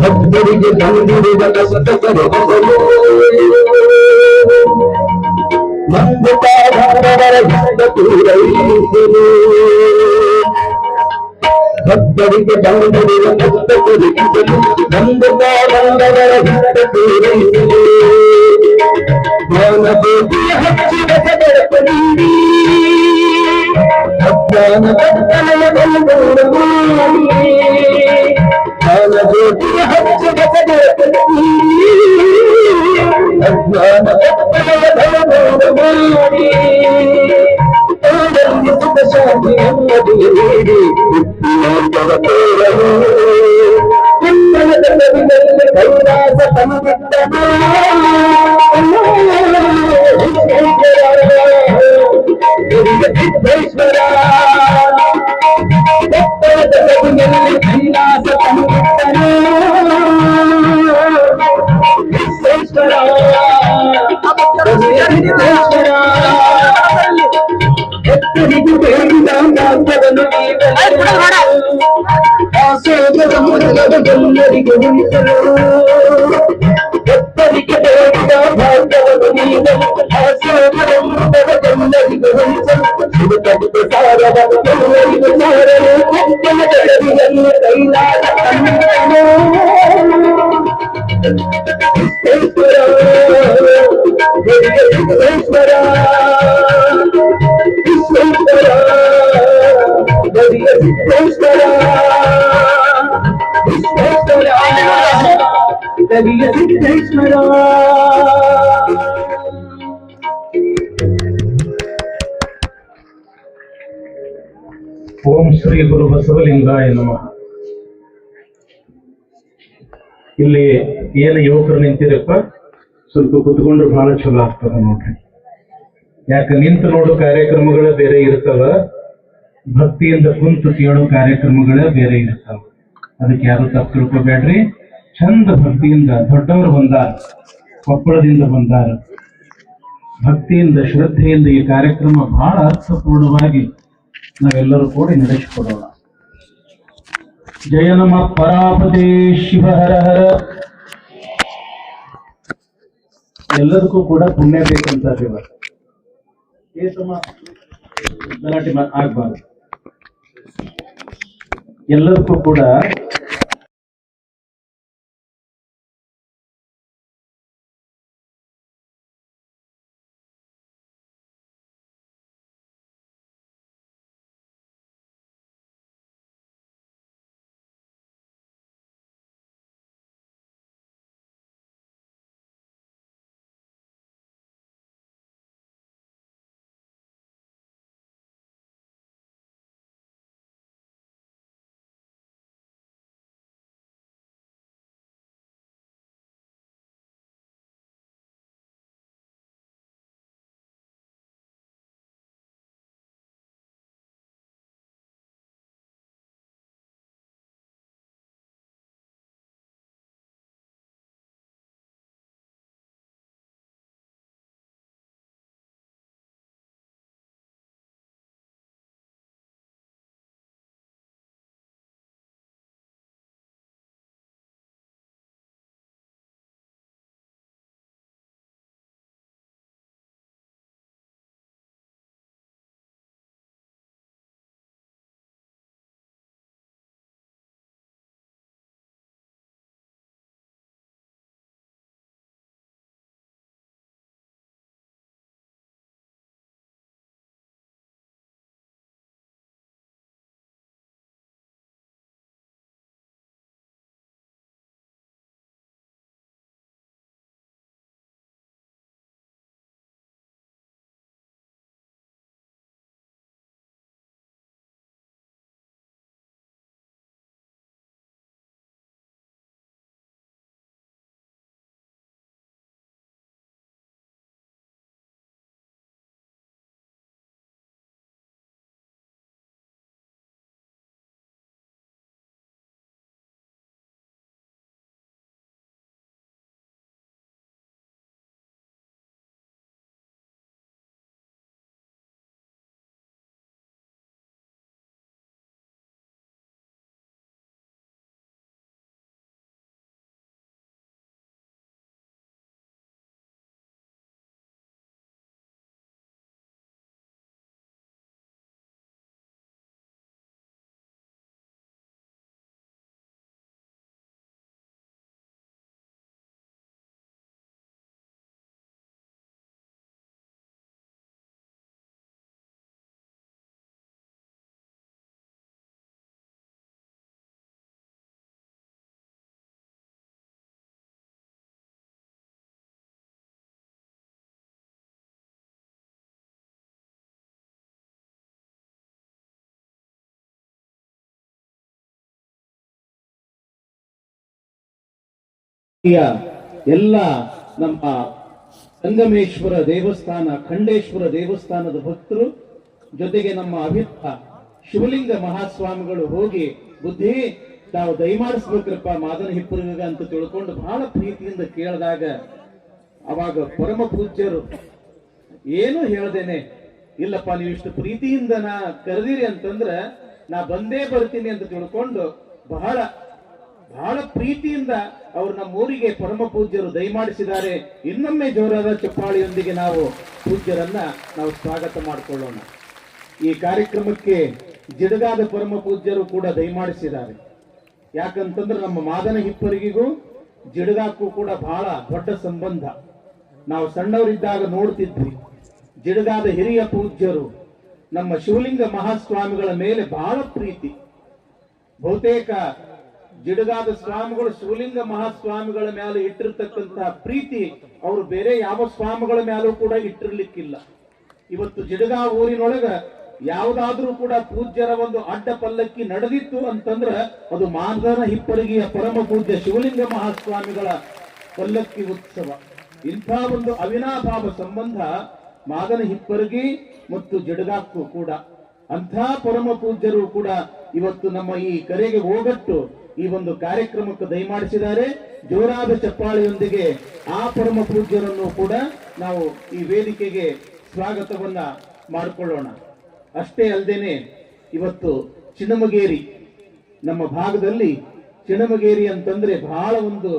ಭಕ್ತರಿಗೆ ಬಂದಿರುವ ಕಸಕರು ಮಂಗುತಾಧಾರವರ ಪೂರೈಸಲು ಭಕ್ತರಿಗೆ ಬಂದಿರುವ ಕಷ್ಟಪಡಿಸಲು ಮಂಗುತಾಧಾರವರ ಪೂರೈಸಲು ಜ್ಞಾನಬೋಧಿಯ ಹಚ್ಚಿದ ಸದರಪ ನೀಡಿ ಅಜ್ಞಾನ ಕತ್ತಲೆಯ ಬಲಗೌರವ ಜ್ಞಾನಬೋಧಿಯ ಹಚ್ಚಿದ ಸದರಪ ನೀಡಿ ಅಜ್ಞಾನ ಕತ್ತಲೆಯ ಬಲಗೌರವ ಅವರಲ್ಲಿ ಸುಖ ಶಾಂತಿ ನೆಮ್ಮದಿ ನೀಡಿ ಬುದ್ಧಿವಂತವ ತೋರಲು ನಿಮ್ಮನದ ಕವಿಗಳಲ್ಲಿ ಕೈಲಾಸ ತಂದಿದ್ದನ ಸಿದ್ದೇಶ್ವರ ಬೆಟ್ಟದ ಕವಿಗಳಲ್ಲಿ ಕೈಲಾಸ ತಂದಿದ್ದನ ಸಿದ್ದೇಶ್ವರ ಸಿದ್ದೇಶ್ವರ ಎತ್ತರಿಗೆ ಬೇಡಿದ ಮಾರ್ಗವನ್ನು ಆಸೋದರ ಮೊದಲವೆಲ್ಲರಿಗೂ ನಿಂತರು ಎತ್ತರಿಗೆ ಬೇಡಿದ ಮಾರ್ಗವನ್ನು ನೀಡಲು ಆಸೋದರ ಮೊದಲವೆಲ್ಲರಿಗೂ ನಿಂತರು ಶಿವಕವಿತೆ ಸಾರದ ಎಲ್ಲರಿಗೂ ಸಾರಲು ಕೆತ್ತನ ಜಡವಿಯನ್ನು ಕೈಲಾಸ ಸಿದ್ದೇಶ್ವರ ಸಿದ್ದೇಶ್ವರ ವಿಶ್ವೇಶ್ವರ ಸಿದ್ದೇಶ್ವರ ವಿಶ್ವೇಶ್ವರ ಸಿದ್ದೇಶ್ವರ. ಓಂ ಶ್ರೀ ಗುರು ಬಸವಲಿಂಗಾಯ ನಮಃ. ಇಲ್ಲಿ ಏನು ಯುವಕರು ನಿಂತಿರಪ್ಪ, ಸ್ವಲ್ಪ ಕುತ್ಕೊಂಡ್ರೆ ಬಹಳ ಚಲೋ ಆಗ್ತದ ನೋಡ್ರಿ. ಯಾಕೆ ನಿಂತು ನೋಡೋ ಕಾರ್ಯಕ್ರಮಗಳ ಬೇರೆ ಇರ್ತಾವ, ಭಕ್ತಿಯಿಂದ ಕುಂತು ಕೇಳೋ ಕಾರ್ಯಕ್ರಮಗಳ ಬೇರೆ ಇರ್ತಾವ. ಅದಕ್ಕೆ ಯಾರು ತಪ್ಪು ತಿಳ್ಕೊಬೇಡ್ರಿ. ಚಂದ ಭಕ್ತಿಯಿಂದ ದೊಡ್ಡವರು ಬಂದಾರ, ಕೊಪ್ಪಳದಿಂದ ಬಂದಾರ. ಭಕ್ತಿಯಿಂದ ಶ್ರದ್ಧೆಯಿಂದ ಈ ಕಾರ್ಯಕ್ರಮ ಬಹಳ ಅರ್ಥಪೂರ್ಣವಾಗಿ ನಾವೆಲ್ಲರೂ ಕೂಡಿ ನಡೆಸಿಕೊಡೋಣ. ಜಯ ನಮ ಪರಾಪದೇ ಶಿವ ಹರ ಹರ. ಎಲ್ಲದಕ್ಕೂ ಕೂಡ ಪುಣ್ಯ ಬೇಕಂತ ಗಲಾಟೆ ಆಗ್ಬಾರ್ದು. ಎಲ್ಲದಕ್ಕೂ ಕೂಡ ಎಲ್ಲ ನಮ್ಮ ಸಂಗಮೇಶ್ವರ ದೇವಸ್ಥಾನ, ಖಂಡೇಶ್ವರ ದೇವಸ್ಥಾನದ ಭಕ್ತರು ಜೊತೆಗೆ ನಮ್ಮ ಅಭಿಪ್ಪ ಶಿವಲಿಂಗ ಮಹಾಸ್ವಾಮಿಗಳು ಹೋಗಿ ಬುದ್ಧಿ ತಾವು ದಯಮಾಡಿಸ್ಬೇಕ್ರಪ್ಪ ಮಾದನ ಹಿಪ್ಪರಿಗ ಅಂತ ತಿಳ್ಕೊಂಡು ಬಹಳ ಪ್ರೀತಿಯಿಂದ ಕೇಳಿದಾಗ ಅವಾಗ ಪರಮ ಪೂಜ್ಯರು ಏನು ಹೇಳ್ದೇನೆ, ಇಲ್ಲಪ್ಪ ನೀವು ಇಷ್ಟು ಪ್ರೀತಿಯಿಂದ ನಾ ಕರೆದಿರಿ ಅಂತಂದ್ರ ನಾ ಬಂದೇ ಬರ್ತೀನಿ ಅಂತ ತಿಳ್ಕೊಂಡು ಬಹಳ ಬಹಳ ಪ್ರೀತಿಯಿಂದ ಅವರು ನಮ್ಮ ಊರಿಗೆ ಪರಮ ಪೂಜ್ಯರು ದಯಮಾಡಿಸಿದ್ದಾರೆ. ಇನ್ನೊಮ್ಮೆ ಜೋರಾದ ಚಪ್ಪಾಳಿಯೊಂದಿಗೆ ನಾವು ಪೂಜ್ಯರನ್ನ ನಾವು ಸ್ವಾಗತ ಮಾಡಿಕೊಳ್ಳೋಣ. ಈ ಕಾರ್ಯಕ್ರಮಕ್ಕೆ ಜಿಡಗಾದ ಪರಮ ಪೂಜ್ಯರು ಕೂಡ ದಯಮಾಡಿಸಿದ್ದಾರೆ. ಯಾಕಂತಂದ್ರೆ ನಮ್ಮ ಮಾದನ ಹಿಪ್ಪರಿಗಿಗೂ ಜಿಡಗಾಕ್ಕೂ ಕೂಡ ಬಹಳ ದೊಡ್ಡ ಸಂಬಂಧ. ನಾವು ಸಣ್ಣವರಿದ್ದಾಗ ನೋಡ್ತಿದ್ವಿ, ಜಿಡಗಾದ ಹಿರಿಯ ಪೂಜ್ಯರು ನಮ್ಮ ಶಿವಲಿಂಗ ಮಹಾಸ್ವಾಮಿಗಳ ಮೇಲೆ ಬಹಳ ಪ್ರೀತಿ. ಬಹುತೇಕ ಜಿಡಗಾದ ಸ್ವಾಮಿಗಳು ಶಿವಲಿಂಗ ಮಹಾಸ್ವಾಮಿಗಳ ಮೇಲೆ ಇಟ್ಟಿರ್ತಕ್ಕಂತಹ ಪ್ರೀತಿ ಅವರು ಬೇರೆ ಯಾವ ಸ್ವಾಮಿಗಳ ಮೇಲೂ ಕೂಡ ಇಟ್ಟಿರ್ಲಿಕ್ಕಿಲ್ಲ. ಇವತ್ತು ಜಿಡಗಾ ಊರಿನೊಳಗ ಯಾವುದಾದ್ರೂ ಕೂಡ ಪೂಜ್ಯರ ಒಂದು ಅಡ್ಡ ಪಲ್ಲಕ್ಕಿ ನಡೆದಿತ್ತು ಅಂತಂದ್ರ ಅದು ಮಾದನ ಹಿಪ್ಪರಿಗೆಯ ಪರಮ ಪೂಜ್ಯ ಶಿವಲಿಂಗ ಮಹಾಸ್ವಾಮಿಗಳ ಪಲ್ಲಕ್ಕಿ ಉತ್ಸವ. ಇಂಥ ಒಂದು ಅವಿನಾಭಾವ ಸಂಬಂಧ ಮಾದನ ಹಿಪ್ಪರಿಗಿ ಮತ್ತು ಜಿಡಗಾಕ್ಕೂ ಕೂಡ. ಅಂಥ ಪರಮ ಪೂಜ್ಯರು ಕೂಡ ಇವತ್ತು ನಮ್ಮ ಈ ಕರೆಗೆ ಹೋಗಟ್ಟು ಈ ಒಂದು ಕಾರ್ಯಕ್ರಮಕ್ಕೆ ದಯಮಾಡಿಸಿದ್ದಾರೆ. ಜೋರಾದ ಚಪ್ಪಾಳೆಯೊಂದಿಗೆ ಆ ಪರಮ ಪೂಜ್ಯರನ್ನು ಕೂಡ ನಾವು ಈ ವೇದಿಕೆಗೆ ಸ್ವಾಗತವನ್ನ ಮಾಡಿಕೊಳ್ಳೋಣ. ಅಷ್ಟೇ ಅಲ್ಲದೇನೆ ಇವತ್ತು ಚಿಣಮಗೇರಿ, ನಮ್ಮ ಭಾಗದಲ್ಲಿ ಚಿಣಮಗೇರಿ ಅಂತಂದ್ರೆ ಬಹಳ ಒಂದು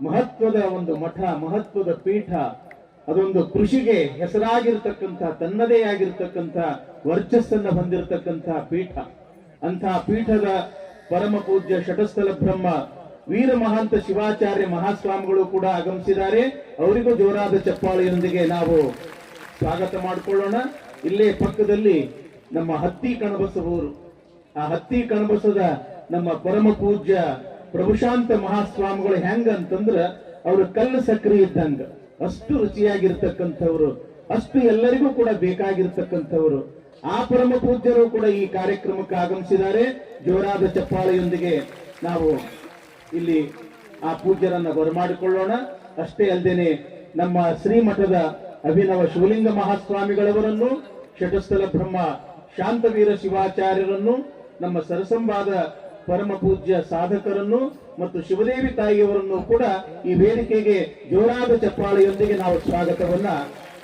ಮಹತ್ವದ ಒಂದು ಮಠ, ಮಹತ್ವದ ಪೀಠ. ಅದೊಂದು ಕೃಷಿಗೆ ಹೆಸರಾಗಿರ್ತಕ್ಕಂಥ, ತನ್ನದೇ ಆಗಿರ್ತಕ್ಕಂಥ ವರ್ಚಸ್ಸನ್ನ ಹೊಂದಿರತಕ್ಕಂಥ ಪೀಠ. ಅಂತಹ ಪೀಠದ ಪರಮ ಪೂಜ್ಯ ಶಟಸ್ಥಲ ಬ್ರಹ್ಮ ವೀರ ಮಹಾಂತ ಶಿವಾಚಾರ್ಯ ಮಹಾಸ್ವಾಮಿಗಳು ಕೂಡ ಆಗಮಿಸಿದ್ದಾರೆ. ಅವರಿಗೂ ಜೋರಾದ ಚಪ್ಪಾಳೆಯೊಂದಿಗೆ ನಾವು ಸ್ವಾಗತ ಮಾಡಿಕೊಳ್ಳೋಣ. ಇಲ್ಲೇ ಪಕ್ಕದಲ್ಲಿ ನಮ್ಮ ಹತ್ತಿ ಕಣಬಸವರು, ಆ ಹತ್ತಿ ಕಣಬಸದ ನಮ್ಮ ಪರಮ ಪೂಜ್ಯ ಪ್ರಭುಶಾಂತ ಮಹಾಸ್ವಾಮಿಗಳು ಹೆಂಗ ಅಂತಂದ್ರ ಅವರು ಕಲ್ಲು ಸಕ್ರೆ ಇದ್ದಂಗ, ಅಷ್ಟು ರುಚಿಯಾಗಿರ್ತಕ್ಕಂಥವ್ರು, ಅಷ್ಟು ಎಲ್ಲರಿಗೂ ಕೂಡ ಬೇಕಾಗಿರ್ತಕ್ಕಂಥವ್ರು. ಆ ಪರಮ ಪೂಜ್ಯರು ಕೂಡ ಈ ಕಾರ್ಯಕ್ರಮಕ್ಕೆ ಆಗಮಿಸಿದ್ದಾರೆ. ಜೋರಾದ ಚಪ್ಪಾಳೆಯೊಂದಿಗೆ ನಾವು ಇಲ್ಲಿ ಆ ಪೂಜ್ಯರನ್ನ ಬರಮಾಡಿಕೊಳ್ಳೋಣ. ಅಷ್ಟೇ ಅಲ್ಲದೇನೆ ನಮ್ಮ ಶ್ರೀಮಠದ ಅಭಿನವ ಶಿವಲಿಂಗ ಮಹಾಸ್ವಾಮಿಗಳವರನ್ನು, ಶಟಸ್ಥಲ ಬ್ರಹ್ಮ ಶಾಂತವೀರ ಶಿವಾಚಾರ್ಯರನ್ನು, ನಮ್ಮ ಸರಸಂವಾದ ಪರಮ ಪೂಜ್ಯ ಸಾಧಕರನ್ನು ಮತ್ತು ಶಿವದೇವಿ ತಾಯಿಯವರನ್ನು ಕೂಡ ಈ ವೇದಿಕೆಗೆ ಜೋರಾದ ಚಪ್ಪಾಳೆಯೊಂದಿಗೆ ನಾವು ಸ್ವಾಗತವನ್ನ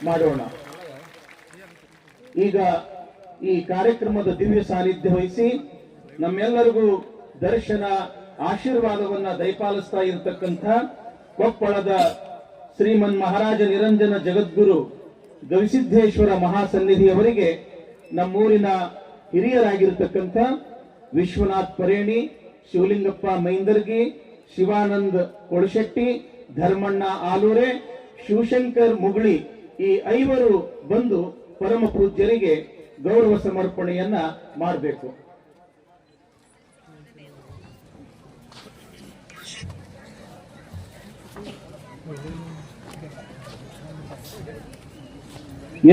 ಮಾಡೋಣ. ಈಗ ಈ ಕಾರ್ಯಕ್ರಮದ ದಿವ್ಯ ಸಾನ್ನಿಧ್ಯ ವಹಿಸಿ ನಮ್ಮೆಲ್ಲರಿಗೂ ದರ್ಶನ ಆಶೀರ್ವಾದವನ್ನ ದಯಪಾಲಿಸ್ತಾ ಇರತಕ್ಕಂಥ ಕೊಪ್ಪಳದ ಶ್ರೀಮನ್ ಮಹಾರಾಜ ನಿರಂಜನ ಜಗದ್ಗುರು ಗವಿಸಿದ್ದೇಶ್ವರ ಮಹಾಸನ್ನಿಧಿಯವರಿಗೆ ನಮ್ಮೂರಿನ ಹಿರಿಯರಾಗಿರ್ತಕ್ಕಂಥ ವಿಶ್ವನಾಥ್ ಪರೇಣಿ, ಶಿವಲಿಂಗಪ್ಪ ಮೈಂದರ್ಗಿ, ಶಿವಾನಂದ್ ಕೊಳಶೆಟ್ಟಿ, ಧರ್ಮಣ್ಣ ಆಲೂರೆ, ಶಿವಶಂಕರ್ ಮುಗುಳಿ ಈ 5 ಬಂದು ಪರಮ ಪೂಜ್ಯರಿಗೆ ಗೌರವ ಸಮರ್ಪಣೆಯನ್ನ ಮಾಡಬೇಕು.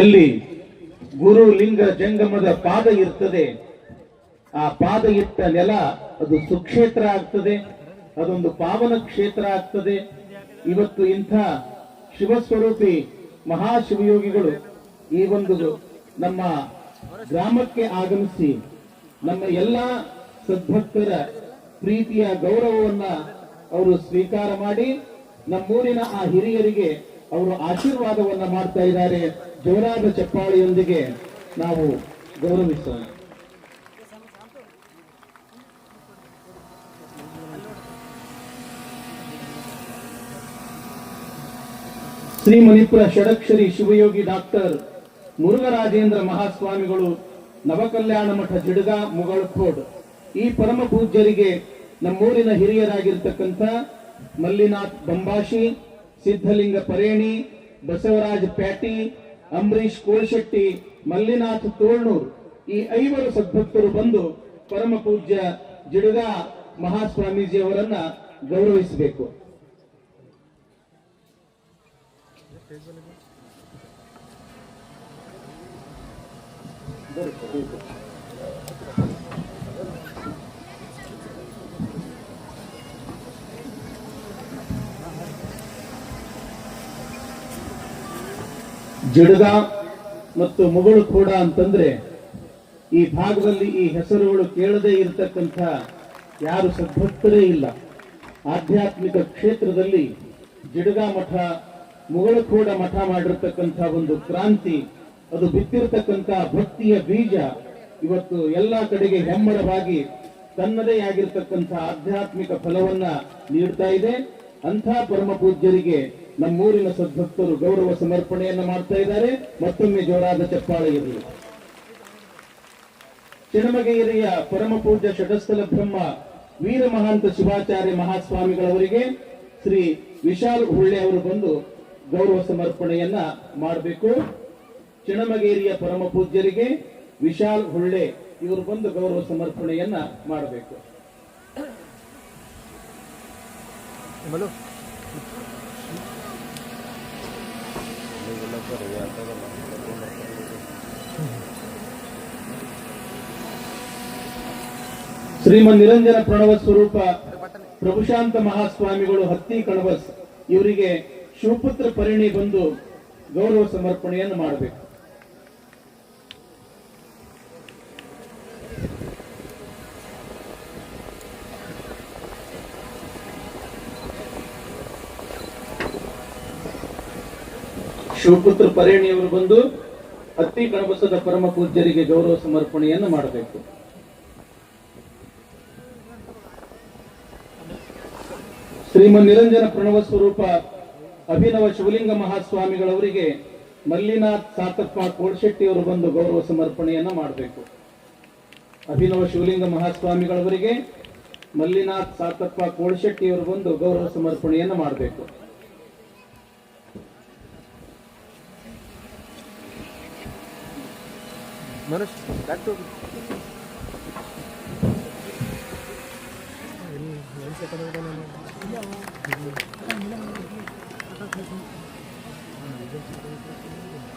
ಎಲ್ಲಿ ಗುರು ಲಿಂಗ ಜಂಗಮದ ಪಾದ ಇರ್ತದೆ, ಆ ಪಾದ ಇಟ್ಟ ನೆಲ ಅದು ಸುಕ್ಷೇತ್ರ ಆಗ್ತದೆ, ಅದೊಂದು ಪಾವನ ಕ್ಷೇತ್ರ ಆಗ್ತದೆ. ಇವತ್ತು ಇಂಥ ಶಿವಸ್ವರೂಪಿ ಮಹಾಶಿವಯೋಗಿಗಳು ಈ ಒಂದು ನಮ್ಮ ಗ್ರಾಮಕ್ಕೆ ಆಗಮಿಸಿ ನಮ್ಮ ಎಲ್ಲ ಸದ್ಭಕ್ತರ ಪ್ರೀತಿಯ ಗೌರವವನ್ನ ಅವರು ಸ್ವೀಕಾರ ಮಾಡಿ ನಮ್ಮೂರಿನ ಆ ಹಿರಿಯರಿಗೆ ಅವರು ಆಶೀರ್ವಾದವನ್ನ ಮಾಡ್ತಾ ಇದ್ದಾರೆ. ಜೋರಾದ ಚಪ್ಪಾಳೆಯೊಂದಿಗೆ ನಾವು ಗೌರವಿಸೋಣ. ಶ್ರೀ ಮಣಿಪುರ ಷಡಕ್ಷರಿ ಶಿವಯೋಗಿ ಡಾಕ್ಟರ್ ಮುರುಘರಾಜೇಂದ್ರ ಮಹಾಸ್ವಾಮಿಗಳು, ನವಕಲ್ಯಾಣ ಮಠ ಜಿಡಗಾ ಮುಗಳಖೋಡ್ ಈ ಪರಮ ಪೂಜ್ಯರಿಗೆ ನಮ್ಮೂರಿನ ಹಿರಿಯರಾಗಿರ್ತಕ್ಕಂಥ ಮಲ್ಲಿನಾಥ್ ಬಂಬಾಶಿ, ಸಿದ್ಧಲಿಂಗ ಪರೇಣಿ, ಬಸವರಾಜ್ ಪ್ಯಾಟಿ, ಅಂಬರೀಶ್ ಕೋಳಶೆಟ್ಟಿ, ಮಲ್ಲಿನಾಥ್ ತೋಳ್ನೂರ್ ಈ 5 ಸದ್ಭಕ್ತರು ಬಂದು ಪರಮ ಪೂಜ್ಯ ಜಿಡಗಾ ಮಹಾಸ್ವಾಮೀಜಿಯವರನ್ನ ಗೌರವಿಸಬೇಕು. ಜಿಡಗ ಮತ್ತು ಮುಗಳು ಕೂಡ ಅಂತಂದ್ರೆ ಈ ಭಾಗದಲ್ಲಿ ಈ ಹೆಸರುಗಳು ಕೇಳದೇ ಇರತಕ್ಕಂಥ ಯಾರು ಸದ್ಭಕ್ತರೇ ಇಲ್ಲ. ಆಧ್ಯಾತ್ಮಿಕ ಕ್ಷೇತ್ರದಲ್ಲಿ ಜಿಡಗ ಮಠ, ಮುಗಳಖೋಡ ಮಠ ಮಾಡಿರ್ತಕ್ಕಂಥ ಒಂದು ಕ್ರಾಂತಿ, ಅದು ಬಿತ್ತಿರತಕ್ಕಂಥ ಭಕ್ತಿಯ ಬೀಜ ಇವತ್ತು ಎಲ್ಲಾ ಕಡೆಗೆ ಹೆಮ್ಮರವಾಗಿ ತನ್ನದೇ ಆಗಿರ್ತಕ್ಕಂಥ ಆಧ್ಯಾತ್ಮಿಕ ಫಲವನ್ನ ನೀಡ್ತಾ ಇದೆ. ಅಂಥ ಪರಮ ಪೂಜ್ಯರಿಗೆ ನಮ್ಮೂರಿನ ಸದ್ಭಕ್ತರು ಗೌರವ ಸಮರ್ಪಣೆಯನ್ನ ಮಾಡ್ತಾ ಇದ್ದಾರೆ. ಮತ್ತೊಮ್ಮೆ ಜೋರಾದ ಚಪ್ಪಾಳೆ ಇರಲಿ. ಚಿಣಮಗೇರಿಯ ಪರಮ ಪೂಜ್ಯ ಷಟಸ್ಥಲ ಬ್ರಹ್ಮ ವೀರ ಮಹಾಂತ ಶಿವಾಚಾರ್ಯ ಮಹಾಸ್ವಾಮಿಗಳವರಿಗೆ ಶ್ರೀ ವಿಶಾಲ್ ಹುಳ್ಳೆ ಅವರು ಬಂದು ಗೌರವ ಸಮರ್ಪಣೆಯನ್ನ ಮಾಡಬೇಕು. ಚಿಣಮಗೇರಿಯ ಪರಮ ಪೂಜ್ಯರಿಗೆ ವಿಶಾಲ್ ಹುಳ್ಳೆ ಇವರು ಬಂದು ಗೌರವ ಸಮರ್ಪಣೆಯನ್ನ ಮಾಡಬೇಕು. ಶ್ರೀಮನ್ ನಿರಂಜನ ಪ್ರಣವ ಸ್ವರೂಪ ಪ್ರಭುಶಾಂತ ಮಹಾಸ್ವಾಮಿಗಳು ಹತ್ತಿ ಕಣಬಸ್ ಇವರಿಗೆ ಶಿವಪುತ್ರ ಪರಿಣಿ ಬಂದು ಗೌರವ ಸಮರ್ಪಣೆಯನ್ನು ಮಾಡಬೇಕು. ಶಿವಪುತ್ರ ಪರಿಣಿಯವರು ಬಂದು ಹತ್ತಿ ಕಣಬಸದ ಪರಮ ಪೂಜ್ಯರಿಗೆ ಗೌರವ ಸಮರ್ಪಣೆಯನ್ನು ಮಾಡಬೇಕು. ಶ್ರೀಮನ್ ನಿರಂಜನ ಪ್ರಣವ ಸ್ವರೂಪ ಅಭಿನವ ಶಿವಲಿಂಗ ಮಹಾಸ್ವಾಮಿಗಳವರಿಗೆ ಮಲ್ಲಿನಾಥ್ ಸಾತಪ್ಪ ಕೋಳಶೆಟ್ಟಿ ಅವರು ಬಂದು ಗೌರವ ಸಮರ್ಪಣೆಯನ್ನ ಮಾಡಬೇಕು. ಅಭಿನವ ಶಿವಲಿಂಗ ಮಹಾಸ್ವಾಮಿಗಳವರಿಗೆ ಮಲ್ಲಿನಾಥ್ ಸಾತಪ್ಪ ಕೋಳಶೆಟ್ಟಿ ಅವರು ಬಂದು ಗೌರವ ಸಮರ್ಪಣೆಯನ್ನ ಮಾಡಬೇಕು.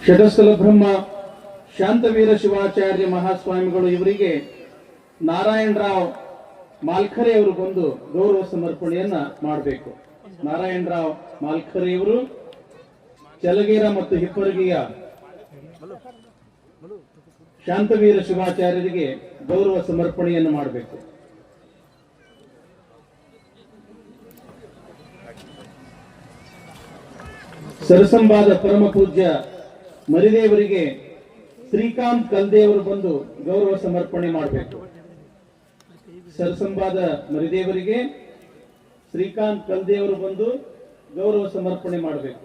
ಷಟಸ್ಥಲ ಬ್ರಹ್ಮ ಶಾಂತವೀರ ಶಿವಾಚಾರ್ಯ ಮಹಾಸ್ವಾಮಿಗಳು ಇವರಿಗೆ ನಾರಾಯಣರಾವ್ ಮಾಲ್ಖರೆ ಅವರು ಬಂದು ಗೌರವ ಸಮರ್ಪಣೆಯನ್ನ ಮಾಡಬೇಕು. ನಾರಾಯಣರಾವ್ ಮಾಲ್ಖರೆ ಇವರು ಚಲಗೇರ ಮತ್ತು ಹಿಪ್ಪರಗಿಯ ಶಾಂತವೀರ ಶಿವಾಚಾರ್ಯರಿಗೆ ಗೌರವ ಸಮರ್ಪಣೆಯನ್ನು ಮಾಡಬೇಕು. ಸರಸಂಬಾದ ಪರಮ ಪೂಜ್ಯ ಮರಿದೇವರಿಗೆ ಶ್ರೀಕಾಂತ್ ಕಲ್ದೇವರು ಬಂದು ಗೌರವ ಸಮರ್ಪಣೆ ಮಾಡಬೇಕು. ಸರಸಂಬಾದ ಮರಿದೇವರಿಗೆ ಶ್ರೀಕಾಂತ್ ಕಲ್ದೇವರು ಬಂದು ಗೌರವ ಸಮರ್ಪಣೆ ಮಾಡಬೇಕು.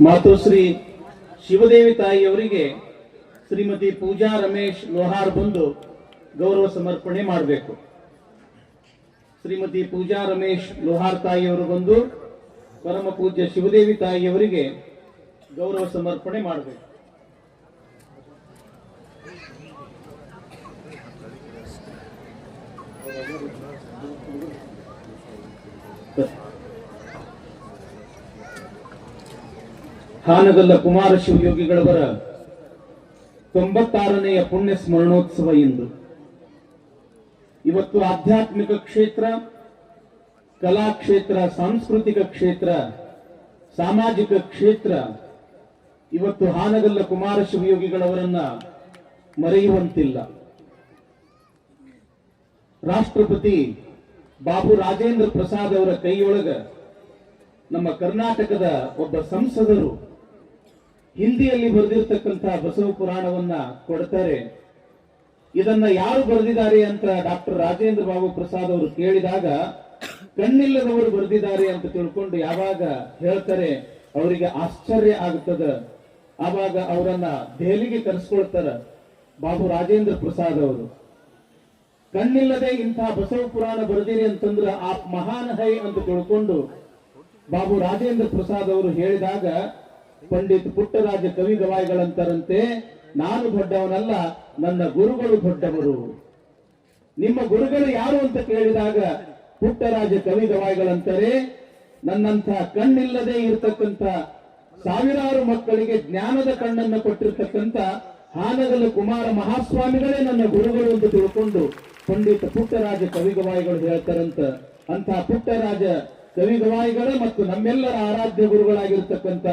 ಮಾತೋಶ್ರೀ ಶಿವದೇವಿ ತಾಯಿಯವರಿಗೆ ಶ್ರೀಮತಿ ಪೂಜಾ ರಮೇಶ್ ಲೋಹಾರ್ ಬಂದು ಗೌರವ ಸಮರ್ಪಣೆ ಮಾಡಬೇಕು. ಶ್ರೀಮತಿ ಪೂಜಾ ರಮೇಶ್ ಲೋಹಾರ್ ತಾಯಿಯವರು ಬಂದು ಪರಮ ಪೂಜ್ಯ ಶಿವದೇವಿ ತಾಯಿಯವರಿಗೆ ಗೌರವ ಸಮರ್ಪಣೆ ಮಾಡಬೇಕು. ಹಾನಗಲ್ಲ ಕುಮಾರ ಶಿವಯೋಗಿಗಳವರ 96ನೆಯ ಪುಣ್ಯ ಸ್ಮರಣೋತ್ಸವ ಇಂದು. ಇವತ್ತು ಆಧ್ಯಾತ್ಮಿಕ ಕ್ಷೇತ್ರ, ಕಲಾ ಕ್ಷೇತ್ರ, ಸಾಂಸ್ಕೃತಿಕ ಕ್ಷೇತ್ರ, ಸಾಮಾಜಿಕ ಕ್ಷೇತ್ರ ಇವತ್ತು ಹಾನಗಲ್ಲ ಕುಮಾರ ಶಿವಯೋಗಿಗಳವರನ್ನ ಮರೆಯುವಂತಿಲ್ಲ. ರಾಷ್ಟ್ರಪತಿ ಬಾಬು ರಾಜೇಂದ್ರ ಪ್ರಸಾದ್ ಅವರ ಕೈಯೊಳಗ ನಮ್ಮ ಕರ್ನಾಟಕದ ಒಬ್ಬ ಸಂಸದರು ಹಿಂದಿಯಲ್ಲಿ ಬರೆದಿರ್ತಕ್ಕಂತಹ ಬಸವ ಪುರಾಣವನ್ನ ಕೊಡ್ತಾರೆ. ಇದನ್ನ ಯಾರು ಬರೆದಿದ್ದಾರೆ ಅಂತ ಡಾಕ್ಟರ್ ರಾಜೇಂದ್ರ ಬಾಬು ಪ್ರಸಾದ್ ಅವರು ಕೇಳಿದಾಗ ಕಣ್ಣಿಲ್ಲದವರು ಬರೆದಿದ್ದಾರೆ ಅಂತ ತಿಳ್ಕೊಂಡು ಯಾವಾಗ ಹೇಳ್ತಾರೆ ಅವರಿಗೆ ಆಶ್ಚರ್ಯ ಆಗುತ್ತದ. ಆವಾಗ ಅವರನ್ನ ದೆಹಲಿಗೆ ಕರೆಸ್ಕೊಳ್ತಾರ ಬಾಬು ರಾಜೇಂದ್ರ ಪ್ರಸಾದ್ ಅವರು. ಕಣ್ಣಿಲ್ಲದೆ ಇಂತಹ ಬಸವ ಪುರಾಣ ಬರೆದಿರಿ ಅಂತಂದ್ರೆ ಆ ಮಹಾನ್ ಹೈ ಅಂತ ತಿಳ್ಕೊಂಡು ಬಾಬು ರಾಜೇಂದ್ರ ಪ್ರಸಾದ್ ಅವರು ಹೇಳಿದಾಗ ಪಂಡಿತ್ ಪುಟ್ಟರಾಜ ಕವಿ ಗವಾಯಿಗಳಂತಾರಂತೆ, ನಾನು ದೊಡ್ಡವನಲ್ಲ, ನನ್ನ ಗುರುಗಳು ದೊಡ್ಡವರು. ನಿಮ್ಮ ಗುರುಗಳು ಯಾರು ಅಂತ ಕೇಳಿದಾಗ ಪುಟ್ಟರಾಜ ಕವಿ ಗವಾಯಿಗಳಂತಾರೆ, ನನ್ನಂಥ ಕಣ್ಣಿಲ್ಲದೆ ಇರತಕ್ಕಂಥ ಸಾವಿರಾರು ಮಕ್ಕಳಿಗೆ ಜ್ಞಾನದ ಕಣ್ಣನ್ನು ಕೊಟ್ಟಿರ್ತಕ್ಕಂಥ ಹಾನಗಲ್ಲ ಕುಮಾರ ಮಹಾಸ್ವಾಮಿಗಳೇ ನನ್ನ ಗುರುಗಳು ಅಂತ ತಿಳ್ಕೊಂಡು ಪಂಡಿತ ಪುಟ್ಟರಾಜ ಕವಿಗವಾಯಿಗಳು ಹೇಳ್ತಾರಂತ. ಅಂತ ಪುಟ್ಟರಾಜ ಕವಿಗವಾಯಿಗಳ ಮತ್ತು ನಮ್ಮೆಲ್ಲರ ಆರಾಧ್ಯ ಗುರುಗಳಾಗಿರ್ತಕ್ಕಂಥ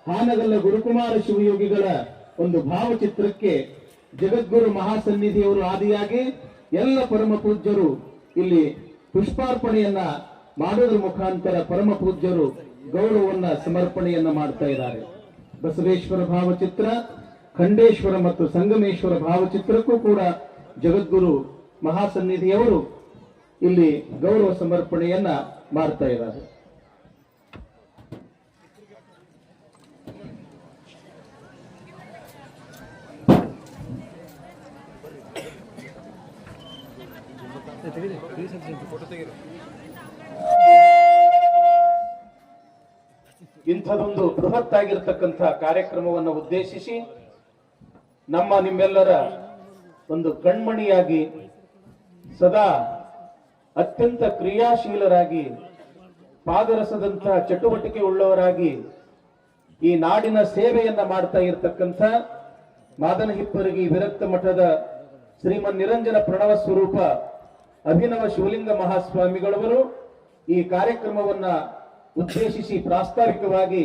ಹಾನಗಲ್ಲ ಗುರುಕುಮಾರ ಶಿವಯೋಗಿಗಳ ಒಂದು ಭಾವಚಿತ್ರಕ್ಕೆ ಜಗದ್ಗುರು ಮಹಾಸನ್ನಿಧಿಯವರು ಆದಿಯಾಗಿ ಎಲ್ಲ ಪರಮ ಪೂಜ್ಯರು ಇಲ್ಲಿ ಪುಷ್ಪಾರ್ಪಣೆಯನ್ನ ಮಾಡೋದ್ರ ಮುಖಾಂತರ ಪರಮ ಪೂಜ್ಯರು ಗೌರವವನ್ನ ಸಮರ್ಪಣೆಯನ್ನ ಮಾಡ್ತಾ ಇದ್ದಾರೆ. ಬಸವೇಶ್ವರ ಭಾವಚಿತ್ರ, ಖಂಡೇಶ್ವರ ಮತ್ತು ಸಂಗಮೇಶ್ವರ ಭಾವಚಿತ್ರಕ್ಕೂ ಕೂಡ ಜಗದ್ಗುರು ಮಹಾಸನ್ನಿಧಿಯವರು ಇಲ್ಲಿ ಗೌರವ ಸಮರ್ಪಣೆಯನ್ನ ಮಾಡ್ತಾ ಇದ್ದಾರೆ. ಇಂಥದೊಂದು ಬೃಹತ್ ಆಗಿರತಕ್ಕಂಥ ಕಾರ್ಯಕ್ರಮವನ್ನು ಉದ್ದೇಶಿಸಿ ನಿಮ್ಮೆಲ್ಲರ ಒಂದು ಕಣ್ಮಣಿಯಾಗಿ ಸದಾ ಅತ್ಯಂತ ಕ್ರಿಯಾಶೀಲರಾಗಿ ಪಾದರಸದಂತಹ ಚಟುವಟಿಕೆ ಉಳ್ಳವರಾಗಿ ಈ ನಾಡಿನ ಸೇವೆಯನ್ನ ಮಾಡ್ತಾ ಇರತಕ್ಕಂಥ ಮಾದನಹಿಪ್ಪರಗಿ ವಿರಕ್ತ ಮಠದ ಶ್ರೀಮನ್ ನಿರಂಜನ ಪ್ರಣವ ಸ್ವರೂಪ ಅಭಿನವ ಶಿವಲಿಂಗ ಮಹಾಸ್ವಾಮಿಗಳವರು ಈ ಕಾರ್ಯಕ್ರಮವನ್ನ ಉದ್ದೇಶಿಸಿ ಪ್ರಾಸ್ತಾವಿಕವಾಗಿ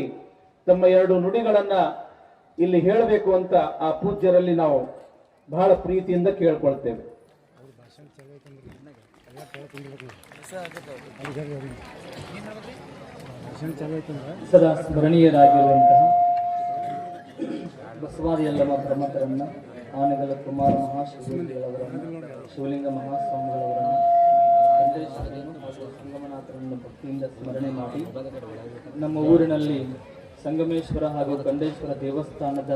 ತಮ್ಮ 2 ನುಡಿಗಳನ್ನ ಇಲ್ಲಿ ಹೇಳಬೇಕು ಅಂತ ಆ ಪೂಜ್ಯರಲ್ಲಿ ನಾವು ಬಹಳ ಪ್ರೀತಿಯಿಂದ ಕೇಳ್ಕೊಳ್ತೇವೆ. ಸದಾ ಸ್ಮರಣೀಯರಾಗಿರುವಂತಹ ಬಸವಾದಿ ಯಲ್ಲಮ್ಮ ಪ್ರಮುಖರನ್ನ, ಆನೆಗಲ ಕುಮಾರ ಮಹಾಶಿವಲಿಂಗರವರನ್ನು, ಶಿವಲಿಂಗ ಮಹಾಸ್ವಾಮಿಗಳವರನ್ನು, ಚಂದ್ರೇಶ್ವರನು ಹಾಗೂ ಸಂಗಮನಾಥರನ್ನು ಭಕ್ತಿಯಿಂದ ಸ್ಮರಣೆ ಮಾಡಿ ನಮ್ಮ ಊರಿನಲ್ಲಿ ಸಂಗಮೇಶ್ವರ ಹಾಗೂ ಖಂಡೇಶ್ವರ ದೇವಸ್ಥಾನದ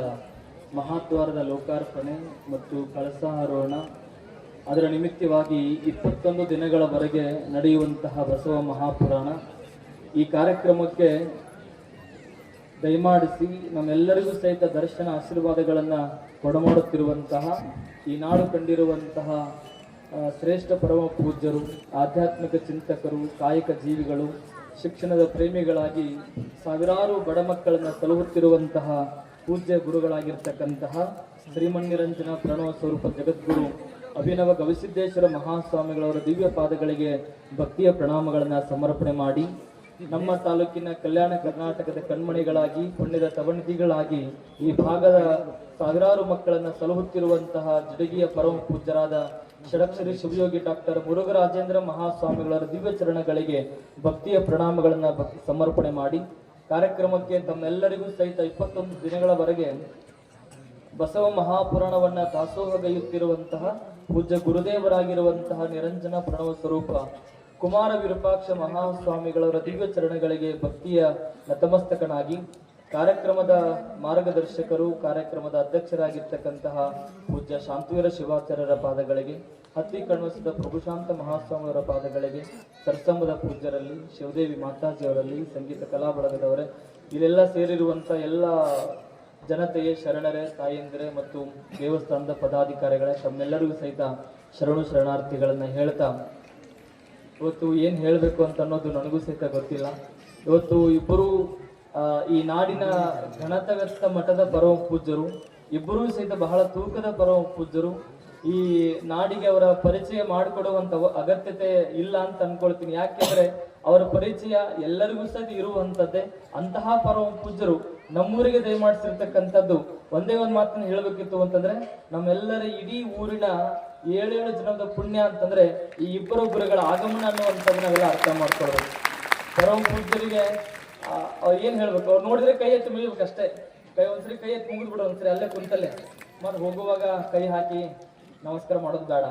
ಮಹಾದ್ವಾರದ ಲೋಕಾರ್ಪಣೆ ಮತ್ತು ಕಳಸಾರೋಹಣ, ಅದರ ನಿಮಿತ್ತವಾಗಿ 21 ದಿನಗಳವರೆಗೆ ನಡೆಯುವಂತಹ ಬಸವ ಮಹಾಪುರಾಣ ಈ ಕಾರ್ಯಕ್ರಮಕ್ಕೆ ದಯಮಾಡಿಸಿ ನಮ್ಮೆಲ್ಲರಿಗೂ ಸಹಿತ ದರ್ಶನ ಆಶೀರ್ವಾದಗಳನ್ನು ಕೊಡಮಾಡುತ್ತಿರುವಂತಹ ಈ ನಾಡು ಕಂಡಿರುವಂತಹ ಶ್ರೇಷ್ಠ ಪರಮ ಪೂಜ್ಯರು, ಆಧ್ಯಾತ್ಮಿಕ ಚಿಂತಕರು, ಕಾಯಕ ಜೀವಿಗಳು, ಶಿಕ್ಷಣದ ಪ್ರೇಮಿಗಳಾಗಿ ಸಾವಿರಾರು ಬಡ ಮಕ್ಕಳನ್ನು ಸಲಹುತ್ತಿರುವಂತಹ ಪೂಜ್ಯ ಗುರುಗಳಾಗಿರ್ತಕ್ಕಂತಹ ಶ್ರೀಮನ್ನಿರಂಜನ ಪ್ರಣವ ಸ್ವರೂಪ ಜಗದ್ಗುರು ಅಭಿನವ ಗವಿಸಿದ್ದೇಶ್ವರ ಮಹಾಸ್ವಾಮಿಗಳವರ ದಿವ್ಯ ಪಾದಗಳಿಗೆ ಭಕ್ತಿಯ ಪ್ರಣಾಮಗಳನ್ನು ಸಮರ್ಪಣೆ ಮಾಡಿ ನಮ್ಮ ತಾಲೂಕಿನ ಕಲ್ಯಾಣ ಕರ್ನಾಟಕದ ಕಣ್ಮಣಿಗಳಾಗಿ, ಪುಣ್ಯದ ತವಣಿದಿಗಳಾಗಿ ಈ ಭಾಗದ ಸಾವಿರಾರು ಮಕ್ಕಳನ್ನು ಸಲಹುತ್ತಿರುವಂತಹ ಜಡಗಿಯ ಪರಮ ಪೂಜ್ಯರಾದ ಷಡಕ್ಷರಿ ಶಿವಯೋಗಿ ಡಾಕ್ಟರ್ ಮುರುಘರಾಜೇಂದ್ರ ಮಹಾಸ್ವಾಮಿಗಳವರ ದಿವ್ಯ ಚರಣಗಳಿಗೆ ಭಕ್ತಿಯ ಪ್ರಣಾಮಗಳನ್ನು ಸಮರ್ಪಣೆ ಮಾಡಿ ಕಾರ್ಯಕ್ರಮಕ್ಕೆ ತಮ್ಮೆಲ್ಲರಿಗೂ ಸಹಿತ 21 ದಿನಗಳವರೆಗೆ ಬಸವ ಮಹಾಪುರಾಣವನ್ನ ದಾಸೋಹಗೈಯುತ್ತಿರುವಂತಹ ಪೂಜ್ಯ ಗುರುದೇವರಾಗಿರುವಂತಹ ನಿರಂಜನ ಪ್ರಣವ ಸ್ವರೂಪ ಕುಮಾರ ವಿರೂಪಾಕ್ಷ ಮಹಾಸ್ವಾಮಿಗಳವರ ದಿವ್ಯ ಚರಣಗಳಿಗೆ ಭಕ್ತಿಯ ನತಮಸ್ತಕನಾಗಿ ಕಾರ್ಯಕ್ರಮದ ಮಾರ್ಗದರ್ಶಕರು, ಕಾರ್ಯಕ್ರಮದ ಅಧ್ಯಕ್ಷರಾಗಿರ್ತಕ್ಕಂತಹ ಪೂಜ್ಯ ಶಾಂತವೀರ ಶಿವಾಚಾರ್ಯರ ಪಾದಗಳಿಗೆ, ಹತ್ತಿ ಕಣ್ವಸದ ಪ್ರಭುಶಾಂತ ಮಹಾಸ್ವಾಮಿಯವರ ಪಾದಗಳಿಗೆ, ಸರ್ಸಂಬದ ಪೂಜ್ಯರಲ್ಲಿ, ಶಿವದೇವಿ ಮಾತಾಜಿಯವರಲ್ಲಿ, ಸಂಗೀತ ಕಲಾ ಬಳಗದವರೇ, ಇಲ್ಲೆಲ್ಲ ಸೇರಿರುವಂಥ ಎಲ್ಲ ಜನತೆಯೇ, ಶರಣರೇ, ತಾಯಂದಿರೇ ಮತ್ತು ದೇವಸ್ಥಾನದ ಪದಾಧಿಕಾರಿಗಳೇ, ತಮ್ಮೆಲ್ಲರಿಗೂ ಸಹಿತ ಶರಣಾರ್ಥಿಗಳನ್ನು ಹೇಳ್ತಾ ಇವತ್ತು ಏನು ಹೇಳಬೇಕು ಅಂತ ಅನ್ನೋದು ನನಗೂ ಸಹಿತ ಗೊತ್ತಿಲ್ಲ. ಇವತ್ತು ಇಬ್ಬರು ಈ ನಾಡಿನ ಗಣತವ್ಯಸ್ಥ ಮಠದ ಪರಮ ಪೂಜ್ಯರು, ಇಬ್ಬರೂ ಸಹಿತ ಬಹಳ ತೂಕದ ಪರಮ ಪೂಜ್ಯರು. ಈ ನಾಡಿಗೆ ಅವರ ಪರಿಚಯ ಮಾಡಿಕೊಡುವಂತ ಅಗತ್ಯತೆ ಇಲ್ಲ ಅಂತ ಅನ್ಕೊಳ್ತೀನಿ. ಯಾಕೆಂದ್ರೆ ಅವರ ಪರಿಚಯ ಎಲ್ಲರಿಗೂ ಸಹಿತ ಇರುವಂತದ್ದೇ. ಅಂತಹ ಪರಮ ಪೂಜ್ಯರು ನಮ್ಮೂರಿಗೆ ದಯಮಾಡಿಸಿರ್ತಕ್ಕಂಥದ್ದು ಒಂದೇ ಒಂದು ಮಾತನ್ನು ಹೇಳಬೇಕಿತ್ತು ಅಂತಂದ್ರೆ, ನಮ್ಮೆಲ್ಲರ ಇಡೀ ಊರಿನ 7 ಜನದ ಪುಣ್ಯ ಅಂತಂದ್ರೆ ಈ ಇಬ್ಬರು ಗುರುಗಳ ಆಗಮನ ಅನ್ನುವಂಥದ್ದು ನಾವೆಲ್ಲ ಅರ್ಥ ಮಾಡ್ಕೊಳ್ಬೇಕು. ಪರಮ ಪೂಜ್ಯರಿಗೆ ಏನ್ ಹೇಳ್ಬೇಕು, ಅವ್ರು ನೋಡಿದ್ರೆ ಕೈ ಎತ್ತಿ ಮುಗಿಬೇಕಷ್ಟೇ. ಒಂದ್ಸರಿ ಕೈ ಎತ್ತಿ ಮುಗಿದ್ಬಿಡು, ಒಂದ್ಸರಿ ಅಲ್ಲೇ ಕುಂತಲ್ಲೇ ಮತ್ತೆ ಹೋಗುವಾಗ ಕೈ ಹಾಕಿ ನಮಸ್ಕಾರ ಮಾಡೋದು ಬೇಡ.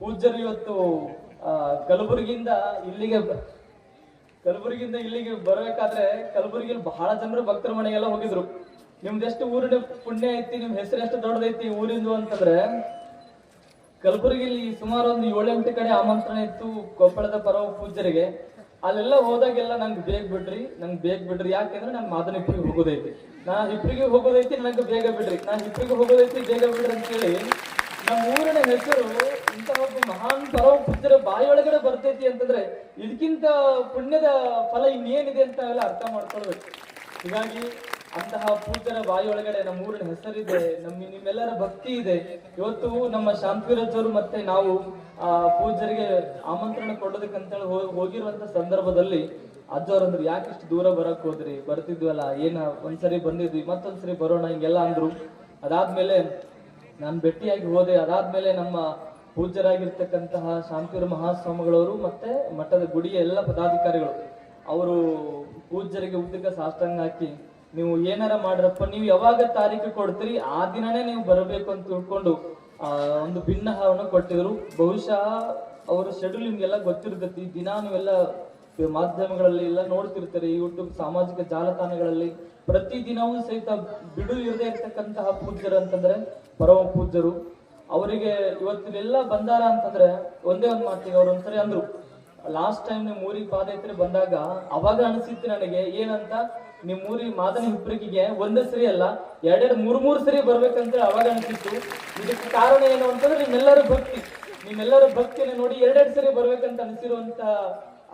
ಪೂಜ್ಯರು ಇವತ್ತು ಕಲಬುರಗಿಯಿಂದ ಇಲ್ಲಿಗೆ ಬರಬೇಕಾದ್ರೆ ಕಲಬುರಗಿಯಲ್ಲಿ ಬಹಳ ಜನರು ಭಕ್ತರ ಮನೆಗೆಲ್ಲ ಹೋಗಿದ್ರು. ನಿಮ್ದೆಷ್ಟು ಊರಿನ ಪುಣ್ಯ ಐತಿ, ನಿಮ್ ಹೆಸರು ಎಷ್ಟು ದೊಡ್ಡದೈತಿ ಊರಿಂದು ಅಂತಂದ್ರೆ, ಕಲಬುರಗಿಲಿ ಸುಮಾರು ಒಂದು 7-8 ಕಡೆ ಆಮಂತ್ರಣ ಇತ್ತು ಕೊಪ್ಪಳದ ಪರಮ ಪೂಜ್ಯರಿಗೆ. ಅಲ್ಲೆಲ್ಲ ಹೋದಾಗೆಲ್ಲ ನಂಗೆ ಬೇಗ ಬಿಡ್ರಿ, ಯಾಕೆಂದ್ರೆ ನಾನು ಮಾದನ ಹಿಪ್ಪರಿಗೆ ಹೋಗೋದೈತಿ, ನನಗೆ ಬೇಗ ಬಿಡ್ರಿ, ನಾನು ಹಿಪ್ಪರಿಗೆ ಹೋಗೋದೈತಿ ಬೇಗ ಬಿಡ್ರಿ ಅಂತೇಳಿ ನಮ್ಮ ಊರಿನ ಹೆಸರು ಇಂಥ ಒಬ್ಬ ಮಹಾನ್ ಪರಮ ಪೂಜ್ಯರ ಬಾಯಿಯೊಳಗಡೆ ಬರ್ತೈತಿ ಅಂತಂದ್ರೆ ಇದಕ್ಕಿಂತ ಪುಣ್ಯದ ಫಲ ಇನ್ನೇನಿದೆ ಅಂತ ನಾವೆಲ್ಲ ಅರ್ಥ ಮಾಡ್ಕೊಳ್ಬೇಕು. ಹೀಗಾಗಿ ಅಂತಹ ಪೂಜ್ಯರ ಬಾಯಿಯೊಳಗಡೆ ನಮ್ಮ ಊರಿನ ಹೆಸರಿದೆ, ನಿಮ್ಮೆಲ್ಲರ ಭಕ್ತಿ ಇದೆ. ಇವತ್ತು ನಮ್ಮ ಶಾಂತಿವೀರಜ್ಜವರು ಮತ್ತೆ ನಾವು ಪೂಜ್ಯರಿಗೆ ಆಮಂತ್ರಣ ಕೊಡೋದಕ್ಕಂತೇಳಿ ಹೋಗಿರುವಂತ ಸಂದರ್ಭದಲ್ಲಿ ಅಜ್ಜವ್ರಂದ್ರು ಯಾಕೆ ಇಷ್ಟು ದೂರ ಬರಕ್ ಹೋದ್ರಿ, ಬರ್ತಿದ್ವಲ್ಲ, ಏನ ಒಂದ್ಸರಿ ಬಂದಿದ್ವಿ ಮತ್ತೊಂದ್ಸರಿ ಬರೋಣ ಹಿಂಗೆಲ್ಲ ಅಂದ್ರು. ಅದಾದ್ಮೇಲೆ ನಾನು ಭೇಟಿಯಾಗಿ ಹೋದೆ. ಅದಾದ್ಮೇಲೆ ನಮ್ಮ ಪೂಜ್ಯರಾಗಿರ್ತಕ್ಕಂತಹ ಶಾಂತಿವೀರ ಮಹಾಸ್ವಾಮಿಗಳವರು ಮತ್ತೆ ಮಠದ ಗುಡಿಯ ಎಲ್ಲ ಪದಾಧಿಕಾರಿಗಳು ಅವರು ಪೂಜ್ಯರಿಗೆ ಉದ್ದಕ್ಕೆ ಸಾಷ್ಟಾಂಗ ಹಾಕಿ, ನೀವು ಏನಾರ ಮಾಡ್ರಪ್ಪ, ನೀವು ಯಾವಾಗ ತಾರೀಕು ಕೊಡ್ತೀರಿ ಆ ದಿನನೇ ನೀವು ಬರಬೇಕು ಅಂತ ತಿಳ್ಕೊಂಡು ಒಂದು ಭಿನ್ನವನ್ನು ಕೊಟ್ಟಿದ್ರು. ಬಹುಶಃ ಅವರ ಶೆಡ್ಯೂಲ್ ನಿಮ್ಗೆಲ್ಲ ಗೊತ್ತಿರ್ತೈತಿ. ದಿನ ನೀವೆಲ್ಲ ಮಾಧ್ಯಮಗಳಲ್ಲಿ ಎಲ್ಲ ನೋಡ್ತಿರ್ತಾರೆ, ಯೂಟ್ಯೂಬ್ ಸಾಮಾಜಿಕ ಜಾಲತಾಣಗಳಲ್ಲಿ ಪ್ರತಿ ದಿನವೂ ಸಹಿತ ಬಿಡು ಇರದೇ ಇರ್ತಕ್ಕಂತಹ ಪೂಜ್ಯರು ಅಂತಂದ್ರೆ ಪರಮ ಪೂಜ್ಯರು. ಅವರಿಗೆ ಇವತ್ತಿನೆಲ್ಲ ಬಂದಾರ ಅಂತಂದ್ರೆ ಒಂದೇ ಒಂದು ಮಾತಿಗೆ ಅವ್ರು ಒಂದ್ಸರಿ ಅಂದ್ರು, ಲಾಸ್ಟ್ ಟೈಮ್ ನಿಮ್ ಊರಿಗೆ ಪಾದಯಾತ್ರೆ ಬಂದಾಗ ಅವಾಗ ಅನಿಸಿತ್ತು ನನಗೆ ಏನಂತ, ನಿಮ್ ಊರಿಗೆ ಮಾದನಿ ಹಿಪ್ಪರಿಗೆಗೆ ಒಂದೇ ಸರಿ ಅಲ್ಲ ಎರಡೆರಡು ಮೂರು ಸರಿ ಬರ್ಬೇಕಂತ ಅವಾಗ ಅನಿಸಿತ್ತು. ಇದಕ್ಕೆ ಕಾರಣ ಏನು ಅಂತಂದ್ರೆ ನಿಮ್ಮೆಲ್ಲರ ಭಕ್ತಿಯನ್ನು ನೋಡಿ ಎರಡೆರಡು ಸರಿ ಬರ್ಬೇಕಂತ ಅನಿಸಿರುವಂತ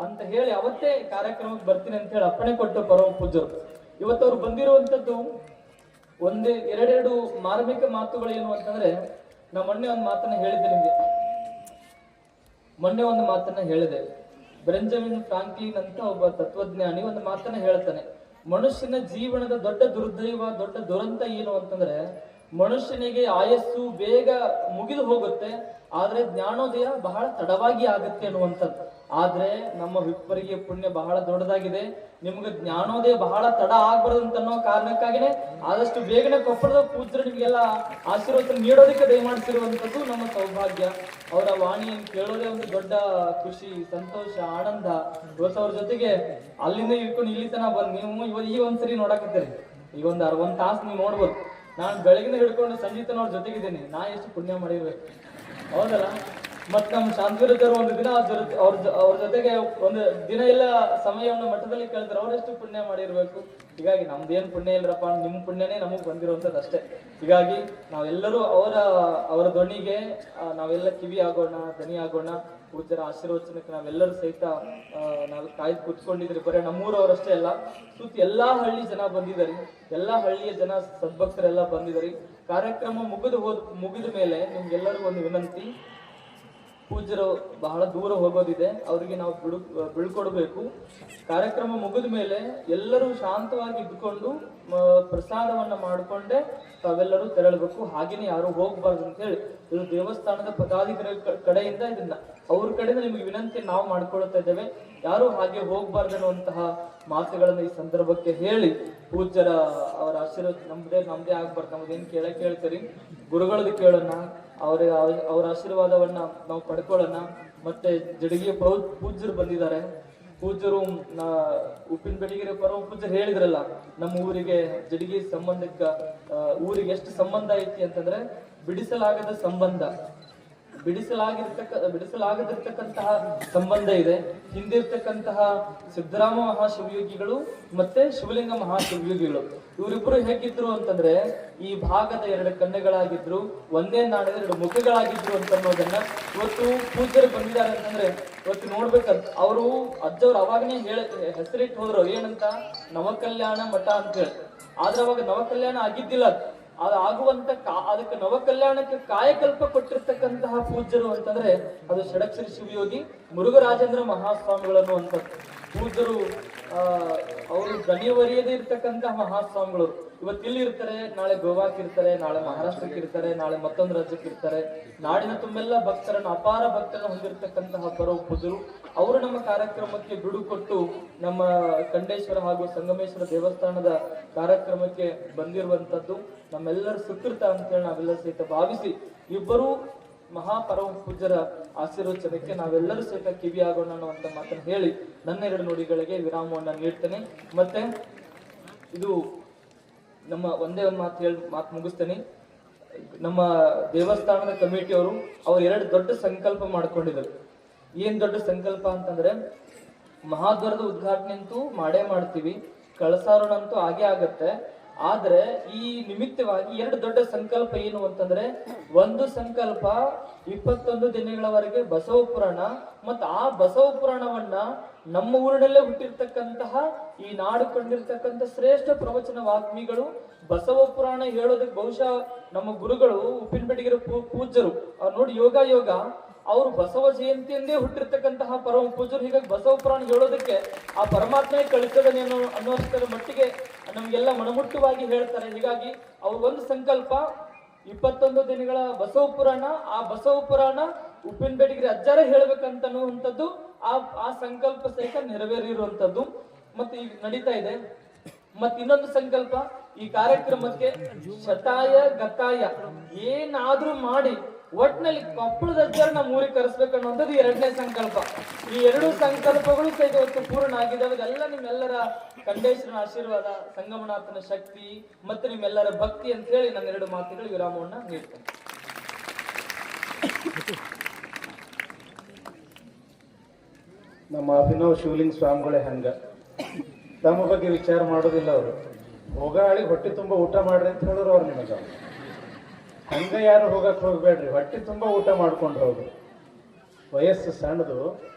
ಅಂತ ಹೇಳಿ ಅವತ್ತೇ ಕಾರ್ಯಕ್ರಮಕ್ಕೆ ಬರ್ತೀನಿ ಅಂತ ಹೇಳಿ ಅಪ್ಪಣೆ ಕೊಟ್ಟು ಪರಮ ಪೂಜ್ಯರು. ಇವತ್ತು ಅವ್ರು ಬಂದಿರುವಂತದ್ದು ಎರಡೆರಡು ಮಾರ್ಮಿಕ ಮಾತುಗಳು ಏನು ಅಂತಂದ್ರೆ, ನಾ ಮೊನ್ನೆ ಒಂದು ಮಾತನ್ನ ಹೇಳಿದೆ. ಬೆಂಜಮಿನ್ ಫ್ರಾಂಕ್ಲಿನ್ ಅಂತ ಒಬ್ಬ ತತ್ವಜ್ಞಾನಿ ಒಂದು ಮಾತನ್ನ ಹೇಳ್ತಾನೆ, ಮನುಷ್ಯನ ಜೀವನದ ದೊಡ್ಡ ದುರ್ದೈವ, ದೊಡ್ಡ ದುರಂತ ಏನು ಅಂತಂದ್ರೆ, ಮನುಷ್ಯನಿಗೆ ಆಯಸ್ಸು ಬೇಗ ಮುಗಿದು ಹೋಗುತ್ತೆ, ಆದ್ರೆ ಜ್ಞಾನೋದಯ ಬಹಳ ತಡವಾಗಿ ಆಗುತ್ತೆ ಅನ್ನುವಂಥದ್ದು. ಆದ್ರೆ ನಮ್ಮ ಹಿಪ್ಪರಿಗೆ ಪುಣ್ಯ ಬಹಳ ದೊಡ್ಡದಾಗಿದೆ. ನಿಮ್ಗೆ ಜ್ಞಾನೋದಯ ಬಹಳ ತಡ ಆಗ್ಬಾರ್ದು ಅಂತ ಅನ್ನೋ ಕಾರಣಕ್ಕಾಗಿನೇ ಆದಷ್ಟು ಬೇಗನೆ ಕೊಪ್ಪಳದ ಪೂಜ್ಯರು ನಿಮ್ಗೆಲ್ಲ ಆಶೀರ್ವಾದ ನೀಡೋದಕ್ಕೆ ದಯಮಾಡಿಸಿರುವಂಥದ್ದು ನಮ್ಮ ಸೌಭಾಗ್ಯ. ಅವರ ವಾಣಿಯನ್ನು ಕೇಳೋದೇ ಒಂದು ದೊಡ್ಡ ಖುಷಿ, ಸಂತೋಷ, ಆನಂದ. ಇವತ್ತು ಅವ್ರ ಜೊತೆಗೆ ಅಲ್ಲಿಂದ ಇಟ್ಕೊಂಡು ಇಲ್ಲಿ ತನ ಬಂದು ನೀವು ಈ ಒಂದ್ಸರಿ ನೋಡಕತ್ತೀರಿ, ಈಗ ಒಂದ್ ತಾಸು ನೀವು ನೋಡ್ಬೋದು. ನಾನು ಬೆಳಗಿನ ಹಿಡ್ಕೊಂಡು ಸಂಜೀತನವ್ರ ಜೊತೆಗಿದ್ದೀನಿ, ನಾ ಎಷ್ಟು ಪುಣ್ಯ ಮಾಡಿರ್ಬೇಕು, ಹೌದಲ್ಲ? ಮತ್ ನಮ್ಮ ಶಾಂತಿವೀರಜ್ಜರು ಒಂದು ದಿನ ಅವ್ರ ಜೊತೆಗೆ ಒಂದು ದಿನ ಎಲ್ಲ ಸಮಯವನ್ನು ಮಠದಲ್ಲಿ ಕೇಳಿದ್ರೆ ಅವರೆಷ್ಟು ಪುಣ್ಯ ಮಾಡಿರ್ಬೇಕು. ಹೀಗಾಗಿ ನಮ್ದೇನ್ ಪುಣ್ಯ ಇಲ್ರಪ್ಪ, ನಿಮ್ ಪುಣ್ಯನೇ ನಮಗ್ ಬಂದಿರುವಂತದ್ದು ಅಷ್ಟೇ. ಹೀಗಾಗಿ ನಾವೆಲ್ಲರೂ ಅವರ ಧ್ವನಿಗೆ ನಾವೆಲ್ಲ ಕಿವಿ ಆಗೋಣ, ಧ್ವನಿ ಆಗೋಣ. ಪೂಜ್ಯರ ಆಶೀರ್ವಚನಕ್ಕೆ ನಾವೆಲ್ಲರೂ ಸಹಿತ ನಾವು ಕಾಯ್ದು ಕುತ್ಕೊಂಡಿದ್ರಿ. ಬರೀ ನಮ್ಮೂರವರಷ್ಟೇ ಅಲ್ಲ, ಸುತ್ತ ಎಲ್ಲಾ ಹಳ್ಳಿ ಜನ ಬಂದಿದ್ದಾರೆ, ಎಲ್ಲಾ ಹಳ್ಳಿಯ ಜನ ಸದ್ಭಕ್ತರೆಲ್ಲ ಬಂದಿದ್ದಾರೆ. ಕಾರ್ಯಕ್ರಮ ಮುಗಿದ ಮೇಲೆ ನಿಮ್ಗೆಲ್ಲರಿಗೂ ಒಂದು ವಿನಂತಿ, ಪೂಜ್ಯರು ಬಹಳ ದೂರ ಹೋಗೋದಿದೆ, ಅವರಿಗೆ ನಾವು ಬೀಳ್ಕೊಡ್ಬೇಕು. ಕಾರ್ಯಕ್ರಮ ಮುಗಿದ ಮೇಲೆ ಎಲ್ಲರೂ ಶಾಂತವಾಗಿ ಇದ್ಕೊಂಡು ಪ್ರಸಾದವನ್ನ ಮಾಡಿಕೊಂಡೆ ತಾವೆಲ್ಲರೂ ತೆರಳಬೇಕು. ಹಾಗೇನೆ ಯಾರು ಹೋಗ್ಬಾರ್ದು ಅಂತ ಹೇಳಿ ಇದು ದೇವಸ್ಥಾನದ ಪದಾಧಿಕಾರಿ ಕಡೆಯಿಂದ ಇದನ್ನ ಅವ್ರ ಕಡೆಯಿಂದ ನಿಮಗೆ ವಿನಂತಿ ನಾವು ಮಾಡ್ಕೊಳ್ತಾ ಇದ್ದೇವೆ. ಯಾರು ಹಾಗೆ ಹೋಗ್ಬಾರ್ದು ಅನ್ನುವಂತಹ ಮಾತುಗಳನ್ನ ಈ ಸಂದರ್ಭಕ್ಕೆ ಹೇಳಿ, ಪೂಜ್ಯರ ಅವರ ಆಶೀರ್ವಾದ ನಮ್ದೇ ಆಗ್ಬಾರ್ದು, ನಮ್ದೇನ್ ಕೇಳ್ತೀರಿ ಗುರುಗಳದ್ದು ಕೇಳೋಣ, ಅವರ ಆಶೀರ್ವಾದವನ್ನ ನಾವು ಪಡ್ಕೊಳ್ಳೋಣ. ಮತ್ತೆ ಜಡಗಿಯ ಪೂಜ್ಯರು ಬಂದಿದ್ದಾರೆ. ಪೂಜ್ಯರು ಉಪ್ಪಿನ ಬೆಳಗಿರಿ ಪರಮ ಪೂಜ್ಯರು ಹೇಳಿದ್ರಲ್ಲ, ನಮ್ಮ ಊರಿಗೆ ಜಡಗಿ ಸಂಬಂಧಕ್ಕ ಊರಿಗೆ ಎಷ್ಟು ಸಂಬಂಧ ಐತಿ ಅಂತಂದ್ರೆ, ಬಿಡಿಸಲಾಗದ ಸಂಬಂಧ, ಬಿಡಿಸಲಾಗದಿರ್ತಕ್ಕಂತಹ ಸಂಬಂಧ ಇದೆ. ಹಿಂದಿರ್ತಕ್ಕಂತಹ ಸಿದ್ದರಾಮ ಮಹಾಶಿವಯೋಗಿಗಳು ಮತ್ತೆ ಶಿವಲಿಂಗ ಮಹಾಶಿವಯೋಗಿಗಳು ಇವರಿಬ್ಬರು ಹೇಗಿದ್ರು ಅಂತಂದ್ರೆ, ಈ ಭಾಗದ ಎರಡು ಕಣ್ಣುಗಳಾಗಿದ್ರು, ಒಂದೇ ನಾಣದ ಎರಡು ಮುಖಗಳಾಗಿದ್ರು ಅಂತ ಅನ್ನೋದನ್ನ ಇವತ್ತು ಪೂಜ್ಯರು ಬಂದಿದ್ದಾರೆ ಅಂತಂದ್ರೆ ಇವತ್ತು ನೋಡ್ಬೇಕಂತ. ಅವರು ಅಜ್ಜವ್ರು ಅವಾಗನೇ ಹೆಸರಿಟ್ಟು ಹೋದ್ರು ಏನಂತ, ನವಕಲ್ಯಾಣ ಮಠ ಅಂತ ಹೇಳಿ. ಆದ್ರೆ ಅವಾಗ ನವಕಲ್ಯಾಣ ಆಗಿದ್ದಿಲ್ಲ. ಅದು ಆಗುವಂತ ಅದಕ್ಕೆ ನವಕಲ್ಯಾಣಕ್ಕೆ ಕಾಯಕಲ್ಪ ಕೊಟ್ಟಿರ್ತಕ್ಕಂತಹ ಪೂಜ್ಯರು ಅಂತಂದ್ರೆ ಅದು ಷಡಕ್ಷರಿ ಶಿವಯೋಗಿ ಮುರುಘರಾಜೇಂದ್ರ ಮಹಾಸ್ವಾಮಿಗಳನ್ನು ಅಂತ ಪೂಜ್ಯರು. ಅವರು ದಣಿಯವರಿಯದೇ ಇರ್ತಕ್ಕಂತಹ ಮಹಾಸ್ವಾಮಿಗಳು ಇವತ್ತಿಲ್ಲಿ ಇರ್ತಾರೆ, ನಾಳೆ ಗೋವಾಕ್ಕೆ ಇರ್ತಾರೆ, ನಾಳೆ ಮಹಾರಾಷ್ಟ್ರಕ್ಕೆ ಇರ್ತಾರೆ, ನಾಳೆ ಮತ್ತೊಂದು ರಾಜ್ಯಕ್ಕೆ ಇರ್ತಾರೆ. ನಾಡಿನ ತುಂಬೆಲ್ಲ ಭಕ್ತರನ್ನು, ಅಪಾರ ಭಕ್ತರನ್ನು ಹೊಂದಿರತಕ್ಕಂತಹ ಪರಮ ಪೂಜ್ಯರು. ಅವರು ನಮ್ಮ ಕಾರ್ಯಕ್ರಮಕ್ಕೆ ಬಿಡು ಕೊಟ್ಟು ನಮ್ಮ ಖಂಡೇಶ್ವರ ಹಾಗೂ ಸಂಗಮೇಶ್ವರ ದೇವಸ್ಥಾನದ ಕಾರ್ಯಕ್ರಮಕ್ಕೆ ಬಂದಿರುವಂತದ್ದು ನಮ್ಮೆಲ್ಲರ ಸುಕೃತ ಅಂತೇಳಿ ನಾವೆಲ್ಲರೂ ಸಹಿತ ಭಾವಿಸಿ, ಇಬ್ಬರು ಮಹಾಪರಮ ಪೂಜ್ಯರ ಆಶೀರ್ವಚನಕ್ಕೆ ನಾವೆಲ್ಲರೂ ಸಹಿತ ಕಿವಿ ಆಗೋಣ ಅನ್ನುವಂತ ಮಾತನ್ನು ಹೇಳಿ ನನ್ನ ಎರಡು ನುಡಿಗಳಿಗೆ ವಿರಾಮವನ್ನು ನೀಡ್ತೇನೆ. ಮತ್ತೆ ಇದು ನಮ್ಮ ಒಂದೇ ಒಂದು ಮಾತು ಮುಗಿಸ್ತೇನೆ. ನಮ್ಮ ದೇವಸ್ಥಾನದ ಕಮಿಟಿಯವರು ಎರಡು ದೊಡ್ಡ ಸಂಕಲ್ಪ ಮಾಡ್ಕೊಂಡಿದ್ದಾರೆ. ಏನ್ ದೊಡ್ಡ ಸಂಕಲ್ಪ ಅಂತಂದ್ರೆ, ಮಹಾದ್ವಾರದ ಉದ್ಘಾಟನೆ ಅಂತೂ ಮಾಡೇ ಮಾಡ್ತೀವಿ, ಕಳಸಾರೋಣ ಅಂತೂ ಆಗೇ ಆಗತ್ತೆ. ಆದ್ರೆ ಈ ನಿಮಿತ್ತವಾಗಿ ಎರಡು ದೊಡ್ಡ ಸಂಕಲ್ಪ ಏನು ಅಂತಂದ್ರೆ, ಒಂದು ಸಂಕಲ್ಪ 21 ದಿನಗಳವರೆಗೆ ಬಸವ ಪುರಾಣ, ಮತ್ತು ಆ ಬಸವ ಪುರಾಣವನ್ನ ನಮ್ಮ ಊರಿನಲ್ಲೇ ಹುಟ್ಟಿರ್ತಕ್ಕಂತಹ, ಈ ನಾಡು ಕಂಡಿರ್ತಕ್ಕಂಥ ಶ್ರೇಷ್ಠ ಪ್ರವಚನ ವಾಗ್ಮಿಗಳು ಬಸವ ಪುರಾಣ ಹೇಳೋದಕ್ಕೆ ಬಹುಶಃ ನಮ್ಮ ಗುರುಗಳು ಉಪ್ಪಿನಪೇಟೆಗಿರೋ ಪೂಜ್ಯರು ಅವ್ರು ನೋಡಿ, ಯೋಗ ಅವರು ಬಸವ ಜಯಂತಿಯಂದೇ ಹುಟ್ಟಿರ್ತಕ್ಕಂತಹ ಪರಮ ಪೂಜ್ಯರು. ಹೀಗಾಗಿ ಬಸವ ಪುರಾಣ ಹೇಳೋದಕ್ಕೆ ಆ ಪರಮಾತ್ಮನೇ ಕಳಿಸದನೇನು ಅನ್ನುವಷ್ಟರ ಮಟ್ಟಿಗೆ ನಮಗೆಲ್ಲ ಮನಮುಟ್ಟವಾಗಿ ಹೇಳ್ತಾರೆ. ಹೀಗಾಗಿ ಅವ್ರ ಒಂದು ಸಂಕಲ್ಪ 21 ದಿನಗಳ ಬಸವ ಪುರಾಣ, ಆ ಬಸವ ಪುರಾಣ ಉಪ್ಪಿನಪೇಟೆಗಿರಿ ಅಜ್ಜಾರ ಹೇಳ್ಬೇಕಂತನ್ನುವಂಥದ್ದು ಆ ಸಂಕಲ್ಪ ಸಹಿತ ನೆರವೇರಿರುವಂಥದ್ದು ಮತ್ತೆ ಈಗ ನಡೀತಾ ಇದೆ. ಮತ್ ಇನ್ನೊಂದು ಸಂಕಲ್ಪ, ಈ ಕಾರ್ಯಕ್ರಮಕ್ಕೆ ಶತಾಯ ಗತಾಯ ಏನಾದ್ರೂ ಮಾಡಿ ಒಟ್ನಲ್ಲಿ ಕೊಪ್ಪಳದ ಅಜ್ಜಾರ ನಮ್ಮ ಊರಿಗೆ ಕರೆಸ್ಬೇಕನ್ನುವಂಥದ್ದು ಎರಡನೇ ಸಂಕಲ್ಪ. ಈ ಎರಡು ಸಂಕಲ್ಪಗಳು ಸಹಿತ ಇವತ್ತು ಪೂರ್ಣ ಆಗಿದ್ದಾವೆ. ಇದೆಲ್ಲ ನಿಮ್ಮೆಲ್ಲರ ಖಂಡೇಶ್ವರನ ಆಶೀರ್ವಾದ, ಸಂಗಮನಾಥನ ಶಕ್ತಿ ಮತ್ತು ನಿಮ್ಮೆಲ್ಲರ ಭಕ್ತಿ ಅಂತ ಹೇಳಿ ನನ್ನ ಎರಡು ಮಾತುಗಳು ವಿರಾಮವನ್ನ ನೀಡ್ತೇನೆ. ನಮ್ಮ ಅಭಿನವ್ ಶಿವಲಿಂಗ ಸ್ವಾಮಿಗಳೇ ಹಂಗ ತಮ್ಮ ಬಗ್ಗೆ ವಿಚಾರ ಮಾಡೋದಿಲ್ಲ. ಅವರು ಹೋಗಾಳಿ ಹೊಟ್ಟೆ ತುಂಬ ಊಟ ಮಾಡ್ರಿ ಅಂತ ಹೇಳಿದ್ರು ಅವ್ರು ನಿಮಗೆ. ಹಂಗ ಯಾರು ಹೋಗಕ್ಕೆ ಹೋಗ್ಬೇಡ್ರಿ, ಹೊಟ್ಟೆ ತುಂಬ ಊಟ ಮಾಡ್ಕೊಂಡು ಹೋಗ್ರಿ. ವಯಸ್ಸು ಸಣ್ಣದು,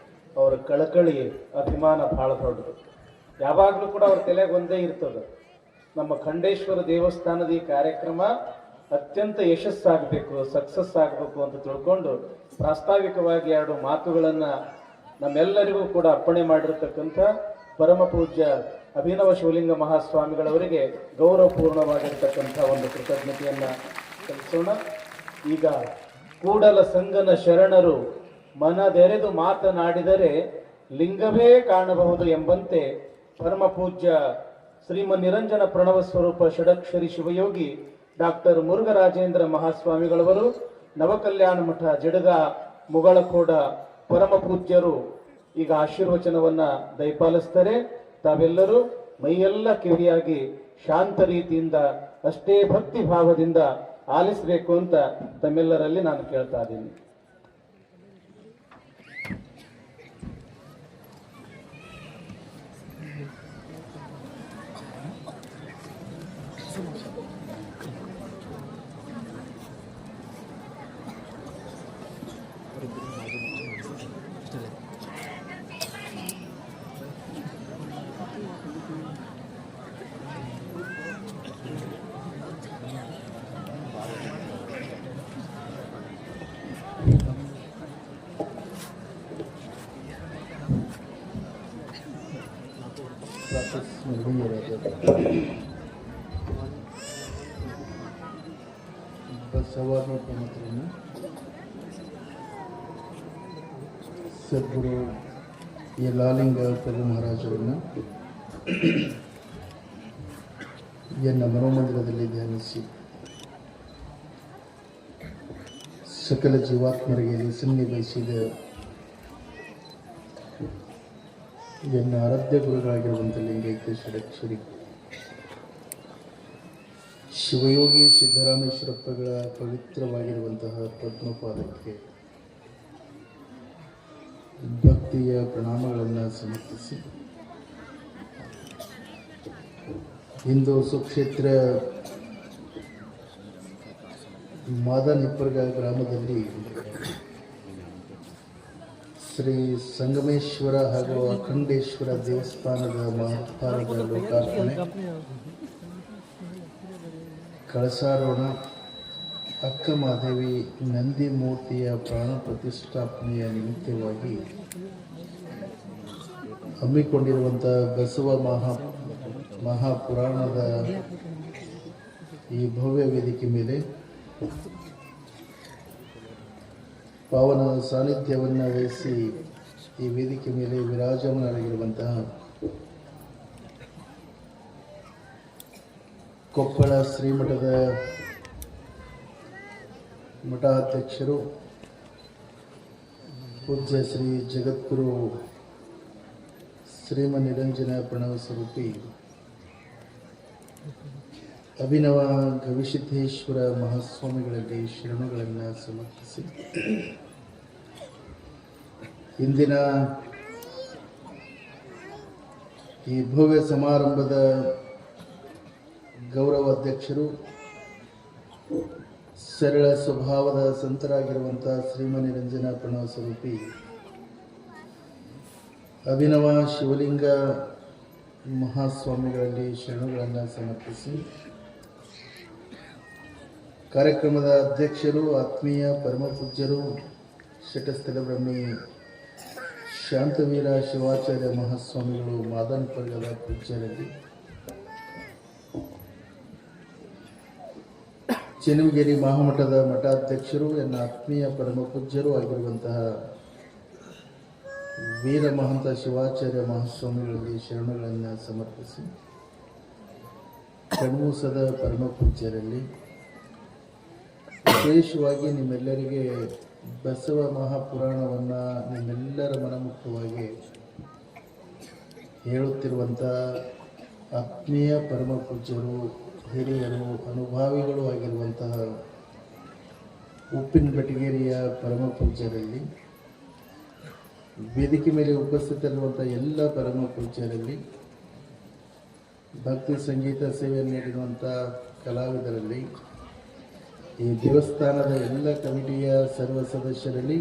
ಅವ್ರ ಕಳಕಳಿ ಅಭಿಮಾನ ಭಾಳ ದೊಡ್ಡದು. ಯಾವಾಗಲೂ ಕೂಡ ಅವ್ರ ತಲೆಗೆ ಒಂದೇ ಇರ್ತದೆ, ನಮ್ಮ ಖಂಡೇಶ್ವರ ದೇವಸ್ಥಾನದ ಈ ಕಾರ್ಯಕ್ರಮ ಅತ್ಯಂತ ಯಶಸ್ಸಾಗಬೇಕು, ಸಕ್ಸಸ್ ಆಗಬೇಕು ಅಂತ ತಿಳ್ಕೊಂಡು ಪ್ರಾಸ್ತಾವಿಕವಾಗಿ ಎರಡು ಮಾತುಗಳನ್ನು ನಮ್ಮೆಲ್ಲರಿಗೂ ಕೂಡ ಅರ್ಪಣೆ ಮಾಡಿರ್ತಕ್ಕಂಥ ಪರಮ ಪೂಜ್ಯ ಅಭಿನವ ಶಿವಲಿಂಗ ಮಹಾಸ್ವಾಮಿಗಳವರಿಗೆ ಗೌರವಪೂರ್ಣವಾಗಿರ್ತಕ್ಕಂಥ ಒಂದು ಕೃತಜ್ಞತೆಯನ್ನು ಸಲ್ಲಿಸೋಣ. ಈಗ ಕೂಡಲ ಸಂಗನ ಶರಣರು ಮನದೆರೆದು ಮಾತನಾಡಿದರೆ ಲಿಂಗವೇ ಕಾಣಬಹುದು ಎಂಬಂತೆ ಪರಮ ಪೂಜ್ಯ ಶ್ರೀಮನ್ ನಿರಂಜನ ಪ್ರಣವ ಸ್ವರೂಪ ಷಡಕ್ಷರಿ ಶಿವಯೋಗಿ ಡಾಕ್ಟರ್ ಮುರುಘರಾಜೇಂದ್ರ ಮಹಾಸ್ವಾಮಿಗಳವರು ನವಕಲ್ಯಾಣ ಮಠ ಜಡಗ ಮುಗಳಕೋಡ ಪರಮ ಪೂಜ್ಯರು ಈಗ ಆಶೀರ್ವಚನವನ್ನ ದಯಪಾಲಿಸ್ತಾರೆ. ತಾವೆಲ್ಲರೂ ಮೈಯೆಲ್ಲ ಕಿವಿಯಾಗಿ ಶಾಂತ ರೀತಿಯಿಂದ ಅಷ್ಟೇ ಭಕ್ತಿ ಭಾವದಿಂದ ಆಲಿಸಬೇಕು ಅಂತ ತಮ್ಮೆಲ್ಲರಲ್ಲಿ ನಾನು ಕೇಳ್ತಾ ಇದ್ದೀನಿ. ಬಸವನ ಪವಿತ್ರನ ಸದ್ಗುರು ಯಲ್ಲಾಲಿಂಗ ಪ್ರಭು ಮಹಾರಾಜರನ್ನು ಎನ್ನ ಮನೋಮಂದಿರದಲ್ಲಿ ಧ್ಯಾನಿಸಿ ಸಕಲ ಜೀವಾತ್ಮರಿಗೆ ಸನ್ನಿವಹಿಸಿದ ಎನ್ನ ಆರಾಧ್ಯ ಗುರುಗಳಾಗಿರುವಂಥ ಲಿಂಗೈಕ್ಯ ಷಡಕ್ಷರಿ ಶಿವಯೋಗಿ ಸಿದ್ದರಾಮೇಶ್ವರಪ್ಪಗಳ ಪವಿತ್ರವಾಗಿರುವಂತಹ ಪದ್ಮಪಾದಕ್ಕೆ ಭಕ್ತಿಯ ಪ್ರಣಾಮಗಳನ್ನು ಸಮರ್ಪಿಸಿ ಇಂದು ಸುಕ್ಷೇತ್ರ ಮಾದನಿಪ್ಪರ್ಗ ಗ್ರಾಮದಲ್ಲಿ ಶ್ರೀ ಸಂಗಮೇಶ್ವರ ಹಾಗೂ ಅಖಂಡೇಶ್ವರ ದೇವಸ್ಥಾನದ ಮಹತ್ಕಾರದ ಲೋಕಾರ್ಪಣೆ, ಕಳಸಾರೋಹಣ, ಅಕ್ಕಮಹಾದೇವಿ ನಂದಿ ಮೂರ್ತಿಯ ಪ್ರಾಣ ಪ್ರತಿಷ್ಠಾಪನೆಯ ನಿಮಿತ್ತವಾಗಿ ಹಮ್ಮಿಕೊಂಡಿರುವಂಥ ಬಸವ ಮಹಾಪುರಾಣದ ಈ ಭವ್ಯ ವೇದಿಕೆ ಮೇಲೆ ಪಾವನ ಸಾನ್ನಿಧ್ಯವನ್ನು ವಹಿಸಿ ಈ ವೇದಿಕೆ ಮೇಲೆ ವಿರಾಜಮಾನರಾಗಿರುವಂತಹ ಕೊಪ್ಪಳ ಶ್ರೀಮಠದ ಮಠಾಧ್ಯಕ್ಷರು ಪೂಜ್ಯ ಶ್ರೀ ಜಗದ್ಗುರು ಶ್ರೀಮನ್ ನಿರಂಜನ ಪ್ರಣವ ಸ್ವರೂಪಿ ಅಭಿನವ ಗವಿಸಿದ್ದೇಶ್ವರ ಮಹಾಸ್ವಾಮಿಗಳಲ್ಲಿ ಶರಣುಗಳನ್ನು ಸಮರ್ಪಿಸಿ ಇಂದಿನ ಈ ಭವ್ಯ ಸಮಾರಂಭದ ಗೌರವ ಅಧ್ಯಕ್ಷರು, ಸರಳ ಸ್ವಭಾವದ ಸಂತರಾಗಿರುವಂಥ ಶ್ರೀಮನಿ ರಂಜನಾ ಪ್ರಣವ ಸ್ವರೂಪಿ ಅಭಿನವ ಶಿವಲಿಂಗ ಮಹಾಸ್ವಾಮಿಗಳಲ್ಲಿ ಶರಣುಗಳನ್ನು ಸಮರ್ಪಿಸಿ, ಕಾರ್ಯಕ್ರಮದ ಅಧ್ಯಕ್ಷರು ಆತ್ಮೀಯ ಪರಮಪೂಜ್ಯರು ಶಟಸ್ಥಲ ಬ್ರಹ್ಮಿ ಶಾಂತವೀರ ಶಿವಾಚಾರ್ಯ ಮಹಾಸ್ವಾಮಿಗಳು ಮಾದನಪರ್ಗದ ಪೂಜ್ಯರಲ್ಲಿ, ಚೆನ್ನಗಿರಿ ಮಹಾಮಠದ ಮಠಾಧ್ಯಕ್ಷರು ಎನ್ನ ಆತ್ಮೀಯ ಪರಮಪೂಜ್ಯರು ಆಗಿರುವಂತಹ ವೀರ ಮಹಂತ ಶಿವಾಚಾರ್ಯ ಮಹಾಸ್ವಾಮಿಗಳಲ್ಲಿ ಶರಣುಗಳನ್ನು ಸಮರ್ಪಿಸಿ, ಕಣ್ಮೂಸದ ಪರಮಪೂಜ್ಯರಲ್ಲಿ, ವಿಶೇಷವಾಗಿ ನಿಮ್ಮೆಲ್ಲರಿಗೆ ಬಸವ ಮಹಾಪುರಾಣವನ್ನು ನಿಮ್ಮೆಲ್ಲರ ಮನಮುಖವಾಗಿ ಹೇಳುತ್ತಿರುವಂಥ ಆತ್ಮೀಯ ಪರಮಪೂಜ್ಯರು, ಹಿರಿಯರು, ಅನುಭಾವಿಗಳು ಆಗಿರುವಂತಹ ಉಪ್ಪಿನ ಬೆಟಗೇರಿಯ ಪರಮಪೂಜ್ಯರಲ್ಲಿ, ವೇದಿಕೆ ಮೇಲೆ ಉಪಸ್ಥಿತರಿರುವಂಥ ಎಲ್ಲ ಪರಮಪೂಜ್ಯರಲ್ಲಿ, ಭಕ್ತಿ ಸಂಗೀತ ಸೇವೆ ನೀಡಿರುವಂಥ ಕಲಾವಿದರಲ್ಲಿ, ಈ ದೇವಸ್ಥಾನದ ಎಲ್ಲ ಕಮಿಟಿಯ ಸರ್ವ ಸದಸ್ಯರಲ್ಲಿ,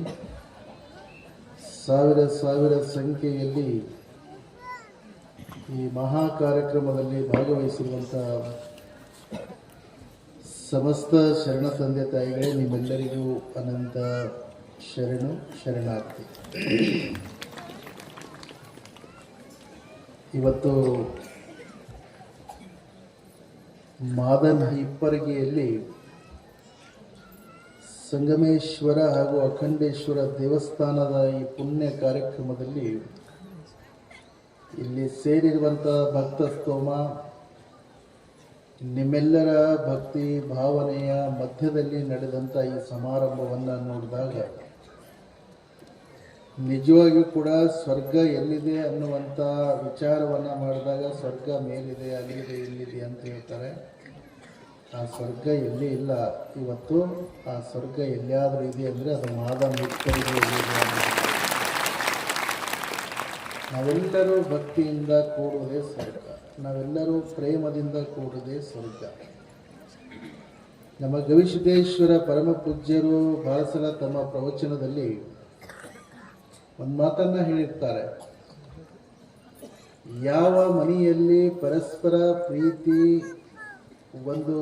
ಸಾವಿರ ಸಂಖ್ಯೆಯಲ್ಲಿ ಈ ಮಹಾ ಕಾರ್ಯಕ್ರಮದಲ್ಲಿ ಭಾಗವಹಿಸಿರುವಂಥ ಸಮಸ್ತ ಶರಣ ತಂದೆ ತಾಯಿಗಳೇ, ನಿಮ್ಮೆಲ್ಲರಿಗೂ ಅನಂತ ಶರಣಾರ್ಥಿ. ಇವತ್ತು ಮಾದನ್ ಹಿಪ್ಪರಗಿಯಲ್ಲಿ ಸಂಗಮೇಶ್ವರ ಹಾಗೂ ಅಖಂಡೇಶ್ವರ ದೇವಸ್ಥಾನದ ಈ ಪುಣ್ಯ ಕಾರ್ಯಕ್ರಮದಲ್ಲಿ ಇಲ್ಲಿ ಸೇರಿರುವಂಥ ಭಕ್ತ ಸ್ತೋಮ ನಿಮ್ಮೆಲ್ಲರ ಭಕ್ತಿ ಭಾವನೆಯ ಮಧ್ಯದಲ್ಲಿ ನಡೆದಂಥ ಈ ಸಮಾರಂಭವನ್ನು ನೋಡಿದಾಗ ನಿಜವಾಗಿಯೂ ಕೂಡ ಸ್ವರ್ಗ ಎಲ್ಲಿದೆ ಅನ್ನುವಂಥ ವಿಚಾರವನ್ನು ಮಾಡಿದಾಗ ಸ್ವರ್ಗ ಮೇಲಿದೆ, ಅಲ್ಲಿದೆ, ಇಲ್ಲಿದೆ ಅಂತ ಹೇಳ್ತಾರೆ. ಆ ಸ್ವರ್ಗ ಎಲ್ಲಿ ಇಲ್ಲ. ಇವತ್ತು ಆ ಸ್ವರ್ಗ ಎಲ್ಲಿಯಾದರೂ ಇದೆ ಅಂದರೆ ಅದು ಮಾದನ್ ಹಿಪ್ಪರಗಿ ಇದೆ. ನಾವೆಲ್ಲರೂ ಭಕ್ತಿಯಿಂದ ಕೂಡುವುದೇ ಸ್ವರ್ಗ, ನಾವೆಲ್ಲರೂ ಪ್ರೇಮದಿಂದ ಕೂಡುವುದೇ ಸ್ವರ್ಗ. ನಮ್ಮ ಗವಿಸಿದ್ದೇಶ್ವರ ಪರಮ ಪೂಜ್ಯರು ಬಹಳ ಸಲ ತಮ್ಮ ಪ್ರವಚನದಲ್ಲಿ ಒಂದು ಮಾತನ್ನು ಹೇಳಿರ್ತಾರೆ, ಯಾವ ಮನೆಯಲ್ಲಿ ಪರಸ್ಪರ ಪ್ರೀತಿ, ಒಂದು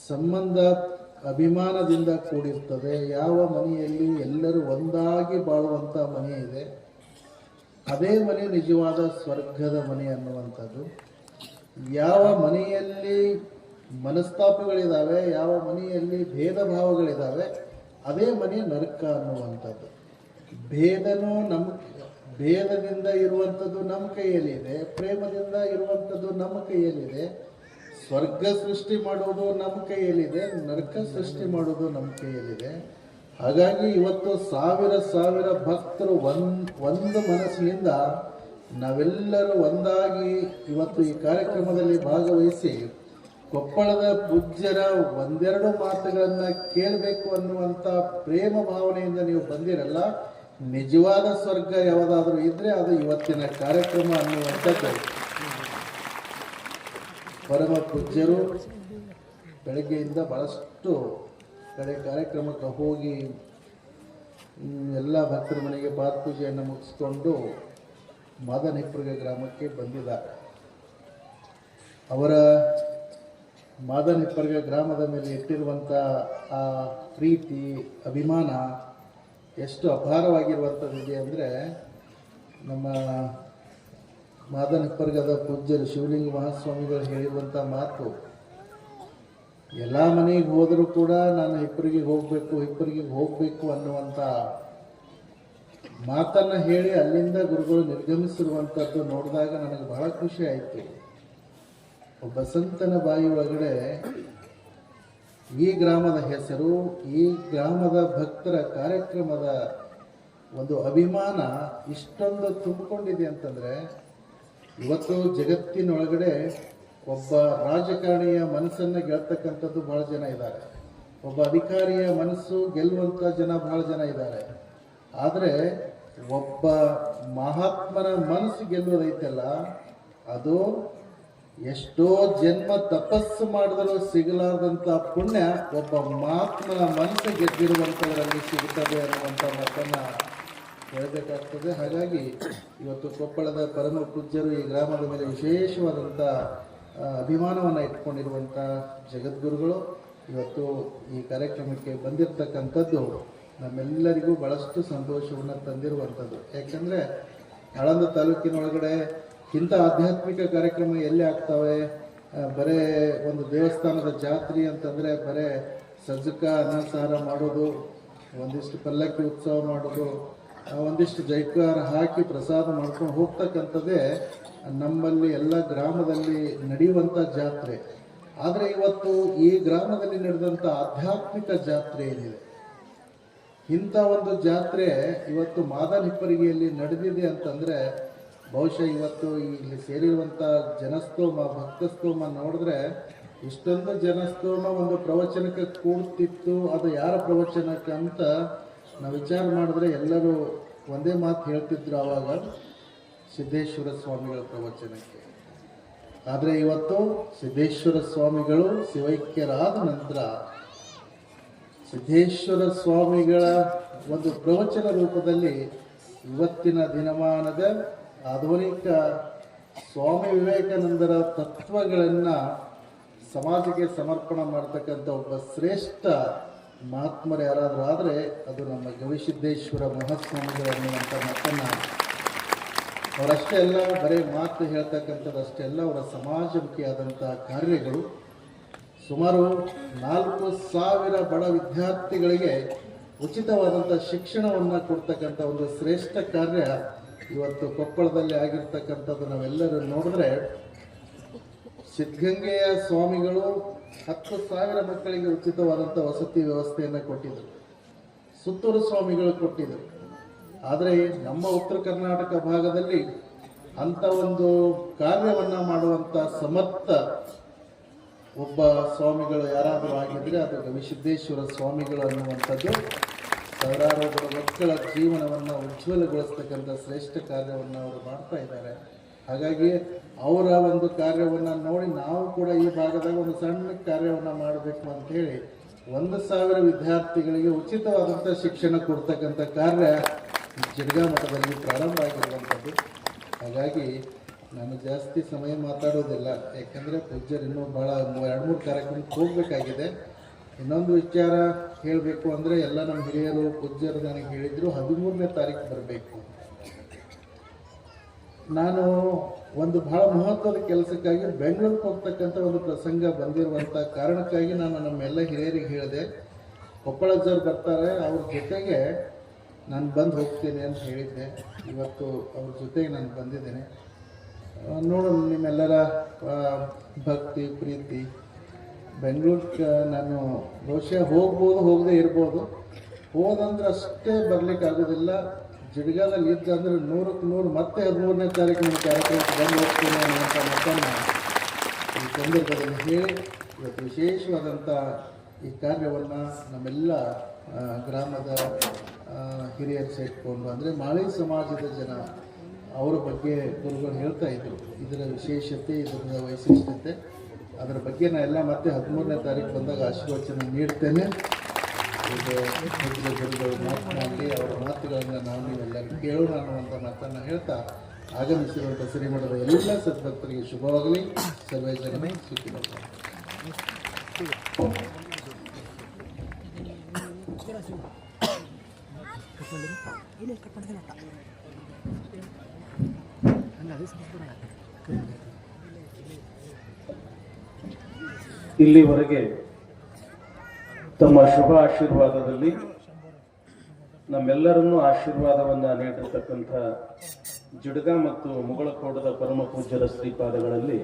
ಸಂಬಂಧ ಅಭಿಮಾನದಿಂದ ಕೂಡಿರ್ತದೆ, ಯಾವ ಮನೆಯಲ್ಲಿ ಎಲ್ಲರೂ ಒಂದಾಗಿ ಬಾಳುವಂಥ ಮನೆ ಇದೆ, ಅದೇ ಮನೆ ನಿಜವಾದ ಸ್ವರ್ಗದ ಮನೆ ಅನ್ನುವಂಥದ್ದು. ಯಾವ ಮನೆಯಲ್ಲಿ ಮನಸ್ತಾಪಗಳಿದ್ದಾವೆ, ಯಾವ ಮನೆಯಲ್ಲಿ ಭೇದ ಭಾವಗಳಿದ್ದಾವೆ, ಅದೇ ಮನೆ ನರಕ ಅನ್ನುವಂಥದ್ದು. ಭೇದದಿಂದ ಇರುವಂಥದ್ದು ನಮ್ಮ ಕೈಯಲ್ಲಿದೆ, ಪ್ರೇಮದಿಂದ ಇರುವಂಥದ್ದು ನಮ್ಮ ಕೈಯಲ್ಲಿದೆ. ಸ್ವರ್ಗ ಸೃಷ್ಟಿ ಮಾಡೋದು ನಮ್ಮ ಕೈಯಲ್ಲಿದೆ, ನರಕ ಸೃಷ್ಟಿ ಮಾಡೋದು ನಮ್ಮ ಕೈಯಲ್ಲಿದೆ. ಹಾಗಾಗಿ ಇವತ್ತು ಸಾವಿರ ಭಕ್ತರು ಒಂದು ಮನಸ್ಸಿನಿಂದ ನಾವೆಲ್ಲರೂ ಒಂದಾಗಿ ಇವತ್ತು ಈ ಕಾರ್ಯಕ್ರಮದಲ್ಲಿ ಭಾಗವಹಿಸಿ ಕೊಪ್ಪಳದ ಪೂಜ್ಯರ ಒಂದೆರಡು ಮಾತುಗಳನ್ನು ಕೇಳಬೇಕು ಅನ್ನುವಂಥ ಪ್ರೇಮ ಭಾವನೆಯಿಂದ ನೀವು ಬಂದಿರಲ್ಲ. ನಿಜವಾದ ಸ್ವರ್ಗ ಯಾವುದಾದ್ರೂ ಇದ್ರೆ ಅದು ಇವತ್ತಿನ ಕಾರ್ಯಕ್ರಮ ಅನ್ನುವಂಥದ್ದು. ಪರಮ ಪೂಜ್ಯರು ಬೆಳಗ್ಗೆಯಿಂದ ಭಾಳಷ್ಟು ಕಡೆ ಕಾರ್ಯಕ್ರಮಕ್ಕೆ ಹೋಗಿ ಎಲ್ಲ ಭಕ್ತರ ಮನೆಗೆ ಪಾದ ಪೂಜೆಯನ್ನು ಮುಗಿಸ್ಕೊಂಡು ಮಾದನ್ ಹಿಪ್ಪರಗಿ ಗ್ರಾಮಕ್ಕೆ ಬಂದಿದ್ದಾರೆ. ಅವರ ಮಾದನ್ ಹಿಪ್ಪರಗಿ ಗ್ರಾಮದ ಮೇಲೆ ಇಟ್ಟಿರುವಂಥ ಆ ಪ್ರೀತಿ, ಅಭಿಮಾನ ಎಷ್ಟು ಅಪಾರವಾಗಿರುವಂಥದ್ದಿದೆ ಅಂದರೆ, ನಮ್ಮ ಮಾದನ್ ಹಿಪ್ಪರಗದ ಪೂಜ್ಯರು ಶಿವಲಿಂಗ ಮಹಾಸ್ವಾಮಿಗಳು ಹೇಳಿರುವಂಥ ಮಾತು, ಎಲ್ಲ ಮನೆಗೆ ಹೋದರೂ ಕೂಡ ನಾನು ಹಿಪ್ಪರಗಿಗೆ ಹೋಗಬೇಕು ಅನ್ನುವಂಥ ಮಾತನ್ನು ಹೇಳಿ ಅಲ್ಲಿಂದ ಗುರುಗಳು ನಿರ್ಗಮಿಸಿರುವಂಥದ್ದು ನೋಡಿದಾಗ ನನಗೆ ಬಹಳ ಖುಷಿ ಆಯಿತು. ಒಬ್ಬ ಸಂತನ ಬಾಯಿ ಒಳಗಡೆ ಈ ಗ್ರಾಮದ ಹೆಸರು, ಈ ಗ್ರಾಮದ ಭಕ್ತರ ಕಾರ್ಯಕ್ರಮದ ಒಂದು ಅಭಿಮಾನ ಇಷ್ಟೊಂದು ತುಂಬಿಕೊಂಡಿದೆ ಅಂತಂದರೆ, ಇವತ್ತು ಜಗತ್ತಿನೊಳಗಡೆ ಒಬ್ಬ ರಾಜಕಾರಣಿಯ ಮನಸ್ಸನ್ನು ಗೆಲ್ತಕ್ಕಂಥದ್ದು ಭಾಳ ಜನ ಇದ್ದಾರೆ, ಒಬ್ಬ ಅಧಿಕಾರಿಯ ಮನಸ್ಸು ಗೆಲ್ಲುವಂಥ ಜನ ಭಾಳ ಜನ ಇದ್ದಾರೆ. ಆದರೆ ಒಬ್ಬ ಮಹಾತ್ಮನ ಮನಸ್ಸು ಗೆಲ್ಲುವುದೈತಲ್ಲ, ಅದು ಎಷ್ಟೋ ಜನ್ಮ ತಪಸ್ಸು ಮಾಡಿದರೂ ಸಿಗಲಾರ್ದಂಥ ಪುಣ್ಯ ಒಬ್ಬ ಮಹಾತ್ಮನ ಮನಸ್ಸು ಗೆದ್ದಿರುವಂಥದ್ರಲ್ಲಿ ಸಿಗುತ್ತದೆ ಅನ್ನುವಂಥ ಮಾತನ್ನು ಹೇಳಬೇಕಾಗ್ತದೆ. ಹಾಗಾಗಿ ಇವತ್ತು ಕೊಪ್ಪಳದ ಪರಮ ಪೂಜ್ಯರು ಈ ಗ್ರಾಮದ ಮೇಲೆ ವಿಶೇಷವಾದಂಥ ಅಭಿಮಾನವನ್ನು ಇಟ್ಕೊಂಡಿರುವಂಥ ಜಗದ್ಗುರುಗಳು ಇವತ್ತು ಈ ಕಾರ್ಯಕ್ರಮಕ್ಕೆ ಬಂದಿರತಕ್ಕಂಥದ್ದು ನಮ್ಮೆಲ್ಲರಿಗೂ ಭಾಳಷ್ಟು ಸಂತೋಷವನ್ನು ತಂದಿರುವಂಥದ್ದು. ಯಾಕೆಂದರೆ ಆಳಂದ ತಾಲೂಕಿನೊಳಗಡೆ ಇಂಥ ಆಧ್ಯಾತ್ಮಿಕ ಕಾರ್ಯಕ್ರಮ ಎಲ್ಲಿ ಆಗ್ತವೆ? ಬರೇ ಒಂದು ದೇವಸ್ಥಾನದ ಜಾತ್ರೆ ಅಂತಂದರೆ ಬರೇ ಸಜ್ಜಕ ಅನ್ನಸಾರ ಮಾಡೋದು, ಒಂದಿಷ್ಟು ಪಲ್ಲಕ್ಕಿ ಉತ್ಸವ ಮಾಡೋದು, ಒಂದಿಷ್ಟು ಜೈಕಾರ ಹಾಕಿ ಪ್ರಸಾದ ಮಾಡ್ಕೊಂಡು ಹೋಗ್ತಕ್ಕಂಥದ್ದೇ ನಮ್ಮಲ್ಲಿ ಎಲ್ಲ ಗ್ರಾಮದಲ್ಲಿ ನಡೆಯುವಂಥ ಜಾತ್ರೆ. ಆದರೆ ಇವತ್ತು ಈ ಗ್ರಾಮದಲ್ಲಿ ನಡೆದಂಥ ಆಧ್ಯಾತ್ಮಿಕ ಜಾತ್ರೆ ಏನಿದೆ, ಇಂಥ ಒಂದು ಜಾತ್ರೆ ಇವತ್ತು ಮಾದನಹಿಪ್ಪರಿಗೆಯಲ್ಲಿ ನಡೆದಿದೆ ಅಂತಂದರೆ ಬಹುಶಃ ಇವತ್ತು ಇಲ್ಲಿ ಸೇರಿರುವಂಥ ಜನಸ್ತೋಮ ಭಕ್ತಸ್ತೋಮ ನೋಡಿದ್ರೆ ಇಷ್ಟೊಂದು ಜನಸ್ತೋಮ ಒಂದು ಪ್ರವಚನಕ್ಕೆ ಕೂಡ್ತಿತ್ತು. ಅದು ಯಾರ ಪ್ರವಚನಕ್ಕೆ ಅಂತ ನಾವು ವಿಚಾರ ಮಾಡಿದ್ರೆ ಎಲ್ಲರೂ ಒಂದೇ ಮಾತು ಹೇಳ್ತಿದ್ರು ಆವಾಗ, ಸಿದ್ದೇಶ್ವರ ಸ್ವಾಮಿಗಳ ಪ್ರವಚನಕ್ಕೆ. ಆದರೆ ಇವತ್ತು ಸಿದ್ದೇಶ್ವರ ಸ್ವಾಮಿಗಳು ಶಿವೈಕ್ಯರಾದ ನಂತರ ಸಿದ್ದೇಶ್ವರ ಸ್ವಾಮಿಗಳ ಒಂದು ಪ್ರವಚನ ರೂಪದಲ್ಲಿ ಇವತ್ತಿನ ದಿನಮಾನದ ಆಧುನಿಕ ಸ್ವಾಮಿ ವಿವೇಕಾನಂದರ ತತ್ವಗಳನ್ನು ಸಮಾಜಕ್ಕೆ ಸಮರ್ಪಣೆ ಮಾಡ್ತಕ್ಕಂಥ ಒಬ್ಬ ಶ್ರೇಷ್ಠ ಮಹಾತ್ಮರು ಯಾರಾದರೂ ಆದರೆ ಅದು ನಮ್ಮ ಗವಿಸಿದ್ದೇಶ್ವರ ಮಹಾಸ್ವಾಮಿಗಳು ಅನ್ನುವಂಥ ಮಾತನ್ನು ಅವರಷ್ಟೇ ಅಲ್ಲ, ಬರೀ ಮಾತು ಹೇಳ್ತಕ್ಕಂಥದ್ದು ಅಷ್ಟೇ ಅಲ್ಲ, ಅವರ ಸಮಾಜಮುಖಿಯಾದಂಥ ಕಾರ್ಯಗಳು ಸುಮಾರು 4,000 ಬಡ ವಿದ್ಯಾರ್ಥಿಗಳಿಗೆ ಉಚಿತವಾದಂಥ ಶಿಕ್ಷಣವನ್ನು ಕೊಡ್ತಕ್ಕಂಥ ಒಂದು ಶ್ರೇಷ್ಠ ಕಾರ್ಯ ಇವತ್ತು ಕೊಪ್ಪಳದಲ್ಲಿ ಆಗಿರ್ತಕ್ಕಂಥದ್ದು ನಾವೆಲ್ಲರೂ ನೋಡಿದ್ರೆ, ಸಿದ್ಧಗಂಗೆಯ ಸ್ವಾಮಿಗಳು 10,000 ಮಕ್ಕಳಿಗೆ ಉಚಿತವಾದಂಥ ವಸತಿ ವ್ಯವಸ್ಥೆಯನ್ನು ಕೊಟ್ಟಿದ್ದರು, ಸುತ್ತೂರು ಸ್ವಾಮಿಗಳು ಕೊಟ್ಟಿದ್ದರು. ಆದರೆ ನಮ್ಮ ಉತ್ತರ ಕರ್ನಾಟಕ ಭಾಗದಲ್ಲಿ ಅಂಥ ಒಂದು ಕಾರ್ಯವನ್ನು ಮಾಡುವಂಥ ಸಮರ್ಥ ಒಬ್ಬ ಸ್ವಾಮಿಗಳು ಯಾರಾದರೂ ಆಗಿದ್ದರೆ ಅದು ಗವಿಸಿದ್ದೇಶ್ವರ ಸ್ವಾಮಿಗಳು ಅನ್ನುವಂಥದ್ದು. ಸಾವಿರಾರು ಮಕ್ಕಳ ಜೀವನವನ್ನು ಉಜ್ವಲಗೊಳಿಸ್ತಕ್ಕಂಥ ಶ್ರೇಷ್ಠ ಕಾರ್ಯವನ್ನು ಅವರು ಮಾಡ್ತಾ ಇದ್ದಾರೆ. ಹಾಗಾಗಿ ಅವರ ಒಂದು ಕಾರ್ಯವನ್ನು ನೋಡಿ ನಾವು ಕೂಡ ಈ ಭಾಗದಾಗ ಒಂದು ಸಣ್ಣ ಕಾರ್ಯವನ್ನು ಮಾಡಬೇಕು ಅಂಥೇಳಿ 1,000 ವಿದ್ಯಾರ್ಥಿಗಳಿಗೆ ಉಚಿತವಾದಂಥ ಶಿಕ್ಷಣ ಕೊಡ್ತಕ್ಕಂಥ ಕಾರ್ಯ ಜಿಡ್ಗಾ ಮಠದಲ್ಲಿ ಪ್ರಾರಂಭ ಆಗಿರುವಂಥದ್ದು. ಹಾಗಾಗಿ ನಾನು ಜಾಸ್ತಿ ಸಮಯ ಮಾತಾಡೋದಿಲ್ಲ, ಯಾಕೆಂದರೆ ಪೂಜ್ಯರು ಇನ್ನೂ ಭಾಳ 2-3 ಕಾರ್ಯಕ್ರಮಕ್ಕೆ ಹೋಗಬೇಕಾಗಿದೆ. ಇನ್ನೊಂದು ವಿಚಾರ ಹೇಳಬೇಕು ಅಂದರೆ, ಎಲ್ಲ ನಮ್ಮ ಹಿರಿಯರು ಪೂಜ್ಯರು ನನಗೆ ಹೇಳಿದರು 13ನೇ ತಾರೀಕು ಬರಬೇಕು. ನಾನು ಒಂದು ಭಾಳ ಮಹತ್ವದ ಕೆಲಸಕ್ಕಾಗಿ ಬೆಂಗಳೂರಿಗೆ ಹೋಗ್ತಕ್ಕಂಥ ಒಂದು ಪ್ರಸಂಗ ಬಂದಿರುವಂಥ ಕಾರಣಕ್ಕಾಗಿ ನಾನು ನಮ್ಮೆಲ್ಲ ಹಿರಿಯರಿಗೆ ಹೇಳಿದೆ, ಕೊಪ್ಪಳದವ್ರು ಬರ್ತಾರೆ, ಅವ್ರ ಜೊತೆಗೆ ನಾನು ಬಂದು ಹೋಗ್ತೀನಿ ಅಂತ ಹೇಳಿದ್ದೆ. ಇವತ್ತು ಅವ್ರ ಜೊತೆಗೆ ನಾನು ಬಂದಿದ್ದೇನೆ. ನೋಡೋಣ ನಿಮ್ಮೆಲ್ಲರ ಭಕ್ತಿ ಪ್ರೀತಿ. ಬೆಂಗಳೂರಿಗೆ ನಾನು ಬಹುಶಃ ಹೋಗ್ಬೋದು, ಹೋಗದೆ ಇರ್ಬೋದು. ಹೋದಂದ್ರೆ ಅಷ್ಟೇ ಬರಲಿಕ್ಕಾಗೋದಿಲ್ಲ. ಜಿಡ್ಗಾದಲ್ಲಿ ಇದ್ದಂದ್ರೆ 100ಕ್ಕೆ 100 ಮತ್ತೆ 13ನೇ ತಾರೀಕಿನ ಕಾರ್ಯಕ್ರಮಕ್ಕೆ ಬಂದು ಹೋಗ್ತೀನಿ ಅನ್ನುವಂಥ ಮಾತನ್ನು ಈ ಸಂದರ್ಭದಲ್ಲಿ ಹೇಳಿ ಇವತ್ತು ವಿಶೇಷವಾದಂಥ ಈ ಕಾರ್ಯವನ್ನು ನಮ್ಮೆಲ್ಲ ಗ್ರಾಮದ ಹಿರಿಯರು ಸೇರಿಕೊಂಡು, ಅಂದರೆ ಮಾಳಿ ಸಮಾಜದ ಜನ ಅವರ ಬಗ್ಗೆ ಗುರುಗಳು ಹೇಳ್ತಾ ಇದ್ರು. ಇದರ ವಿಶೇಷತೆ, ಇದರ ವೈಶಿಷ್ಟ್ಯತೆ, ಅದರ ಬಗ್ಗೆ ನಾನು ಎಲ್ಲ ಮತ್ತೆ 13ನೇ ತಾರೀಕು ಬಂದಾಗ ಆಶೀರ್ವಚನ ನೀಡ್ತೇನೆ. ಇದು ಗುರುಗಳು ಮಾತನಾಡಲಿ, ಅವರ ಮಾತುಗಳನ್ನು ನಾವು ನೀವೆಲ್ಲರೂ ಕೇಳೋಣ ಅನ್ನುವಂಥ ಮಾತನ್ನು ಹೇಳ್ತಾ ಆಗಮಿಸಿರುವಂಥ ಶ್ರೀಮಠದ ಎಲ್ಲ ಸದ್ಭಕ್ತರಿಗೆ ಶುಭವಾಗಲಿ. ಸರ್ವೇ ಜನ ಸುಖಿನೋ. ಇಲ್ಲಿವರೆಗೆ ತಮ್ಮ ಶುಭ ಆಶೀರ್ವಾದದಲ್ಲಿ ನಮ್ಮೆಲ್ಲರನ್ನೂ ಆಶೀರ್ವಾದವನ್ನು ನೀಡಿರ್ತಕ್ಕಂಥ ಜಿಡ್ಗಾ ಮತ್ತು ಮುಗಳಖೋಡದ ಪರಮ ಪೂಜ್ಯರ ಶ್ರೀಪಾದಗಳಲ್ಲಿ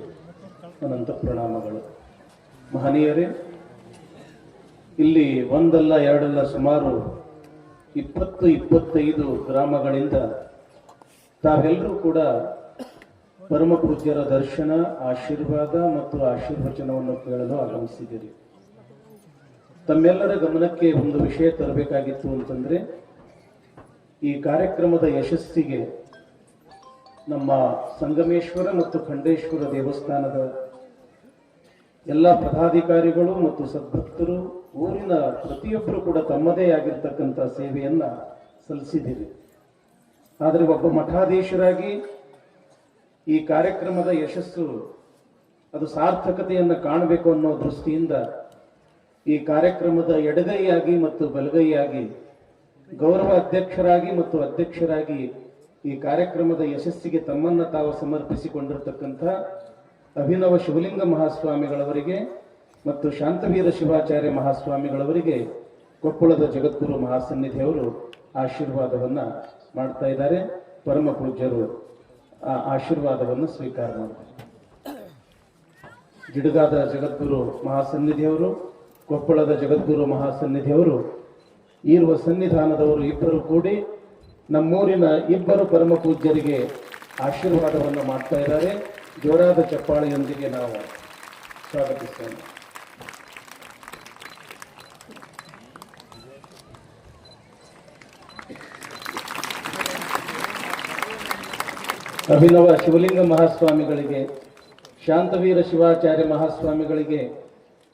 ಅನಂತ ಪ್ರಣಾಮಗಳು. ಮಹನೀಯರೇ, ಇಲ್ಲಿ ಒಂದಲ್ಲ ಎರಡಲ್ಲ ಸುಮಾರು 20-25 ಗ್ರಾಮಗಳಿಂದ ತಾವೆಲ್ಲರೂ ಕೂಡ ಪರಮ ಪೂಜ್ಯರ ದರ್ಶನ, ಆಶೀರ್ವಾದ ಮತ್ತು ಆಶೀರ್ವಚನವನ್ನು ಕೇಳಲು ಆಗಮಿಸಿದ್ದೀರಿ. ತಮ್ಮೆಲ್ಲರ ಗಮನಕ್ಕೆ ಒಂದು ವಿಷಯ ತರಬೇಕಾಗಿತ್ತು ಅಂತಂದ್ರೆ, ಈ ಕಾರ್ಯಕ್ರಮದ ಯಶಸ್ಸಿಗೆ ನಮ್ಮ ಸಂಗಮೇಶ್ವರ ಮತ್ತು ಖಂಡೇಶ್ವರ ದೇವಸ್ಥಾನದ ಎಲ್ಲ ಪದಾಧಿಕಾರಿಗಳು ಮತ್ತು ಸದ್ಭಕ್ತರು, ಊರಿನ ಪ್ರತಿಯೊಬ್ಬರು ಕೂಡ ತಮ್ಮದೇ ಆಗಿರ್ತಕ್ಕಂಥ ಸೇವೆಯನ್ನ ಸಲ್ಲಿಸಿದ್ದೀರಿ. ಆದರೆ ಒಬ್ಬ ಮಠಾಧೀಶರಾಗಿ ಈ ಕಾರ್ಯಕ್ರಮದ ಯಶಸ್ಸು ಅದು ಸಾರ್ಥಕತೆಯನ್ನು ಕಾಣಬೇಕು ಅನ್ನೋ ದೃಷ್ಟಿಯಿಂದ ಈ ಕಾರ್ಯಕ್ರಮದ ಎಡಗೈಯಾಗಿ ಮತ್ತು ಬಲಗೈಯಾಗಿ ಗೌರವ ಅಧ್ಯಕ್ಷರಾಗಿ ಮತ್ತು ಅಧ್ಯಕ್ಷರಾಗಿ ಈ ಕಾರ್ಯಕ್ರಮದ ಯಶಸ್ಸಿಗೆ ತಮ್ಮನ್ನ ತಾವು ಸಮರ್ಪಿಸಿಕೊಂಡಿರತಕ್ಕಂಥ ಅಭಿನವ ಶಿವಲಿಂಗ ಮಹಾಸ್ವಾಮಿಗಳವರಿಗೆ ಮತ್ತು ಶಾಂತವೀರ ಶಿವಾಚಾರ್ಯ ಮಹಾಸ್ವಾಮಿಗಳವರಿಗೆ ಕೊಪ್ಪಳದ ಜಗದ್ಗುರು ಮಹಾಸನ್ನಿಧಿಯವರು ಆಶೀರ್ವಾದವನ್ನ ಮಾಡ್ತಾ ಇದ್ದಾರೆ. ಪರಮ ಪೂಜ್ಯರು ಆ ಆಶೀರ್ವಾದವನ್ನು ಸ್ವೀಕಾರ ಮಾಡ್ತಾರೆ. ಗಿಡಗಾದ ಜಗದ್ಗುರು ಮಹಾಸನ್ನಿಧಿಯವರು, ಕೊಪ್ಪಳದ ಜಗದ್ಗುರು ಮಹಾಸನ್ನಿಧಿಯವರು ಇರುವ ಸನ್ನಿಧಾನದವರು ಇಬ್ಬರು ಕೂಡಿ ನಮ್ಮೂರಿನ ಇಬ್ಬರು ಪರಮ ಪೂಜ್ಯರಿಗೆ ಆಶೀರ್ವಾದವನ್ನು ಮಾಡ್ತಾ ಇದ್ದಾರೆ. ಜೋರಾದ ಚಪ್ಪಾಳೆಯೊಂದಿಗೆ ನಾವು ಸ್ವಾಗತಿಸೋಣ. ಅಭಿನವ ಶಿವಲಿಂಗ ಮಹಾಸ್ವಾಮಿಗಳಿಗೆ, ಶಾಂತವೀರ ಶಿವಾಚಾರ್ಯ ಮಹಾಸ್ವಾಮಿಗಳಿಗೆ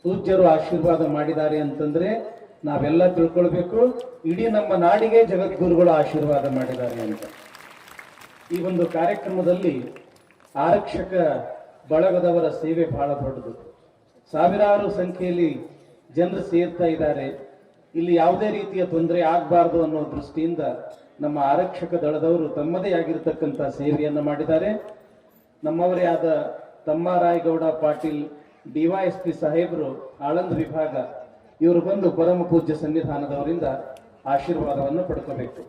ಪೂಜ್ಯರು ಆಶೀರ್ವಾದ ಮಾಡಿದ್ದಾರೆ ಅಂತಂದ್ರೆ ನಾವೆಲ್ಲ ತಿಳ್ಕೊಳ್ಬೇಕು, ಇಡೀ ನಮ್ಮ ನಾಡಿಗೆ ಜಗದ್ಗುರುಗಳು ಆಶೀರ್ವಾದ ಮಾಡಿದ್ದಾರೆ ಅಂತ. ಈ ಒಂದು ಕಾರ್ಯಕ್ರಮದಲ್ಲಿ ಆರಕ್ಷಕ ಬಳಗದವರ ಸೇವೆ ಬಹಳ ದೊಡ್ಡದು. ಸಾವಿರಾರು ಸಂಖ್ಯೆಯಲ್ಲಿ ಜನರು ಸೇರ್ತಾ ಇದ್ದಾರೆ. ಇಲ್ಲಿ ಯಾವುದೇ ರೀತಿಯ ತೊಂದರೆ ಆಗಬಾರ್ದು ಅನ್ನೋ ದೃಷ್ಟಿಯಿಂದ ನಮ್ಮ ಆರಕ್ಷಕ ದಳದವರು ತಮ್ಮದೇ ಆಗಿರತಕ್ಕಂಥ ಸೇವೆಯನ್ನು ಮಾಡಿದ್ದಾರೆ. ನಮ್ಮವರೇ ಆದ ತಮ್ಮರಾಯಗೌಡ ಪಾಟೀಲ್ DYSP ಸಾಹೇಬರು, ಆಳಂದ ವಿಭಾಗ, ಇವರು ಬಂದು ಪರಮ ಪೂಜ್ಯ ಸನ್ನಿಧಾನದವರಿಂದ ಆಶೀರ್ವಾದವನ್ನು ಪಡ್ಕೋಬೇಕು.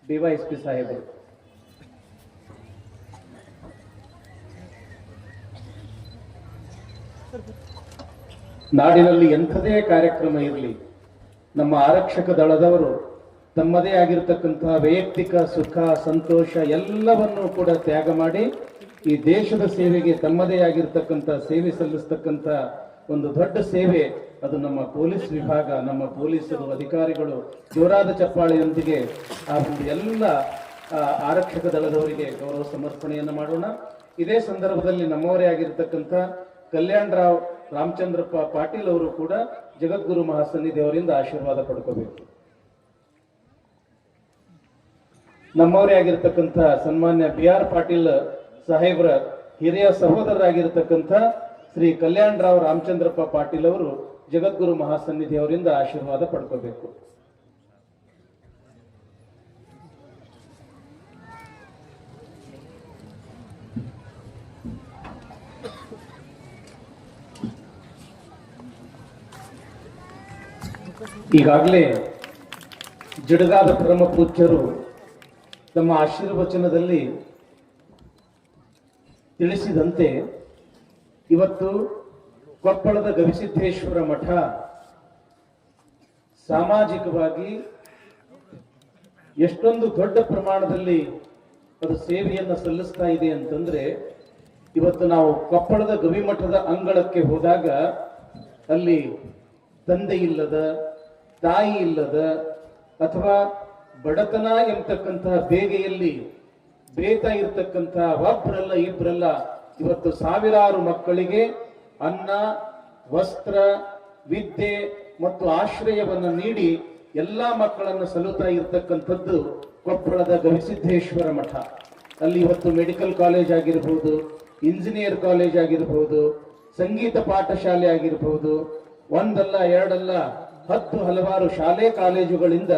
DYSP ಸಾಹೇಬರು. ನಾಡಿನಲ್ಲಿ ಎಂಥದೇ ಕಾರ್ಯಕ್ರಮ ಇರಲಿ, ನಮ್ಮ ಆರಕ್ಷಕ ದಳದವರು ತಮ್ಮದೇ ಆಗಿರತಕ್ಕಂತಹ ವೈಯಕ್ತಿಕ ಸುಖ ಸಂತೋಷ ಎಲ್ಲವನ್ನೂ ಕೂಡ ತ್ಯಾಗ ಮಾಡಿ ಈ ದೇಶದ ಸೇವೆಗೆ ತಮ್ಮದೇ ಆಗಿರತಕ್ಕಂಥ ಸೇವೆ ಸಲ್ಲಿಸ್ತಕ್ಕಂಥ ಒಂದು ದೊಡ್ಡ ಸೇವೆ ಅದು ನಮ್ಮ ಪೊಲೀಸ್ ವಿಭಾಗ, ನಮ್ಮ ಪೊಲೀಸರು, ಅಧಿಕಾರಿಗಳು. ಜೋರಾದ ಚಪ್ಪಾಳೆಯೊಂದಿಗೆ ಆ ಒಂದು ಎಲ್ಲ ಆರಕ್ಷಕ ದಳದವರಿಗೆ ಗೌರವ ಸಮರ್ಪಣೆಯನ್ನು ಮಾಡೋಣ. ಇದೇ ಸಂದರ್ಭದಲ್ಲಿ ನಮ್ಮವರೇ ಆಗಿರತಕ್ಕಂಥ ಕಲ್ಯಾಣರಾವ್ ರಾಮಚಂದ್ರಪ್ಪ ಪಾಟೀಲ್ ಅವರು ಕೂಡ ಜಗದ್ಗುರು ಮಹಾಸನ್ನಿಧಿಯವರಿಂದ ಆಶೀರ್ವಾದ ಪಡ್ಕೋಬೇಕು. ನಮ್ಮವರೇ ಆಗಿರತಕ್ಕಂಥ ಸನ್ಮಾನ್ಯ BR ಪಾಟೀಲ್ ಸಾಹೇಬರ ಹಿರಿಯ ಸಹೋದರರಾಗಿರತಕ್ಕಂಥ ಶ್ರೀ ಕಲ್ಯಾಣರಾವ್ ರಾಮಚಂದ್ರಪ್ಪ ಪಾಟೀಲ್ ಅವರು ಜಗದ್ಗುರು ಮಹಾಸನ್ನಿಧಿಯವರಿಂದ ಆಶೀರ್ವಾದ ಪಡ್ಕೋಬೇಕು. ಈಗಾಗಲೇ ಜಡಗಾದ ಪರಮ ಪೂಜ್ಯರು ತಮ್ಮ ಆಶೀರ್ವಚನದಲ್ಲಿ ತಿಳಿಸಿದಂತೆ ಇವತ್ತು ಕೊಪ್ಪಳದ ಗವಿಸಿದ್ದೇಶ್ವರ ಮಠ ಸಾಮಾಜಿಕವಾಗಿ ಎಷ್ಟೊಂದು ದೊಡ್ಡ ಪ್ರಮಾಣದಲ್ಲಿ ಅದು ಸೇವೆಯನ್ನು ಸಲ್ಲಿಸ್ತಾ ಇದೆ ಅಂತಂದ್ರೆ, ಇವತ್ತು ನಾವು ಕೊಪ್ಪಳದ ಗವಿಮಠದ ಅಂಗಳಕ್ಕೆ ಹೋದಾಗ ಅಲ್ಲಿ ತಂದೆ ಇಲ್ಲದ, ತಾಯಿ ಇಲ್ಲದ ಅಥವಾ ಬಡತನ ಎಂಬತಕ್ಕಂತಹ ಬೇಗೆಯಲ್ಲಿ ಬೇತಾ ಇರತಕ್ಕಂಥ ಒಬ್ಬರಲ್ಲ ಇಬ್ಬರಲ್ಲ ಇವತ್ತು ಸಾವಿರಾರು ಮಕ್ಕಳಿಗೆ ಅನ್ನ, ವಸ್ತ್ರ, ವಿದ್ಯೆ ಮತ್ತು ಆಶ್ರಯವನ್ನು ನೀಡಿ ಎಲ್ಲಾ ಮಕ್ಕಳನ್ನು ಸಲುತ್ತಾ ಇರತಕ್ಕಂಥದ್ದು ಕೊಪ್ಪಳದ ಗವಿಸಿದ್ದೇಶ್ವರ ಮಠ. ಅಲ್ಲಿ ಇವತ್ತು ಮೆಡಿಕಲ್ ಕಾಲೇಜ್ ಆಗಿರ್ಬೋದು, ಇಂಜಿನಿಯರ್ ಕಾಲೇಜ್ ಆಗಿರ್ಬೋದು, ಸಂಗೀತ ಪಾಠಶಾಲೆ ಆಗಿರ್ಬೋದು, ಒಂದಲ್ಲ ಎರಡಲ್ಲ 10 ಹಲವಾರು ಶಾಲೆ ಕಾಲೇಜುಗಳಿಂದ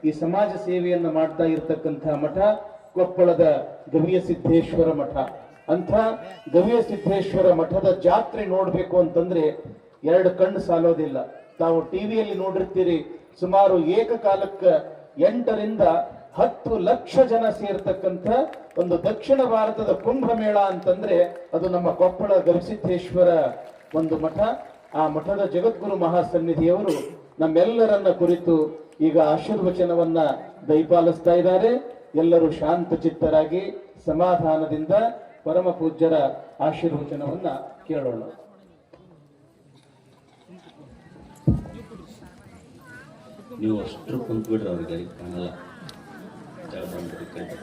ಈ ಸಮಾಜ ಸೇವೆಯನ್ನು ಮಾಡ್ತಾ ಇರತಕ್ಕಂಥ ಮಠ ಕೊಪ್ಪಳದ ಗವಿಯ ಸಿದ್ದೇಶ್ವರ ಮಠ. ಅಂಥ ಗವಿಯ ಸಿದ್ದೇಶ್ವರ ಮಠದ ಜಾತ್ರೆ ನೋಡ್ಬೇಕು ಅಂತಂದ್ರೆ 2 ಕಣ್ಣು ಸಾಲೋದಿಲ್ಲ. ತಾವು ಟಿವಿಯಲ್ಲಿ ನೋಡಿರ್ತೀರಿ, ಸುಮಾರು ಏಕಕಾಲಕ್ಕೆ 8 ರಿಂದ 10 ಲಕ್ಷ ಜನ ಸೇರ್ತಕ್ಕಂಥ ಒಂದು ದಕ್ಷಿಣ ಭಾರತದ ಕುಂಭಮೇಳ ಅಂತಂದ್ರೆ ಅದು ನಮ್ಮ ಕೊಪ್ಪಳ ಗವಿಸಿದ್ದೇಶ್ವರ ಒಂದು ಮಠ. ಆ ಮಠದ ಜಗದ್ಗುರು ಮಹಾಸನ್ನಿಧಿಯವರು ನಮ್ಮೆಲ್ಲರನ್ನ ಕುರಿತು ಈಗ ಆಶೀರ್ವಚನವನ್ನ ದಯಪಾಲಿಸ್ತಾ ಇದ್ದಾರೆ. ಎಲ್ಲರೂ ಶಾಂತ ಚಿತ್ತರಾಗಿ ಸಮಾಧಾನದಿಂದ ಪರಮ ಪೂಜ್ಯರ ಆಶೀರ್ವಚನವನ್ನ ಕೇಳೋಣ. ನೀವು ಅಷ್ಟರು ಕುಂತ್ಬಿಡ್ರಿ, ಅವ್ರಿಗೆ ಕಾಣಲ್ಲ.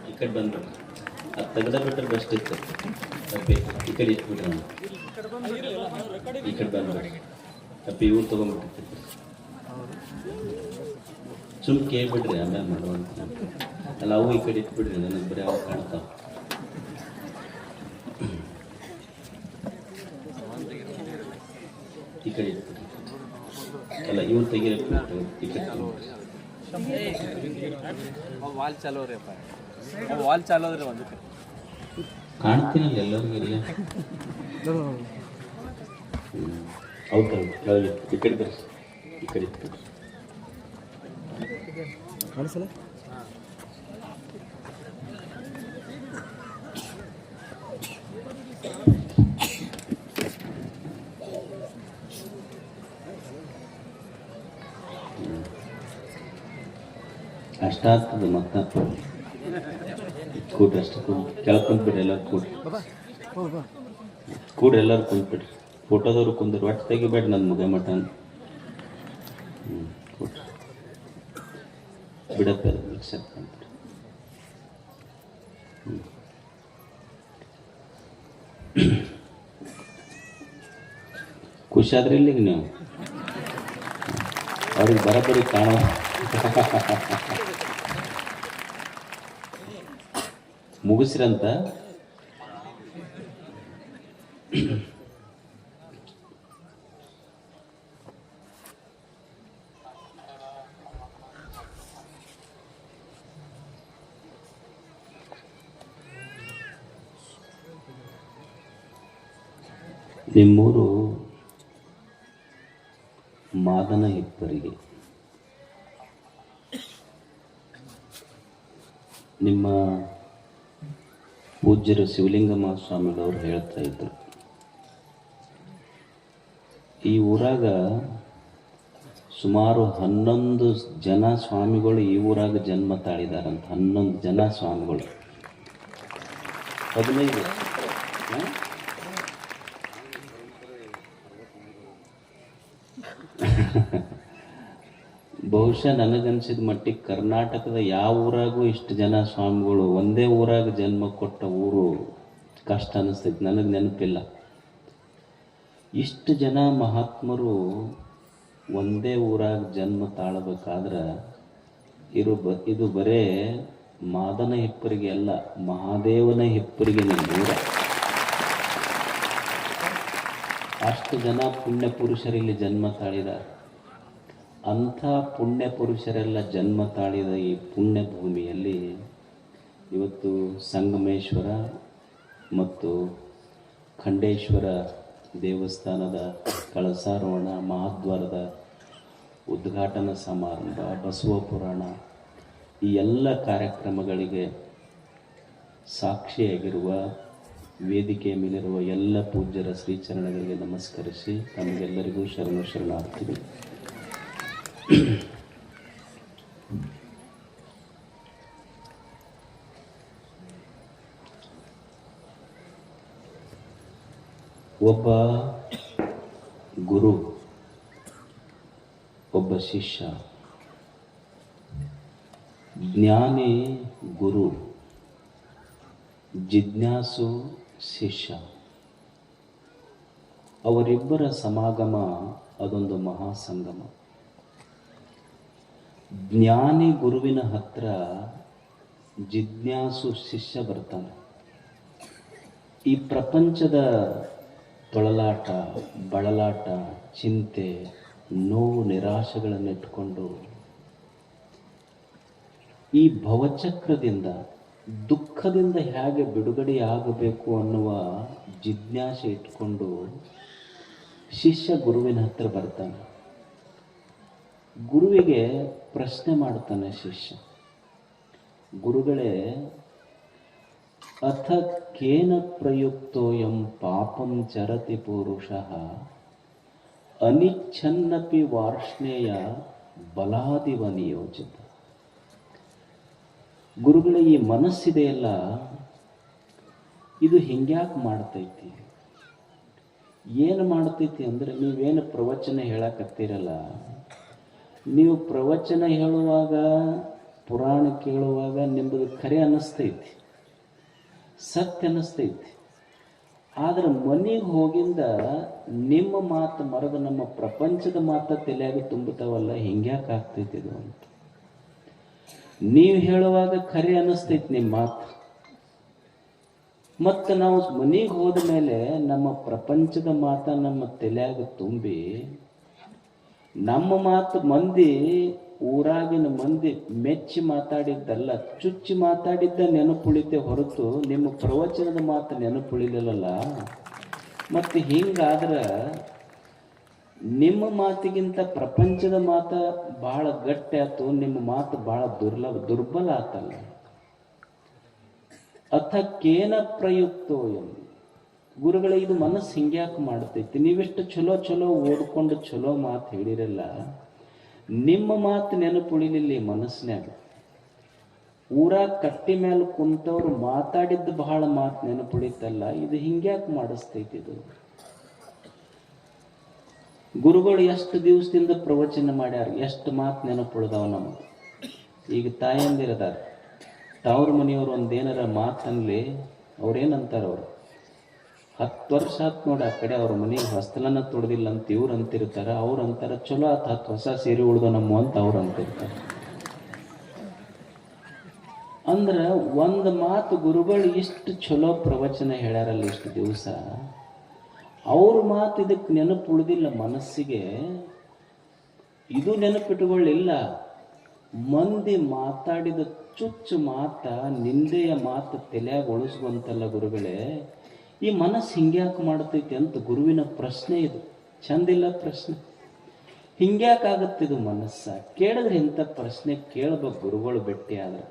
ಈ ಕಡೆ ಬಂದ್ಬಿಡ್ರಿ, ಅದು ತೆಗೆದ ಬಿಟ್ಟರೆ ಬೆಸ್ಟ್ ಇತ್ತು. ಅಪ್ಪಿ ಈ ಕಡೆ ಇಟ್ಬಿಟ್ರೆ ನಾನು ಈ ಕಡೆ ಬಂದ್ಬಿಡಿ. ಅಪ್ಪಿ ಇವ್ರು ತೊಗೊಂಡ್ಬಿಟ್ಟಿರ್ತೀವಿ. ಸುಮ್ಮನೆ ಕೇಳ್ಬಿಡ್ರಿ, ಆಮೇಲೆ ಮಾಡುವಂತ. ಅಲ್ಲ ಅವು ಈ ಕಡೆ ಇಟ್ಬಿಡ್ರಿ, ನನಗೆ ಬರೀ ಅವು ಕಾಣ್ತಾವೆ. ಈ ಕಡೆ ಇಟ್ಬಿಡ್ರಿ. ಅಲ್ಲ ಇವ್ರು ತೆಗಿರಕ್ಕೆ ಈ ಕಡೆ ವಾಲ್ ಚಾಲೋ ರೀ ಅಪ್ಪ, ವಾಲ್ ಚಾಲೋ ರೀ ಒಂದು ಕಾಣ್ತೀನಲ್ಲ ಎಲ್ಲರಿಗೂ ಇಲ್ಲ. ಹೌದಲ್ಲ ಕೆಳಗೆ ಈ ಕಡೆ ತರಿಸಿ, ಈ ಕಡೆ ಇಟ್ಬಿಡ್ರಿ. ಕಾಣಿಸಲ್ಲ ಅಷ್ಟಾಗ್ತದೆ. ಮತ್ತೆ ಕೂಡ್ರಿ, ಅಷ್ಟು ಕೆಳಗೆ ಕುಂತ್ಬಿಡ್ರಿ, ಎಲ್ಲರೂ ಕೂಡ್ರಿ, ಎಲ್ಲರೂ ಕುಂತ್ಬಿಡ್ರಿ. ಫೋಟೋದವ್ರು ಕುಂದ್ರಿ, ಒಟ್ಟು ತೆಗಿಬೇಡ್ರಿ ನನ್ನ ಮುಗ ಮಠ. ಕೂಡ್ರಿ ಬಿಡಪ್ಪ ಮಿಕ್ಸರ್ ಕುಂತ್ಬಿಡ್ರಿ. ಖುಷಿಯಾದ್ರಿ ಇಲ್ಲಿಗೆ ನೀವು ಅವ್ರಿಗೆ ಬರೋಬ್ಬರಿ ಕಾಣೋ ಮುಗಿಸ್ರಂತ. ನಿಮ್ಮೂರು ಮಾದನ ಹಿಪ್ಪರಿಗೆ. ನಿಮ್ಮ ಪೂಜ್ಯರು ಶಿವಲಿಂಗಮ್ಮ ಸ್ವಾಮಿಗಳವರು ಹೇಳ್ತಾ ಇದ್ರು, ಈ ಊರಾಗ ಸುಮಾರು 11 ಜನ ಸ್ವಾಮಿಗಳು ಈ ಊರಾಗ ಜನ್ಮ ತಾಳಿದಾರಂತ. 11 ಜನ ಸ್ವಾಮಿಗಳು. 15 ಬಹುಶಃ ನನಗನ್ಸಿದ ಮಟ್ಟಿಗೆ ಕರ್ನಾಟಕದ ಯಾವ ಊರಾಗೂ ಇಷ್ಟು ಜನ ಸ್ವಾಮಿಗಳು ಒಂದೇ ಊರಾಗ ಜನ್ಮ ಕೊಟ್ಟ ಊರು ಕಷ್ಟ ಅನಿಸ್ತೈತಿ. ನನಗೆ ನೆನಪಿಲ್ಲ. ಇಷ್ಟು ಜನ ಮಹಾತ್ಮರು ಒಂದೇ ಊರಾಗ ಜನ್ಮ ತಾಳಬೇಕಾದ್ರೆ ಇದು ಬರೇ ಮಾದನ ಹಿಪ್ಪರಿಗೆ ಅಲ್ಲ, ಮಹಾದೇವನ ಹಿಪ್ಪರಿಗೆ ಊರ. ಅಷ್ಟು ಜನ ಪುಣ್ಯ ಪುರುಷರಿಲ್ಲಿ ಜನ್ಮ ತಾಳಿದ್ದಾರೆ. ಅಂಥ ಪುಣ್ಯ ಪುರುಷರೆಲ್ಲ ಜನ್ಮ ತಾಳಿದ ಈ ಪುಣ್ಯ ಭೂಮಿಯಲ್ಲಿ ಇವತ್ತು ಸಂಗಮೇಶ್ವರ ಮತ್ತು ಖಂಡೇಶ್ವರ ದೇವಸ್ಥಾನದ ಕಳಸಾರೋಹಣ, ಮಹಾದ್ವಾರದ ಉದ್ಘಾಟನಾ ಸಮಾರಂಭ, ಬಸವ ಪುರಾಣ, ಈ ಎಲ್ಲ ಕಾರ್ಯಕ್ರಮಗಳಿಗೆ ಸಾಕ್ಷಿಯಾಗಿರುವ ವೇದಿಕೆಯ ಮೇಲಿರುವ ಎಲ್ಲ ಪೂಜ್ಯರ ಶ್ರೀಚರಣಗಳಿಗೆ ನಮಸ್ಕರಿಸಿ ತಮಗೆಲ್ಲರಿಗೂ ಶರಣಾರ್ಥಿಗಳು. ಒಬ್ಬ ಗುರು, ಒಬ್ಬ ಶಿಷ್ಯ, ಜ್ಞಾನಿ ಗುರು, ಜಿಜ್ಞಾಸು ಶಿಷ್ಯ, ಅವರಿಬ್ಬರ ಸಮಾಗಮ ಅದೊಂದು ಮಹಾಸಂಗಮ. ಜ್ಞಾನಿ ಗುರುವಿನ ಹತ್ರ ಜಿಜ್ಞಾಸು ಶಿಷ್ಯ ಬರ್ತಾನೆ. ಈ ಪ್ರಪಂಚದ ತೊಳಲಾಟ, ಬಳಲಾಟ, ಚಿಂತೆ, ನೋವು, ನಿರಾಶೆಗಳನ್ನಿಟ್ಕೊಂಡು ಈ ಭವಚಕ್ರದಿಂದ, ದುಃಖದಿಂದ ಹೇಗೆ ಬಿಡುಗಡೆಯಾಗಬೇಕು ಅನ್ನುವ ಜಿಜ್ಞಾಸೆ ಇಟ್ಕೊಂಡು ಶಿಷ್ಯ ಗುರುವಿನ ಹತ್ರ ಬರ್ತಾನೆ. ಗುರುವಿಗೆ ಪ್ರಶ್ನೆ ಮಾಡ್ತಾನೆ ಶಿಷ್ಯ, ಗುರುಗಳೇ, ಅಥ ಕೇನ ಪ್ರಯುಕ್ತೋಯಂ ಪಾಪಂ ಚರತಿ ಪುರುಷಃ ಅನಿಚ್ಛನ್ನಪಿ ವಾರ್ಷ್ಣೇಯ ಬಲಾದಿವ ನಿಯೋಜಿತ. ಗುರುಗಳ ಈ ಮನಸ್ಸಿದೆಯಲ್ಲ, ಇದು ಹಿಂಗ್ಯಾಕೆ ಮಾಡ್ತೈತಿ? ಏನು ಮಾಡ್ತೈತಿ ಅಂದರೆ, ನೀವೇನು ಪ್ರವಚನ ಹೇಳಕತ್ತೀರಲ್ಲ, ನೀವು ಪ್ರವಚನ ಹೇಳುವಾಗ, ಪುರಾಣ ಕೇಳುವಾಗ ನಿಮ್ಮದು ಖರೆ ಅನ್ನಿಸ್ತೈತಿ. ಸತ್ಯ ಅನ್ನಿಸ್ತೈತಿ. ಆದ್ರೆ ಮನೆಗೆ ಹೋಗಿಂದ ನಿಮ್ಮ ಮಾತು ಮರದ ನಮ್ಮ ಪ್ರಪಂಚದ ಮಾತ ತಲೆಯಾಗ ತುಂಬುತ್ತಾವಲ್ಲ, ಹಿಂಗ್ಯಾಕೆ ಆಗ್ತೈತಿ ಇದು ಅಂತ ನೀವು ಹೇಳುವಾಗ ಖರೆ ಅನ್ನಿಸ್ತೈತಿ ನಿಮ್ಮ ಮಾತು. ಮತ್ತು ನಾವು ಮನೆಗೆ ಹೋದ ಮೇಲೆ ನಮ್ಮ ಪ್ರಪಂಚದ ಮಾತ ನಮ್ಮ ತಲೆಯಾಗ ತುಂಬಿ ನಮ್ಮ ಮಾತು ಮಂದಿ, ಊರಾಗಿನ ಮಂದಿ ಮೆಚ್ಚಿ ಮಾತಾಡಿದ್ದಲ್ಲ, ಚುಚ್ಚಿ ಮಾತಾಡಿದ್ದ ನೆನಪುಳಿತೆ ಹೊರತು ನಿಮ್ಮ ಪ್ರವಚನದ ಮಾತು ನೆನಪುಳಿಲಿಲ್ಲಲ್ಲ. ಮತ್ತು ಹಿಂಗಾದ್ರೆ ನಿಮ್ಮ ಮಾತಿಗಿಂತ ಪ್ರಪಂಚದ ಮಾತ ಭಾಳ ಗಟ್ಟಿ ಆಯ್ತು, ನಿಮ್ಮ ಮಾತು ಭಾಳ ದುರ್ಬಲ ಆತಲ್ಲ. ಅಥ ಕೇನ ಪ್ರಯುಕ್ತೋ ಎಂದು ಗುರುಗಳೇ, ಇದು ಮನಸ್ಸು ಹಿಂಗ್ಯಾಕೆ ಮಾಡ್ತೈತಿ? ನೀವೆಷ್ಟು ಚಲೋ ಚಲೋ ಓದ್ಕೊಂಡು ಚಲೋ ಮಾತು ಹೇಳಿರಲ್ಲ, ನಿಮ್ಮ ಮಾತು ನೆನಪುಳಿಲಿಲ್ಲ ಈ ಮನಸ್ಸಿನಾಗ. ಊರಾಗ ಕಟ್ಟಿ ಮೇಲೆ ಕುಂತವ್ರು ಮಾತಾಡಿದ್ದು ಬಹಳ ಮಾತು ನೆನಪುಳಿತಲ್ಲ, ಇದು ಹಿಂಗ್ಯಾಕೆ ಮಾಡಿಸ್ತೈತಿ? ಇದು ಗುರುಗಳು ಎಷ್ಟು ದಿವಸದಿಂದ ಪ್ರವಚನ ಮಾಡ್ಯಾರ, ಎಷ್ಟು ಮಾತು ನೆನಪುಳಿದಾವ ನಮಗೆ. ಈಗ ತಾಯಂದಿರದಾರ, ತವ್ರ ಮನೆಯವ್ರು ಒಂದೇನಾರ ಮಾತನ್ಲಿ ಅವ್ರೇನಂತಾರ, ಅವ್ರು 10 ವರ್ಷ ಆತ್ ನೋಡಿ ಆ ಕಡೆ ಅವ್ರ ಮನೆಗೆ ಹೊಸ್ತಲನ್ನ ತೊಡ್ದಿಲ್ಲ ಅಂತ ಇವ್ರು ಅಂತಿರ್ತಾರ. ಅವ್ರು ಅಂತಾರ ಚಲೋ ಆತ 10 ಹೊಸ ಸೀರೆ ಉಳ್ದು ನಮ್ಮ ಅಂತ ಅವ್ರು ಅಂತಿರ್ತಾರೆ. ಅಂದ್ರೆ ಒಂದು ಮಾತು ಗುರುಗಳು ಇಷ್ಟು ಚಲೋ ಪ್ರವಚನ ಹೇಳ್ಯಾರಲ್ಲ ಇಷ್ಟು ದಿವಸ, ಅವ್ರ ಮಾತು ಇದಕ್ಕೆ ನೆನಪು ಉಳಿದಿಲ್ಲ ಮನಸ್ಸಿಗೆ. ಇದು ನೆನಪಿಟ್ಟುಕೊಳ್ಳಿಲ್ಲ. ಮಂದಿ ಮಾತಾಡಿದ ಚುಚ್ಚು ಮಾತ, ನಿಂದೆಯ ಮಾತು ತಲೆಯಾಗ ಉಳಿಸುವಂತಲ್ಲ ಗುರುಗಳೇ. ಈ ಮನಸ್ಸು ಹಿಂಗ್ಯಾಕೆ ಮಾಡ್ತೈತಿ ಅಂತ ಗುರುವಿನ ಪ್ರಶ್ನೆ ಇದು. ಚಂದಿಲ್ಲ ಪ್ರಶ್ನೆ. ಹಿಂಗ್ಯಾಕಾಗತ್ತಿದು ಮನಸ್ಸ? ಕೇಳಿದ್ರೆ ಇಂಥ ಪ್ರಶ್ನೆ ಕೇಳ್ಬೇಕು ಗುರುಗಳು ಭೇಟಿ ಆದ್ರೆ.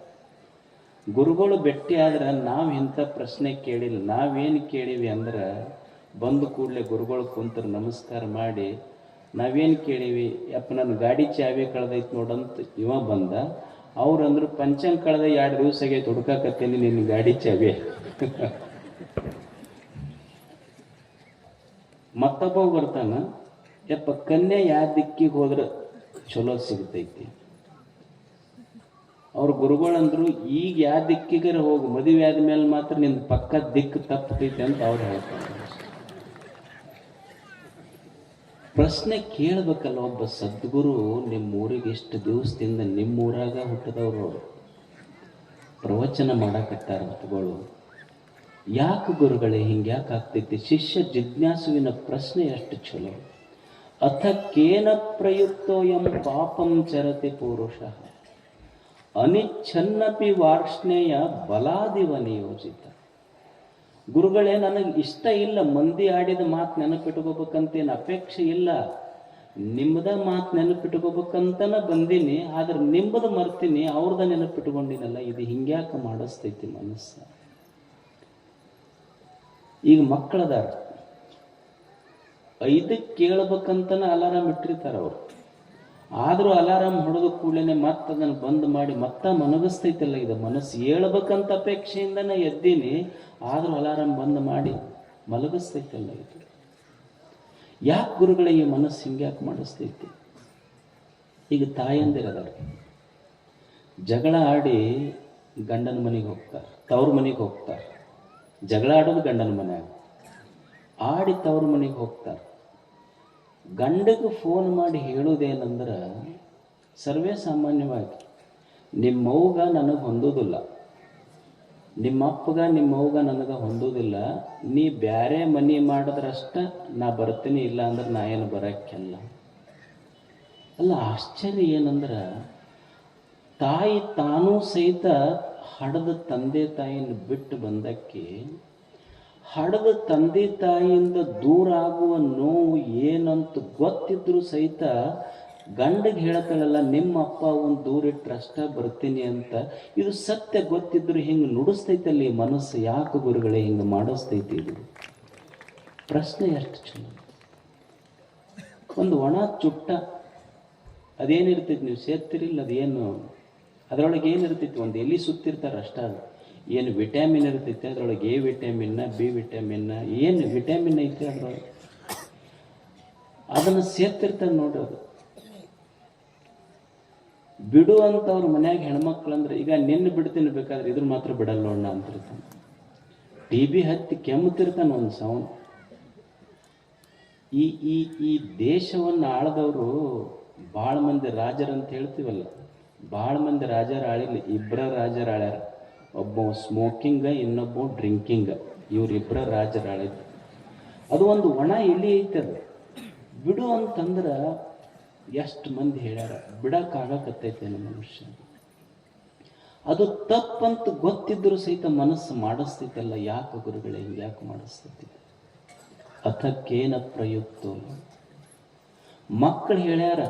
ಗುರುಗಳು ಭೇಟಿ ಆದ್ರೆ ನಾವು ಇಂಥ ಪ್ರಶ್ನೆ ಕೇಳಿಲ್ಲ. ನಾವೇನು ಕೇಳಿವಿ ಅಂದ್ರೆ, ಬಂದು ಕೂಡಲೇ ಗುರುಗಳು ಕುಂತರು ನಮಸ್ಕಾರ ಮಾಡಿ, ನಾವೇನು ಕೇಳಿವಿ, ಯಪ್ಪ ನನ್ನ ಗಾಡಿ ಚಾವಿ ಕಳೆದೈತಿ ನೋಡಂತ ಇವ ಬಂದ. ಅವ್ರಂದ್ರು ಪಂಚಂಗ್ ಕಳೆದ 2 ದಿವಸ ಆಗೈತೆ, ಹುಡ್ಕಾಕತ್ತೇನಿ ನಿನ್ನ ಗಾಡಿ ಚಾವಿ. ಮತ್ತೊಬ್ಬ ಬರ್ತಾನ, ಯಪ್ಪ ಕನ್ಯಾ ಯಾವ ದಿಕ್ಕಿಗೆ ಹೋದ್ರೆ ಚಲೋ ಸಿಗ್ತೈತಿ. ಅವ್ರ ಗುರುಗಳಂದ್ರು ಈಗ ಯಾವ ದಿಕ್ಕಿಗಾರ ಹೋಗಿ, ಮದುವೆ ಆದ್ಮೇಲೆ ಮಾತ್ರ ನಿನ್ನ ಪಕ್ಕ ದಿಕ್ಕು ತಪ್ಪತೈತಿ ಅಂತ ಅವ್ರು ಹೇಳ್ತಾರೆ. ಪ್ರಶ್ನೆ ಕೇಳ್ಬೇಕಲ್ಲ ಒಬ್ಬ ಸದ್ಗುರು. ನಿಮ್ಮ ಊರಿಗೆ ಎಷ್ಟು ದಿವಸದಿಂದ ನಿಮ್ಮೂರಾಗ ಹುಟ್ಟಿದವರು ಪ್ರವಚನ ಮಾಡಕತ್ತಾರ ಹೊತ್ತುಗಳು. ಯಾಕೆ ಗುರುಗಳೇ ಹಿಂಗ್ಯಾಕೆ ಆಗ್ತೈತಿ? ಶಿಷ್ಯ ಜಿಜ್ಞಾಸುವಿನ ಪ್ರಶ್ನೆ ಎಷ್ಟು ಚಲೋ. ಅಥ ಕೇನ ಪ್ರಯುಕ್ತೋ ಎಂ ಪಾಪಂ ಚರತಿ ಪುರುಷ ಅನಿಚ್ಛನ್ನಪಿ ವಾರ್ಷ್ಣೇಯ ಬಲಾದಿವ ನಿಯೋಜಿತ. ಗುರುಗಳೇ, ನನಗೆ ಇಷ್ಟ ಇಲ್ಲ ಮಂದಿ ಆಡಿದ ಮಾತು ನೆನಪಿಟ್ಕೋಬೇಕಂತೇನು ಅಪೇಕ್ಷೆ ಇಲ್ಲ. ನಿಮ್ಮದ ಮಾತು ನೆನಪಿಟ್ಕೋಬೇಕಂತನ ಬಂದೀನಿ, ಆದ್ರೆ ನಿಮ್ಮದ ಮರ್ತೀನಿ, ಅವ್ರದ ನೆನಪಿಟ್ಕೊಂಡಿನಲ್ಲ. ಇದು ಹಿಂಗ್ಯಾಕೆ ಮಾಡಿಸ್ತೈತಿ ಮನಸ್ಸ? ಈಗ ಮಕ್ಕಳದಾರ, 5ಕ್ಕೆ ಕೇಳ್ಬೇಕಂತನ ಅಲಾರಾಮ್ ಇಟ್ಟಿರ್ತಾರ ಅವ್ರು. ಆದ್ರೂ ಅಲಾರಾಮ್ ಹೊಡೆದ ಕೂಡಲೇ ಮತ್ತೆ ಅದನ್ನು ಬಂದ್ ಮಾಡಿ ಮನಗಿಸ್ತೈತಲ್ಲ ಇದು ಮನಸ್ಸು. ಹೇಳ್ಬೇಕಂತ ಅಪೇಕ್ಷೆಯಿಂದನೇ ಎದ್ದೀನಿ, ಆದ್ರೂ ಅಲಾರಾಮ್ ಬಂದ್ ಮಾಡಿ ಮಲಗಿಸ್ತೈತಲ್ಲ ಇದು. ಯಾಕೆ ಗುರುಗಳೇ ಈ ಮನಸ್ಸು ಹಿಂಗ್ಯಾಕೆ ಮಾಡಿಸ್ತೈತಿ? ಈಗ ತಾಯಂದಿರದಾರ, ಜಗಳ ಆಡಿ ಗಂಡನ ಮನೆಗೆ ಹೋಗ್ತಾರೆ, ತವ್ರ ಮನೆಗೆ ಹೋಗ್ತಾರೆ. ಜಗಳ ಆಡೋದು ಗಂಡನ ಮನ್ಯಾಗ, ಆಡಿ ತವ್ರ ಮನೆಗೆ ಹೋಗ್ತಾರೆ. ಗಂಡಗೆ ಫೋನ್ ಮಾಡಿ ಹೇಳೋದೇನಂದ್ರೆ, ಸರ್ವೇ ಸಾಮಾನ್ಯವಾಗಿ ನಿಮ್ಮವ್ಗ ನನಗೆ ಹೊಂದೋದಿಲ್ಲ, ನಿಮ್ಮಪ್ಪಗ ನಿಮ್ಮವ್ಗ ನನಗೆ ಹೊಂದೋದಿಲ್ಲ, ನೀ ಬ್ಯಾರೆ ಮನೆ ಮಾಡಿದ್ರಷ್ಟ ನಾ ಬರ್ತೀನಿ, ಇಲ್ಲ ಅಂದ್ರೆ ನಾ ಏನು ಬರೋಕ್ಕೆಲ್ಲ. ಅಲ್ಲ, ಆಶ್ಚರ್ಯ ಏನಂದ್ರೆ, ತಾಯಿ ತಾನೂ ಸಹಿತ ಹಡದ ತಂದೆ ತಾಯಿಯನ್ನು ಬಿಟ್ಟು ಬಂದಕ್ಕೆ, ಹಡದ ತಂದೆ ತಾಯಿಯಿಂದ ದೂರ ಆಗುವ ನೋವು ಏನಂತ ಗೊತ್ತಿದ್ರು ಸಹಿತ ಗಂಡಗೆ ಹೇಳ್ತಾಳಲ್ಲ, ನಿಮ್ಮ ಅಪ್ಪ ಒಂದು ದೂರ ಇಟ್ಟರೆ ಅಷ್ಟ ಬರ್ತೀನಿ ಅಂತ. ಇದು ಸತ್ಯ ಗೊತ್ತಿದ್ರು ಹಿಂಗೆ ನುಡಿಸ್ತೈತಲ್ಲಿ ಮನಸ್ಸು. ಯಾಕೆ ಗುರುಗಳೇ ಹಿಂಗೆ ಮಾಡಿಸ್ತೈತಿ? ಇದು ಪ್ರಶ್ನೆ ಎಷ್ಟು ಚಲೋ. ಒಂದು ಒಣ ಚುಟ್ಟ ಅದೇನಿರ್ತೈತಿ, ನೀವು ಸೇರ್ತಿರಿಲ್ಲ, ಅದೇನು ಅದರೊಳಗೆ ಏನಿರ್ತೈತಿ, ಒಂದು ಎಲ್ಲಿ ಸುತ್ತಿರ್ತಾರೆ ಅಷ್ಟ. ಅದು ಏನು ವಿಟಮಿನ್ ಇರ್ತೈತಿ ಅದರೊಳಗೆ, ಎ ವಿಟಮಿನ್ನ, ಬಿ ವಿಟಮಿನ್ನ, ಏನು ವಿಟಮಿನ್ ಐತಿ ಅದರೊಳಗೆ, ಅದನ್ನು ಸೇರ್ತಿರ್ತಾರೆ ನೋಡ್ರಿ. ಅದು ಬಿಡು ಅಂತ ಅವ್ರ ಮನ್ಯಾಗ ಹೆಣ್ಮಕ್ಳು ಅಂದ್ರೆ, ಈಗ ನಿನ್ನ ಬಿಡ್ತೀನಿ ಬೇಕಾದ್ರೆ ಇದ್ರ ಮಾತ್ರ ಬಿಡಲ್ಲ ನೋಡೋಣ ಅಂತಿರ್ತಾನೆ. TB ಹತ್ತಿ ಕೆಮ್ಮುತ್ತಿರ್ತಾನೆ ಒಂದು ಸಾವನ್. ಈ ಈ ಈ ದೇಶವನ್ನು ಆಳದವರು ಭಾಳ ಮಂದಿ ರಾಜರಂತ ಹೇಳ್ತೀವಲ್ಲ, ಭಾಳ ಮಂದಿ ರಾಜರ ಆಳಿಲ್ಲ, ಇಬ್ಬರ ರಾಜರ ಆಳ್ಯಾರ. ಒಬ್ಬ ಸ್ಮೋಕಿಂಗ, ಇನ್ನೊಬ್ಬ ಡ್ರಿಂಕಿಂಗ, ಇವರಿಬ್ಬರ ರಾಜರ ಆಳಿದ್ರು. ಅದು ಒಂದು ಒಣ ಎಲೆ ಐತದ, ಬಿಡು ಅಂತಂದ್ರೆ ಎಷ್ಟು ಮಂದಿ ಹೇಳ್ಯಾರ, ಬಿಡಕ್ಕಾಗಕತ್ತೈತೆ ನಮ್ಮ ಮನುಷ್ಯ. ಅದು ತಪ್ಪಂತ ಗೊತ್ತಿದ್ರು ಸಹಿತ ಮನಸ್ಸು ಮಾಡಿಸ್ತೈತಲ್ಲ. ಯಾಕೆ ಗುರುಗಳೇ ಹಿಂಗ್ಯಾಕೆ ಮಾಡಿಸ್ತೈತಿ? ಅಥಕ್ಕೇನ ಪ್ರಯುಕ್ತೋ. ಮಕ್ಕಳು ಹೇಳ್ಯಾರ,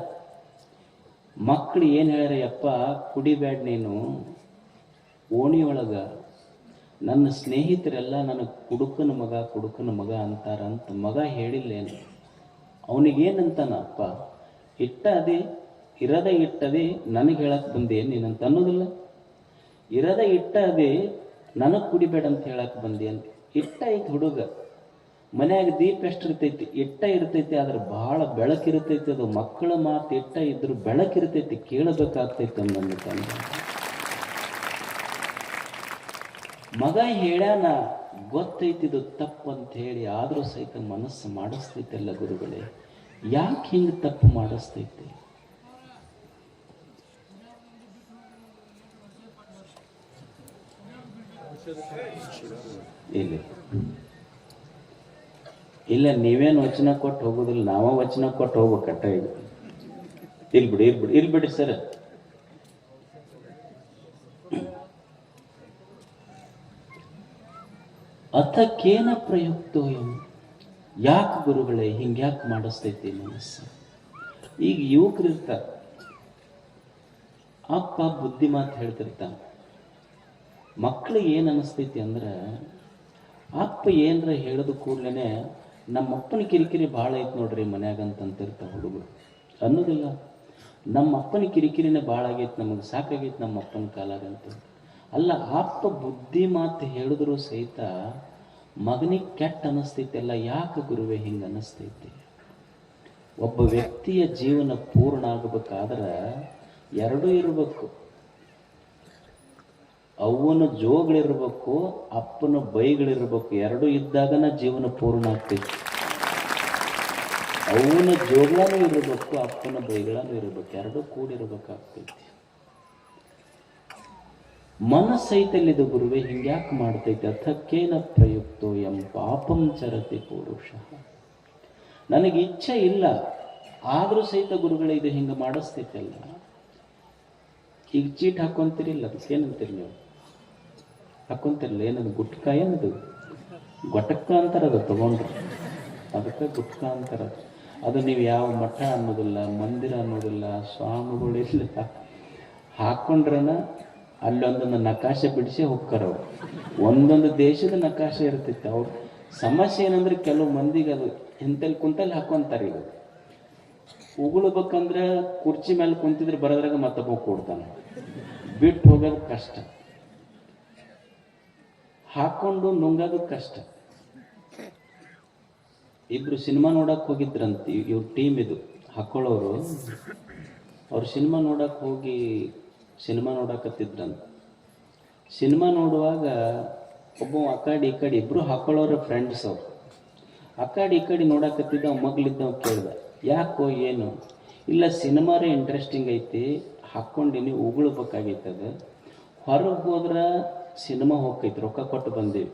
ಮಕ್ಕಳು ಏನು ಹೇಳ್ಯಾರ, ಯಪ್ಪ ಕುಡಿಬೇಡ ನೀನು, ಓಣಿಯೊಳಗ ನನ್ನ ಸ್ನೇಹಿತರೆಲ್ಲ ನನಗೆ ಕುಡುಕನ ಮಗ ಅಂತಾರಂತ. ಮಗ ಹೇಳಿಲ್ಲೇನು? ಅವನಿಗೇನಂತಾನ, ಅಪ್ಪ ಇಟ್ಟ ಅದೇ ಇರದ ಇಟ್ಟದೆ ನನಗೆ ಹೇಳಕ್ಕೆ ಬಂದೆ ನೀನಂತ ಅನ್ನೋದಿಲ್ಲ. ಇರದ ಇಟ್ಟ ಅದೇ ನನಗೆ ಕುಡಿಬೇಡ ಅಂತ ಹೇಳಕ್ಕೆ ಬಂದೆ ಅಂತ. ಇಟ್ಟ ಐತಿ ಹುಡುಗ, ಮನ್ಯಾಗ ದೀಪ ಎಷ್ಟು ಇರ್ತೈತಿ, ಇಟ್ಟ ಇರ್ತೈತಿ, ಆದ್ರೆ ಭಾಳ ಬೆಳಕಿರ್ತೈತಿ. ಅದು ಮಕ್ಕಳ ಮಾತು ಇಟ್ಟ ಇದ್ರು ಬೆಳಕಿರ್ತೈತಿ, ಕೇಳಬೇಕಾಗ್ತೈತಿ ನನ್ನ ತಂದೆ. ಮಗ ಹೇಳ್ಯಾನ, ಗೊತ್ತೈತಿದು ತಪ್ಪಂತ ಹೇಳಿ, ಆದರೂ ಸಹಿತ ಮನಸ್ಸು ಮಾಡಿಸ್ತೈತಲ್ಲ ಗುರುಗಳೇ. ಯಾಕೆ ಹಿಂಗೆ ತಪ್ಪು ಮಾಡಿಸ್ತೈತಿ? ಇಲ್ಲ ನೀವೇನು ವಚನ ಕೊಟ್ಟು ಹೋಗೋದಿಲ್ಲ, ನಾವ ವಚನ ಕೊಟ್ಟು ಹೋಗ್ಬೇಕಟ್ಟ. ಈಗ ಇಲ್ಬಿಡಿ ಸರ್. ಅಥಕ್ಕೇನ ಪ್ರಯುಕ್ತೋ ಏನು? ಯಾಕೆ ಗುರುಗಳೇ ಹಿಂಗ್ಯಾಕೆ ಮಾಡಿಸ್ತೈತಿ ಮನಸ್ಸು? ಈಗ ಯುವಕರು ಇರ್ತಾರೆ, ಅಪ್ಪ ಬುದ್ಧಿ ಮಾತು ಹೇಳ್ತಿರ್ತಾನೆ. ಮಕ್ಳಿಗೆ ಏನು ಅನಿಸ್ತೈತಿ ಅಂದ್ರೆ, ಅಪ್ಪ ಏನರ ಹೇಳಿದ ಕೂಡ್ಲೇ ನಮ್ಮಪ್ಪನ ಕಿರಿಕಿರಿ ಭಾಳ ಐತೆ ನೋಡ್ರಿ ಮನ್ಯಾಗ ಅಂತಂತಿರ್ತಾವೆ ಹುಡುಗರು. ಅನ್ನೋದಿಲ್ಲ, ನಮ್ಮ ಅಪ್ಪನ ಕಿರಿಕಿರಿನೇ ಭಾಳ ಆಗೈತೆ, ನಮಗೆ ಸಾಕಾಗೈತೆ ನಮ್ಮ ಅಪ್ಪನ ಕಾಲಾಗಂತ. ಅಲ್ಲ, ಅಪ್ಪ ಬುದ್ಧಿ ಮಾತು ಹೇಳಿದ್ರು ಸಹಿತ ಮಗನಿಗೆ ಕೆಟ್ಟ ಅನಿಸ್ತೈತೆಲ್ಲ. ಯಾಕೆ ಗುರುವೇ ಹಿಂಗೆ ಅನಿಸ್ತೈತಿ? ಒಬ್ಬ ವ್ಯಕ್ತಿಯ ಜೀವನ ಪೂರ್ಣ ಆಗಬೇಕಾದ್ರೆ ಎರಡೂ ಇರಬೇಕು. ಅವನ ಜೋಗಳಿರ್ಬೇಕು, ಅಪ್ಪನ ಬೈಗಳಿರ್ಬೇಕು. ಎರಡೂ ಇದ್ದಾಗನ ಜೀವನ ಪೂರ್ಣ ಆಗ್ತೈತಿ. ಅವನ ಜೋಗಳೂ ಇರಬೇಕು, ಅಪ್ಪನ ಬೈಗಳೂ ಇರಬೇಕು, ಎರಡೂ ಕೂಡಿರ್ಬೇಕಾಗ್ತೈತಿ. ಮನಸ್ಸೈತಲ್ಲಿದು ಗುರುವೇ ಹಿಂಗ್ಯಾಕೆ ಮಾಡ್ತೈತಿ? ಅಥಕ್ಕೇನ ಪ್ರಯುಕ್ತೋ ಎಂ ಪಾಪಂ ಚರತಿ ಪುರುಷ. ನನಗೆ ಇಚ್ಛೆ ಇಲ್ಲ, ಆದರೂ ಸಹಿತ ಗುರುಗಳೇ ಇದು ಹಿಂಗೆ ಮಾಡಿಸ್ತೈತಲ್ಲ. ಈಗ ಚೀಟ್ ಹಾಕೊಂತೀರಿಲ್ಲ, ಅದಕ್ಕೇನಂತೀರಿ ನೀವು? ಹಾಕೊಂತಿರಲ್ಲ, ಏನದು ಗುಟ್ಕ? ಏನದು ಗೊಟಕ್ಕ ಅಂತಾರ, ಅದು ತಗೊಂಡ್ರು ಅದಕ್ಕೆ ಗುಟ್ಕ ಅಂತಾರ. ಅದು ನೀವು ಯಾವ ಮಠ ಅನ್ನೋದಿಲ್ಲ, ಮಂದಿರ ಅನ್ನೋದಿಲ್ಲ, ಸ್ವಾಮಿಗಳಿಲ್ಲ, ಹಾಕೊಂಡ್ರನ ಅಲ್ಲೊಂದೊಂದು ನಕಾಶೆ ಬಿಡಿಸಿ ಹೋಗ್ತಾರವ್ರು. ಒಂದೊಂದು ದೇಶದ ನಕಾಶೆ ಇರ್ತೈತೆ. ಅವ್ರ ಸಮಸ್ಯೆ ಏನಂದ್ರೆ, ಕೆಲವು ಮಂದಿಗೆ ಅದು ಇಂತಲ್ಲಿ ಕುಂತಲ್ಲಿ ಹಾಕೊಂತಾರೆ. ಈಗ ಉಗುಳ್ಬೇಕಂದ್ರೆ ಕುರ್ಚಿ ಮೇಲೆ ಕುಂತಿದ್ರೆ ಬರೋದ್ರಾಗ ಮತ್ತೊಬ್ಬ ಕೊಡ್ತಾನೆ, ಬಿಟ್ಟು ಹೋಗೋದು ಕಷ್ಟ, ಹಾಕೊಂಡು ನುಂಗೋದು ಕಷ್ಟ. ಇಬ್ರು ಸಿನಿಮಾ ನೋಡಕ್ ಹೋಗಿದ್ರಂತ, ಇವ್ರ ಟೀಮ್ ಇದು ಹಾಕೊಳ್ಳೋರು. ಅವ್ರು ಸಿನಿಮಾ ನೋಡಕ್ ಹೋಗಿ ಸಿನಿಮಾ ನೋಡಕತ್ತಿದ್ರಂತ. ಸಿನಿಮಾ ನೋಡುವಾಗ ಒಬ್ಬ ಆ ಕಡೆ ಈ ಕಡೆ ಇಬ್ರು ಹಾಕೊಳ್ಳೋರ ಫ್ರೆಂಡ್ಸ್ ಅವ್ರು. ಆ ಕಡೆ ಈ ಕಡೆ ನೋಡಕತ್ತಿದ್ದ, ಮಗ್ಲಿದ್ದವ್ ಕೇಳ್ದ, ಯಾಕೋ ಏನು? ಇಲ್ಲ, ಸಿನಿಮಾರೇ ಇಂಟ್ರೆಸ್ಟಿಂಗ್ ಐತಿ, ಹಾಕ್ಕೊಂಡಿನಿ, ಉಗುಳ್ಬೇಕಾಗೈತದ. ಹೊರಗೆ ಹೋದ್ರೆ ಸಿನಿಮಾ ಹೋಗ್ತೈತಿ, ರೊಕ್ಕ ಕೊಟ್ಟು ಬಂದೀವಿ,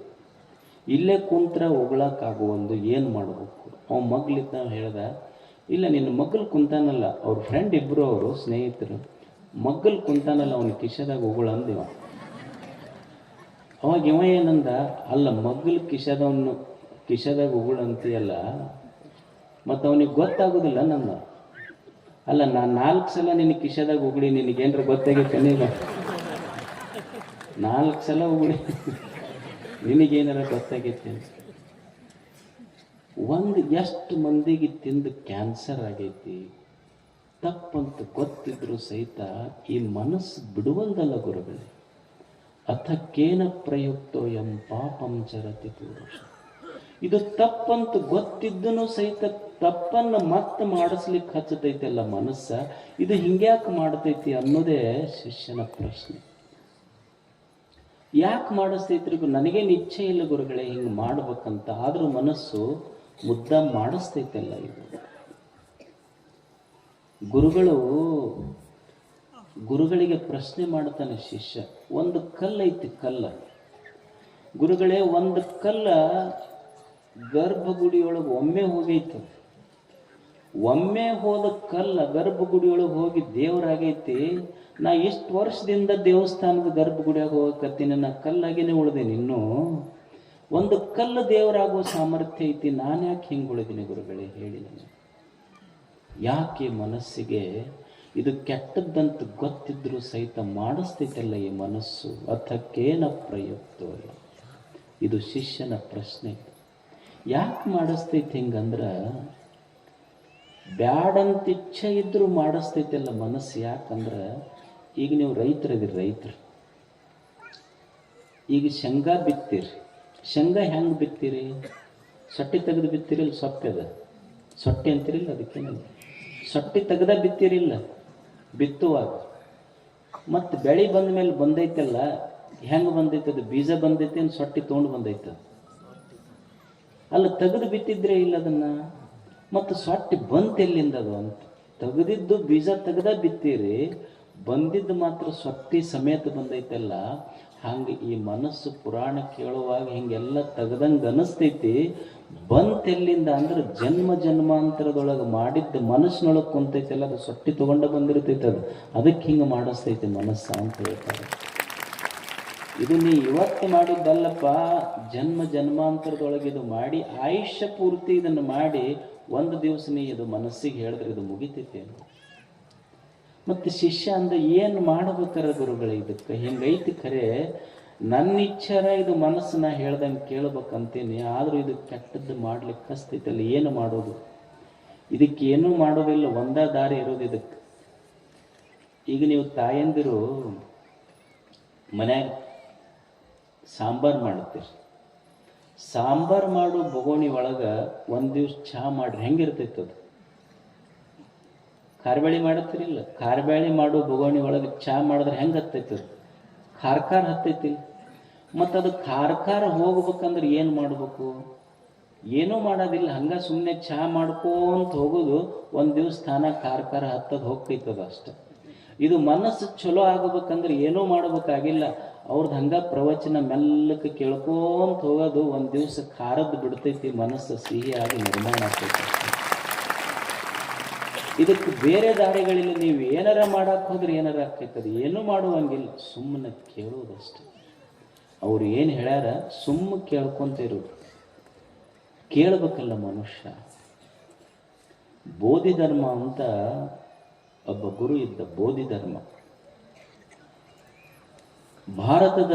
ಇಲ್ಲೇ ಕುಂತ್ರ ಉಗುಳಕ್ಕಾಗುವೊಂದು, ಏನು ಮಾಡ್ಬೇಕು? ಅವ ಮಗ್ಲಿದ್ದ ಹೇಳ್ದ, ಇಲ್ಲ ನಿನ್ನ ಮಗ್ಗಲ್ ಕುಂತಾನಲ್ಲ, ಅವ್ರ ಫ್ರೆಂಡ್ ಇಬ್ಬರು, ಅವರು ಸ್ನೇಹಿತರು, ಮಗ್ಗಲ್ ಕುಂತಾನಲ್ಲ, ಅವನ ಕಿಶದಾಗ ಉಗುಳ ಅಂದಿವ. ಅವಾಗ ಇವ ಏನಂದ, ಅಲ್ಲ ಮಗ್ಗಲ್ ಕಿಶದಾಗ ಉಗುಳ ಅಂತೀಯಲ್ಲ, ಮತ್ತು ಅವನಿಗೆ ಗೊತ್ತಾಗೋದಿಲ್ಲ ನನ್ನ. ಅಲ್ಲ, ನಾನು 4 ಸಲ ನಿನ್ನ ಕಿಶದಾಗ ಉಗುಳಿ, ನಿನಗೇನ್ರ ಗೊತ್ತಾಗೈತೆ? ನೀಗ 4 ಸಲ ಉಗುಳಿ, ನಿನಗೇನಾರ ಗೊತ್ತಾಗೈತೆ? ಎಷ್ಟು ಮಂದಿಗೆ ತಿಂದು ಕ್ಯಾನ್ಸರ್ ಆಗೈತಿ, ತಪ್ಪಂತ ಗೊತ್ತಿದ್ರು ಸಹಿತ ಈ ಮನಸ್ಸು ಬಿಡುವಂದಲ್ಲ ಗುರುಗಳೇ. ಅಥಕ್ಕೇನ ಪ್ರಯುಕ್ತೋ ಎಂ ಪಾಪಂ ಚರತಿ ಪುರುಷ. ಇದು ತಪ್ಪಂತ ಗೊತ್ತಿದ್ದನು ಸಹಿತ ತಪ್ಪನ್ನು ಮತ್ತೆ ಮಾಡಿಸ್ಲಿಕ್ಕೆ ಹಚ್ಚತೈತಲ್ಲ ಮನಸ್ಸ. ಇದು ಹಿಂಗ್ಯಾಕೆ ಮಾಡ್ತೈತಿ ಅನ್ನೋದೇ ಶಿಷ್ಯನ ಪ್ರಶ್ನೆ. ಯಾಕೆ ಮಾಡಿಸ್ತೈತ್ರಿ? ನನಗೇನು ಇಚ್ಛೆ ಇಲ್ಲ ಗುರುಗಳೇ ಹಿಂಗೆ ಮಾಡ್ಬೇಕಂತ, ಆದರೂ ಮನಸ್ಸು ಮುದ್ದ ಮಾಡಿಸ್ತೈತಲ್ಲ ಇದು. ಗುರುಗಳಿಗೆ ಪ್ರಶ್ನೆ ಮಾಡ್ತಾನೆ ಶಿಷ್ಯ. ಒಂದು ಕಲ್ಲೈತಿ, ಕಲ್ಲ. ಗುರುಗಳೇ, ಒಂದು ಕಲ್ಲ ಗರ್ಭಗುಡಿಯೊಳಗೆ ಒಮ್ಮೆ ಹೋಗೈತಿ. ಒಮ್ಮೆ ಹೋದ ಕಲ್ಲ ಗರ್ಭಗುಡಿಯೊಳಗೆ ಹೋಗಿ ದೇವರಾಗೈತಿ. ನಾ ಇಷ್ಟು ವರ್ಷದಿಂದ ದೇವಸ್ಥಾನದ ಗರ್ಭಗುಡಿಯಾಗ ಹೋಗಕತ್ತೀನಿ, ನಾ ಕಲ್ಲಾಗೇನೆ ಉಳ್ದೇನಿ. ಇನ್ನೂ ಒಂದು ಕಲ್ಲು ದೇವರಾಗೋ ಸಾಮರ್ಥ್ಯ ಐತಿ, ನಾನು ಯಾಕೆ ಹಿಂಗೆ ಉಳಿದೀನಿ ಗುರುಗಳೇ ಹೇಳಿ ನನಗೆ? ಯಾಕೆ ಮನಸ್ಸಿಗೆ ಇದು ಕೆಟ್ಟದ್ದಂತ ಗೊತ್ತಿದ್ರು ಸಹಿತ ಮಾಡಿಸ್ತೈತಲ್ಲ ಈ ಮನಸ್ಸು? ಅಥಕ್ಕೇನ ಪ್ರಯುಕ್ತೋ? ಇದು ಶಿಷ್ಯನ ಪ್ರಶ್ನೆ. ಯಾಕೆ ಮಾಡಿಸ್ತೈತಿ ಹಿಂಗಂದ್ರೆ, ಬ್ಯಾಡಂತ ಇಚ್ಛೆ ಇದ್ರೂ ಮಾಡಿಸ್ತೈತಲ್ಲ ಮನಸ್ಸು. ಯಾಕಂದ್ರೆ ಈಗ ನೀವು ರೈತರು ಈಗ ಶೇಂಗಾ ಬಿತ್ತೀರಿ. ಶೇಂಗಾ ಹೆಂಗೆ ಬಿತ್ತೀರಿ? ಸೊಟ್ಟಿ ತೆಗೆದು ಬಿತ್ತೀರಿಲ್ಲ? ಸೊಪ್ಪೆದ ಸೊಟ್ಟಿ ಅಂತೀರಿಲ್ಲ, ಅದಕ್ಕೇನು ಸೊಟ್ಟಿ ತೆಗೆದ ಬಿತ್ತೀರಿಲ್ಲ ಬಿತ್ತುವಾಗ. ಮತ್ತು ಬೆಳೆ ಬಂದ ಮೇಲೆ ಬಂದೈತಲ್ಲ, ಹೆಂಗೆ ಬಂದೈತೆ ಅದು? ಬೀಜ ಬಂದೈತೆ, ಏನು ಸೊಟ್ಟಿ ತೊಗೊಂಡು ಬಂದೈತೆ? ಅಲ್ಲ, ತೆಗೆದು ಬಿತ್ತಿದ್ರೆ ಇಲ್ಲ ಅದನ್ನು. ಮತ್ತು ಸೊಟ್ಟಿ ಬಂತು ಎಲ್ಲಿಂದ ಅದು ಅಂತ? ತೆಗೆದಿದ್ದು ಬೀಜ ತೆಗೆದ ಬಿತ್ತೀರಿ, ಬಂದಿದ್ದು ಮಾತ್ರ ಸೊಟ್ಟಿ ಸಮೇತ ಬಂದೈತಲ್ಲ. ಹಂಗೆ ಈ ಮನಸ್ಸು ಪುರಾಣ ಕೇಳುವಾಗ ಹಿಂಗೆಲ್ಲ ತೆಗೆದಂಗೆ ಅನಿಸ್ತೈತಿ. ಬಂತೆಲ್ಲಿಂದ ಅಂದ್ರೆ ಜನ್ಮ ಜನ್ಮಾಂತರದೊಳಗೆ ಮಾಡಿದ್ದ ಮನಸ್ಸಿನೊಳಗೆ ಕುಂತೈತಲ್ಲ, ಅದು ಸೊಟ್ಟಿ ತೊಗೊಂಡು ಬಂದಿರ್ತೈತೆ. ಅದಕ್ಕೆ ಹಿಂಗೆ ಮಾಡಿಸ್ತೈತಿ ಮನಸ್ಸು ಅಂತ ಹೇಳ್ತಾರೆ. ಇದು ನೀ ಇವತ್ತು ಮಾಡಿದ್ದಲ್ಲಪ್ಪ, ಜನ್ಮ ಜನ್ಮಾಂತರದೊಳಗೆ ಇದು ಮಾಡಿ ಆಯುಷ್ಯ ಪೂರ್ತಿ ಇದನ್ನು ಮಾಡಿ ಒಂದು ದಿವಸ ನೀ ಇದು ಮನಸ್ಸಿಗೆ ಹೇಳಿದ್ರೆ ಇದು ಮುಗಿತೈತೆ. ಮತ್ತು ಶಿಷ್ಯ ಅಂದ್ರೆ ಏನು ಮಾಡ್ಬೇಕಾರ ಗುರುಗಳೇ? ಇದಕ್ಕೆ ಹಿಂಗೈತಿ ಖರೆ, ನನ್ನ ಇಚ್ಛಾರ ಇದು ಮನಸ್ಸು ನಾ ಹೇಳ್ದಂಗೆ ಕೇಳ್ಬೇಕಂತೀನಿ, ಆದರೂ ಇದು ಕೆಟ್ಟದ್ದು ಮಾಡ್ಲಿಕ್ಕೆ ಕಸ್ತೈತಲ್ಲ, ಏನು ಮಾಡೋದು? ಇದಕ್ಕೆ ಏನೂ ಮಾಡೋದಿಲ್ಲ, ಒಂದೇ ದಾರಿ ಇರೋದು ಇದಕ್ಕೆ. ಈಗ ನೀವು ತಾಯಂದಿರು ಮನ್ಯಾಗ ಸಾಂಬಾರು ಮಾಡ್ತೀರಿ. ಸಾಂಬಾರು ಮಾಡೋ ಬೊಗೋಣಿ ಒಳಗೆ ಒಂದು ದಿವ್ಸ ಚಹಾ ಮಾಡ್ರಿ, ಹೆಂಗಿರ್ತೈತೆ ಅದು? ಖಾರಬೇಳಿ ಮಾಡತ್ತೀರಿಲ್ಲ? ಖಾರಬೇಳಿ ಮಾಡೋ ಬೊಗೋಣಿ ಒಳಗೆ ಚಹಾ ಮಾಡಿದ್ರೆ ಹೆಂಗೆ ಹತ್ತೈತೆ ಅದು? ಖಾರ ಹತ್ತೈತಿ. ಮತ್ತು ಅದು ಖಾರ ಹೋಗ್ಬೇಕಂದ್ರೆ ಏನು ಮಾಡ್ಬೇಕು? ಏನೂ ಮಾಡೋದಿಲ್ಲ, ಹಂಗೆ ಸುಮ್ಮನೆ ಚಹಾ ಮಾಡ್ಕೊಂತ ಹೋಗೋದು. ಒಂದು ದಿವ್ಸ ತಾನ ಖಾರ ಹತ್ತದು ಹೋಗ್ತೈತದ ಅಷ್ಟೆ. ಇದು ಮನಸ್ಸು ಚಲೋ ಆಗಬೇಕಂದ್ರೆ ಏನೂ ಮಾಡ್ಬೇಕಾಗಿಲ್ಲ, ಅವ್ರದ್ದು ಹಂಗೆ ಪ್ರವಚನ ಮೆಲ್ಲಕ್ಕೆ ಕೇಳ್ಕೊಂತ ಹೋಗೋದು. ಒಂದು ದಿವ್ಸ ಖಾರದ್ದು ಬಿಡ್ತೈತಿ, ಮನಸ್ಸು ಸಿಹಿಯಾಗಿ ನಿರ್ಮಾಣ ಆಗ್ತೈತಿ. ಇದಕ್ಕೆ ಬೇರೆ ದಾರಿಗಳಿಲ್ಲ. ನೀವು ಏನಾರ ಮಾಡಕ್ಕೆ ಹೋದ್ರೆ ಏನಾರ ಆಗ್ತೈತದ? ಏನೂ ಮಾಡುವಂಗಿಲ್ಲ, ಸುಮ್ಮನೆ ಕೇಳೋದಷ್ಟೆ. ಅವ್ರು ಏನು ಹೇಳ್ಯಾರ ಸುಮ್ಮ ಕೇಳ್ಕೊಂತ ಇರೋದು. ಕೇಳಬೇಕಲ್ಲ ಮನುಷ್ಯ. ಬೋಧಿಧರ್ಮ ಅಂತ ಒಬ್ಬ ಗುರು ಇದ್ದ. ಬೋಧಿಧರ್ಮ ಭಾರತದ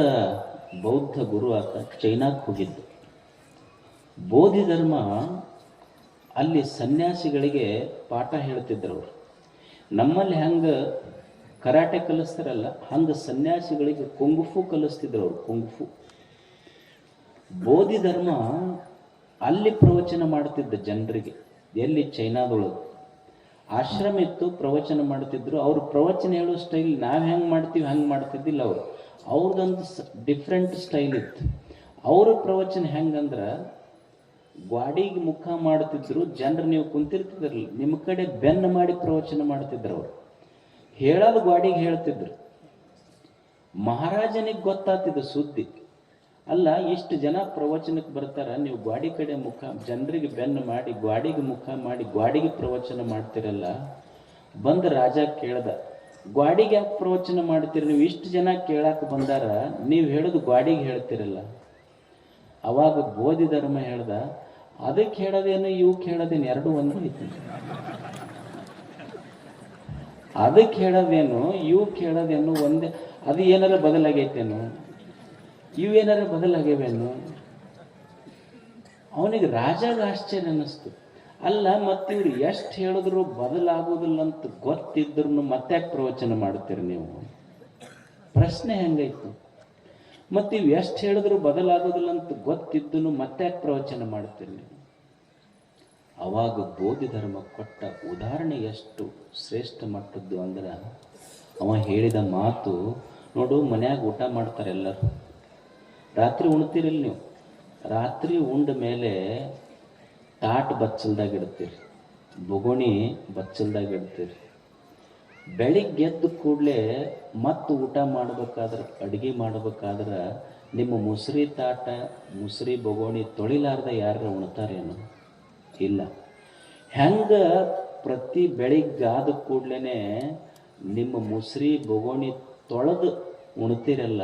ಬೌದ್ಧ ಗುರು ಆತ. ಚೈನಾಕ್ಕೆ ಹೋಗಿದ್ದು. ಬೋಧಿಧರ್ಮ ಅಲ್ಲಿ ಸನ್ಯಾಸಿಗಳಿಗೆ ಪಾಠ ಹೇಳ್ತಿದ್ರು ಅವರು. ನಮ್ಮಲ್ಲಿ ಹೆಂಗೆ ಕರಾಟೆ ಕಲಿಸ್ತಾರಲ್ಲ, ಹಂಗೆ ಸನ್ಯಾಸಿಗಳಿಗೆ ಕುಂಗುಫು ಕಲಿಸ್ತಿದ್ರು ಅವರು. ಕುಂಗುಫು. ಬೋಧಿಧರ್ಮ ಅಲ್ಲಿ ಪ್ರವಚನ ಮಾಡ್ತಿದ್ದ ಜನರಿಗೆ. ಎಲ್ಲಿ? ಚೈನಾದೊಳಗೆ ಆಶ್ರಮ ಇತ್ತು, ಪ್ರವಚನ ಮಾಡ್ತಿದ್ರು. ಅವ್ರು ಪ್ರವಚನ ಹೇಳೋ ಸ್ಟೈಲ್ ನಾವು ಹೆಂಗೆ ಮಾಡ್ತೀವಿ ಹಂಗೆ ಮಾಡ್ತಿದ್ದಿಲ್ಲ ಅವರು. ಅವ್ರದ್ದೊಂದು ಡಿಫ್ರೆಂಟ್ ಸ್ಟೈಲ್ ಇತ್ತು. ಅವ್ರ ಪ್ರವಚನ ಹೆಂಗಂದ್ರೆ ಗ್ವಾಡಿಗೆ ಮುಖ ಮಾಡ್ತಿದ್ರು. ಜನರು ನೀವು ಕುಂತಿರ್ತಿದ್ರಲ್ಲ, ನಿಮ್ಮ ಕಡೆ ಬೆನ್ನು ಮಾಡಿ ಪ್ರವಚನ ಮಾಡ್ತಿದ್ರು. ಅವರು ಹೇಳೋದು ಗ್ವಾಡಿಗೆ ಹೇಳ್ತಿದ್ರು. ಮಹಾರಾಜನಿಗೆ ಗೊತ್ತಾಗ್ತಿದ್ದು ಸುದ್ದಿ. ಅಲ್ಲ, ಇಷ್ಟು ಜನ ಪ್ರವಚನಕ್ಕೆ ಬರ್ತಾರ, ನೀವು ಗ್ವಾಡಿ ಕಡೆ ಮುಖ, ಜನರಿಗೆ ಬೆನ್ನು ಮಾಡಿ ಗ್ವಾಡಿಗೆ ಮುಖ ಮಾಡಿ ಗ್ವಾಡಿಗೆ ಪ್ರವಚನ ಮಾಡ್ತಿರಲ್ಲ. ಬಂದ ರಾಜ ಕೇಳ್ದ, ಗ್ವಾಡಿಗೆ ಯಾಕೆ ಪ್ರವಚನ ಮಾಡ್ತೀರಿ? ನೀವು ಇಷ್ಟು ಜನ ಕೇಳಕ್ಕೆ ಬಂದಾರ, ನೀವು ಹೇಳೋದು ಗ್ವಾಡಿಗೆ ಹೇಳ್ತಿರಲ್ಲ. ಅವಾಗ ಬೋಧಿಧರ್ಮ ಹೇಳ್ದ, ಅದಕ್ಕೆ ಹೇಳೋದೇನು ಇವಕ್ಕೆ ಹೇಳೋದೇನು ಎರಡೂ ಒಂದು ಐತಿ. ಅದಕ್ಕೆ ಹೇಳೋದೇನು ಇವಕ್ಕೆ ಹೇಳೋದೇನು ಒಂದೇ. ಅದು ಏನಾರ ಬದಲಾಗೈತೇನು? ಇವೇನಾರ ಬದಲಾಗ್ಯವೇನು? ಅವನಿಗೆ ರಾಜಾಗ ಆಶ್ಚರ್ಯ ಅನ್ನಿಸ್ತು. ಅಲ್ಲ, ಮತ್ತಿವ್ರು ಎಷ್ಟು ಹೇಳಿದ್ರು ಬದಲಾಗೋದಿಲ್ಲ ಅಂತ ಗೊತ್ತಿದ್ರು ಮತ್ತೆ ಯಾಕೆ ಪ್ರವಚನ ಮಾಡ್ತೀರಿ ನೀವು? ಪ್ರಶ್ನೆ ಹೆಂಗಾಯ್ತು? ಮತ್ತು ಇವು ಎಷ್ಟು ಹೇಳಿದ್ರು ಬದಲಾಗೋದಿಲ್ಲ ಅಂತ ಗೊತ್ತಿದ್ದನು ಮತ್ತೆ ಯಾಕೆ ಪ್ರವಚನ ಮಾಡ್ತೀರಿ ನೀವು? ಅವಾಗ ಬೋಧಿಧರ್ಮ ಕೊಟ್ಟ ಉದಾಹರಣೆ ಎಷ್ಟು ಶ್ರೇಷ್ಠ ಮಟ್ಟದ್ದು ಅಂದ್ರೆ, ಅವ ಹೇಳಿದ ಮಾತು ನೋಡು. ಮನ್ಯಾಗ ಊಟ ಮಾಡ್ತಾರೆ ಎಲ್ಲರೂ, ರಾತ್ರಿ ಉಣ್ತೀರಿಲ್ಲ ನೀವು, ರಾತ್ರಿ ಉಂಡ ಮೇಲೆ ತಾಟ್ ಬಚ್ಚಲ್ದಾಗ ಇಡ್ತೀರಿ, ಬೊಗೋಣಿ ಬಚ್ಚಲ್ದಾಗ ಇಡ್ತೀರಿ. ಬೆಳಿಗ್ಗೆ ಎದ್ದು ಕೂಡಲೇ ಮತ್ತು ಊಟ ಮಾಡ್ಬೇಕಾದ್ರೆ, ಅಡುಗೆ ಮಾಡ್ಬೇಕಾದ್ರೆ ನಿಮ್ಮ ಮುಸ್ರಿ ತಾಟ ಮುಸ್ರಿ ಬೊಗೋಣಿ ತೊಳಿಲಾರ್ದ ಯಾರು ಉಣ್ತಾರೇನು? ಇಲ್ಲ. ಹೆಂಗೆ ಪ್ರತಿ ಬೆಳಿಗ್ಗೆ ಆದ ಕೂಡಲೇ ನಿಮ್ಮ ಮುಸ್ರಿ ಬೊಗೋಣಿ ತೊಳೆದು ಉಣ್ತೀರಲ್ಲ,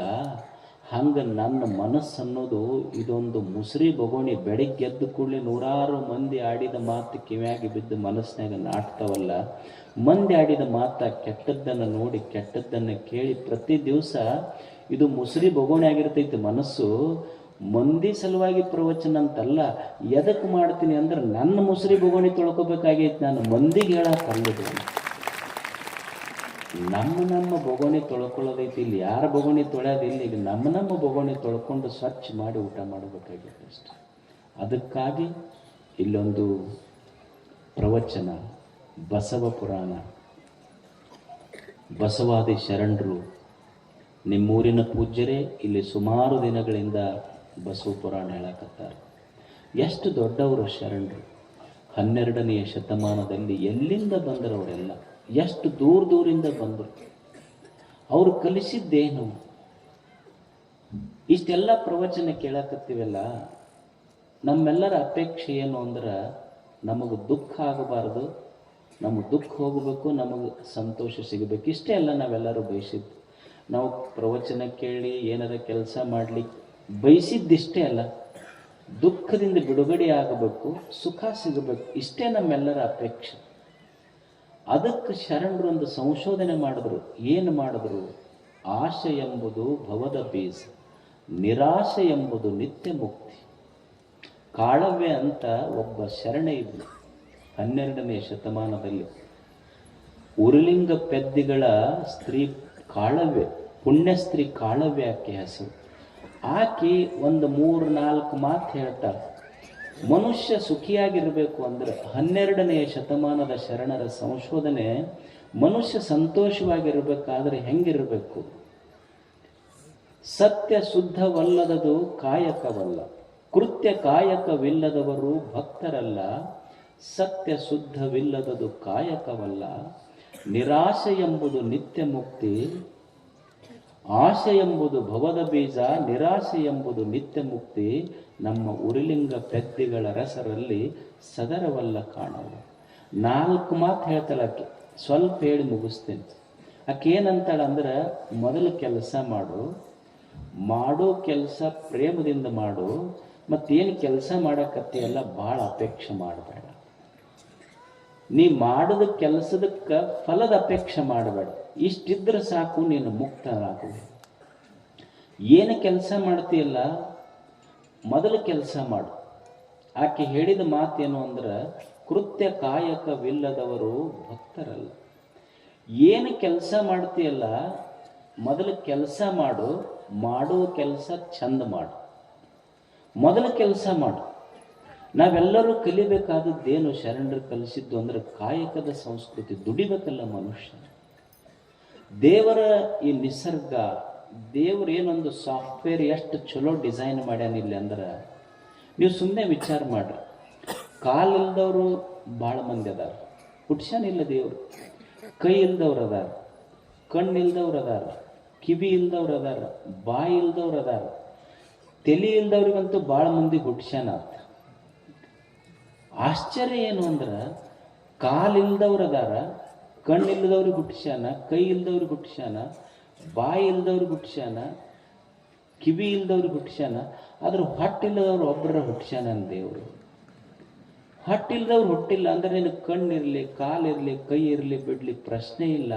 ಹಂಗೆ ನನ್ನ ಮನಸ್ಸು ಅನ್ನೋದು ಇದೊಂದು ಮುಸ್ರಿ ಬೊಗೋಣಿ. ಬೆಳಿಗ್ಗೆ ಎದ್ದು ಕೂಡಲೇ ನೂರಾರು ಮಂದಿ ಆಡಿದ ಮಾತು ಕಿವ್ಯಾಗಿ ಬಿದ್ದು ಮನಸ್ಸಿನಾಗ ನಾಟ್ತಾವಲ್ಲ, ಮಂದಿ ಆಡಿದ ಮಾತ ಕೆಟ್ಟದ್ದನ್ನು ನೋಡಿ ಕೆಟ್ಟದ್ದನ್ನು ಕೇಳಿ ಪ್ರತಿ ದಿವಸ ಇದು ಮುಸ್ರಿ ಬೊಗೋಣಿ ಆಗಿರ್ತೈತಿ ಮನಸ್ಸು. ಮಂದಿ ಸಲುವಾಗಿ ಪ್ರವಚನ ಅಂತಲ್ಲ, ಎದಕ್ಕೆ ಮಾಡ್ತೀನಿ ಅಂದ್ರೆ ನನ್ನ ಮುಸ್ರಿ ಬೊಗೋಣಿ ತೊಳ್ಕೊಬೇಕಾಗೈತಿ, ನಾನು ಮಂದಿಗೆ ಹೇಳಕ್ಕಲ್ಲದು. ನಮ್ಮ ಬೊಗೋಣಿ ತೊಳ್ಕೊಳ್ಳೋದೈತಿ, ಇಲ್ಲಿ ಯಾರ ಬೊಗೋಣಿ ತೊಳೆಯೋದಿಲ್ಲ, ಈಗ ನಮ್ಮ ಬೊಗೋಣಿ ತೊಳ್ಕೊಂಡು ಸ್ವಚ್ಛ ಮಾಡಿ ಊಟ ಮಾಡಬೇಕಾಗಿತ್ತು ಅಷ್ಟೆ. ಅದಕ್ಕಾಗಿ ಇಲ್ಲೊಂದು ಪ್ರವಚನ, ಬಸವ ಪುರಾಣ, ಬಸವಾದಿ ಶರಣರು ನಿಮ್ಮೂರಿನ ಪೂಜ್ಯರೇ ಇಲ್ಲಿ ಸುಮಾರು ದಿನಗಳಿಂದ ಬಸವ ಪುರಾಣ ಹೇಳಕತ್ತಾರೆ. ಎಷ್ಟು ದೊಡ್ಡವರು ಶರಣರು, 12ನೇ ಶತಮಾನದಲ್ಲಿ ಎಲ್ಲಿಂದ ಬಂದರು ಅವರೆಲ್ಲ, ಎಷ್ಟು ದೂರದಿಂದ ಬಂದರು, ಅವರು ಕಲಿಸಿದ್ದೇನು? ಇಷ್ಟೆಲ್ಲ ಪ್ರವಚನ ಕೇಳಕತ್ತೀವಲ್ಲ, ನಮ್ಮೆಲ್ಲರ ಅಪೇಕ್ಷೆ ಏನು ಅಂದ್ರೆ ನಮಗೆ ದುಃಖ ಆಗಬಾರ್ದು, ನಮಗೆ ದುಃಖ ಹೋಗಬೇಕು, ನಮಗೆ ಸಂತೋಷ ಸಿಗಬೇಕು. ಇಷ್ಟೇ ಅಲ್ಲ ನಾವೆಲ್ಲರೂ ಬಯಸಿದ್ದು. ನಾವು ಪ್ರವಚನ ಕೇಳಿ ಏನಾರ ಕೆಲಸ ಮಾಡಲಿಕ್ಕೆ ಬಯಸಿದ್ದಿಷ್ಟೇ ಅಲ್ಲ, ದುಃಖದಿಂದ ಬಿಡುಗಡೆ ಆಗಬೇಕು, ಸುಖ ಸಿಗಬೇಕು, ಇಷ್ಟೇ ನಮ್ಮೆಲ್ಲರ ಅಪೇಕ್ಷೆ. ಅದಕ್ಕೆ ಶರಣರು ಒಂದು ಸಂಶೋಧನೆ ಮಾಡಿದ್ರು. ಏನು ಮಾಡಿದ್ರು? ಆಶೆ ಎಂಬುದು ಭವದ ಬೀಜ, ನಿರಾಶೆ ಎಂಬುದು ನಿತ್ಯ ಮುಕ್ತಿ. ಕಾಳವ್ಯ ಅಂತ ಒಬ್ಬ ಶರಣ ಇದ್ಲು 12ನೇ ಶತಮಾನದಲ್ಲಿ. ಉರುಲಿಂಗ ಪೆದ್ದಿಗಳ ಸ್ತ್ರೀ ಕಾಳವ್ಯ, ಪುಣ್ಯ ಸ್ತ್ರೀ ಕಾಳವ್ಯ ಆಕೆ ಹೆಸರು. ಆಕೆ ಒಂದು 3-4 ಮಾತು ಹೇಳ್ತಾಳೆ. ಮನುಷ್ಯ ಸುಖಿಯಾಗಿರಬೇಕು ಅಂದ್ರೆ 12ನೇ ಶತಮಾನದ ಶರಣರ ಸಂಶೋಧನೆ, ಮನುಷ್ಯ ಸಂತೋಷವಾಗಿರಬೇಕಾದ್ರೆ ಹೆಂಗಿರಬೇಕು? ಸತ್ಯ ಶುದ್ಧವಲ್ಲದದು ಕಾಯಕವಲ್ಲ, ಕೃತ್ಯ ಕಾಯಕವಿಲ್ಲದವರು ಭಕ್ತರಲ್ಲ. ಸತ್ಯ ಶುದ್ಧವಿಲ್ಲದದು ಕಾಯಕವಲ್ಲ, ನಿರಾಶೆ ಎಂಬುದು ನಿತ್ಯ ಮುಕ್ತಿ, ಆಶೆ ಎಂಬುದು ಭವದ ಬೀಜ, ನಿರಾಶೆ ಎಂಬುದು ನಿತ್ಯ ಮುಕ್ತಿ. ನಮ್ಮ ಉರುಲಿಂಗ ಪೆದ್ದಿಗಳ ರಸರಲ್ಲಿ ಸದರವಲ್ಲ ಕಾಣವು. 4 ಮಾತು ಹೇಳ್ತಾಳೆ ಆಕೆ, ಸ್ವಲ್ಪ ಹೇಳಿ ಮುಗಿಸ್ತೇನೆ. ಆಕೆ ಏನಂತಾಳೆ ಅಂದ್ರೆ, ಮೊದಲು ಕೆಲಸ ಮಾಡೋ ಕೆಲಸ ಪ್ರೇಮದಿಂದ ಮಾಡು, ಮತ್ತೇನು ಕೆಲಸ ಮಾಡಕತ್ತೀಯಲ್ಲ ಭಾಳ ಅಪೇಕ್ಷೆ ಮಾಡಬೇಡ. ನೀ ಮಾಡಿದ ಕೆಲಸದಕ್ಕೆ ಫಲದ ಅಪೇಕ್ಷೆ ಮಾಡಬೇಡ. ಇಷ್ಟಿದ್ರೆ ಸಾಕು, ನೀನು ಮುಕ್ತನಾಗುವೆ. ಏನು ಕೆಲಸ ಮಾಡ್ತೀಯಲ್ಲ ಮೊದಲು ಕೆಲಸ ಮಾಡು. ಆಕೆ ಹೇಳಿದ ಮಾತೇನು ಅಂದ್ರೆ, ಕೃತ್ಯ ಕಾಯಕವಿಲ್ಲದವರು ಭಕ್ತರಲ್ಲ. ಏನು ಕೆಲಸ ಮಾಡ್ತೀಯಲ್ಲ ಮೊದಲು ಕೆಲಸ ಮಾಡೋ ಕೆಲಸ ಚಂದ ಮಾಡು, ಮೊದಲು ಕೆಲಸ ಮಾಡು. ನಾವೆಲ್ಲರೂ ಕಲಿಬೇಕಾದದ್ದೇನು? ಶರಣರು ಕಲಿಸಿದ್ದು ಅಂದ್ರೆ ಕಾಯಕದ ಸಂಸ್ಕೃತಿ. ದುಡಿಬೇಕಲ್ಲ ಮನುಷ್ಯ. ದೇವರ ಈ ನಿಸರ್ಗ, ದೇವರು ಏನೊಂದು ಸಾಫ್ಟ್ವೇರ್ ಎಷ್ಟು ಚಲೋ ಡಿಸೈನ್ ಮಾಡ್ಯಾನಿಲ್ಲ ಅಂದ್ರೆ, ನೀವು ಸುಮ್ಮನೆ ವಿಚಾರ ಮಾಡ್ರಿ. ಕಾಲಿಲ್ದವರು ಭಾಳ ಮಂದಿ ಅದಾರ, ಹುಟ್ಸ್ಯಾನಿಲ್ಲ ದೇವರು. ಕೈ ಇಲ್ದವ್ರು ಅದಾರ, ಕಣ್ಣಿಲ್ದವ್ರು ಅದಾರ, ಕಿವಿ ಇಲ್ದವ್ರು ಅದಾರ, ಬಾಯಿ ಇಲ್ದವ್ರು ಅದಾರ, ತಲೆ ಇಲ್ದವ್ರಿಗಂತೂ ಭಾಳ ಮಂದಿ ಹುಟ್ಸ್ಯಾನ. ಆಶ್ಚರ್ಯ ಏನು ಅಂದ್ರೆ, ಕಾಲಿಲ್ದವ್ರು ಅದಾರ, ಕಣ್ಣಿಲ್ದವ್ರಿಗೆ ಹುಟ್ಸ್ಯಾನ, ಕೈ ಇಲ್ದವ್ರಿಗೆ ಹುಟ್ಸ್ಯಾನ, ಬಾಯಿ ಇಲ್ದವ್ರಿಗೆ ಹುಟ್ಸ್ಯಾನ, ಕಿವಿ ಇಲ್ದವ್ರಿಗೆ ಹುಟ್ಸ್ಯಾನ. ಆದ್ರೆ ಹೊಟ್ಟಿಲ್ಲದವ್ರು ಒಬ್ಬರ ಹುಟ್ಸ್ಯಾನ ದೇವರು. ಹೊಟ್ಟಿಲ್ದವ್ರು ಹುಟ್ಟಿಲ್ಲ ಅಂದ್ರೆ ನಿನಗೆ ಕಣ್ಣಿರಲಿ, ಕಾಲಿರಲಿ, ಕೈ ಇರಲಿ ಬಿಡ್ಲಿ ಪ್ರಶ್ನೆ ಇಲ್ಲ.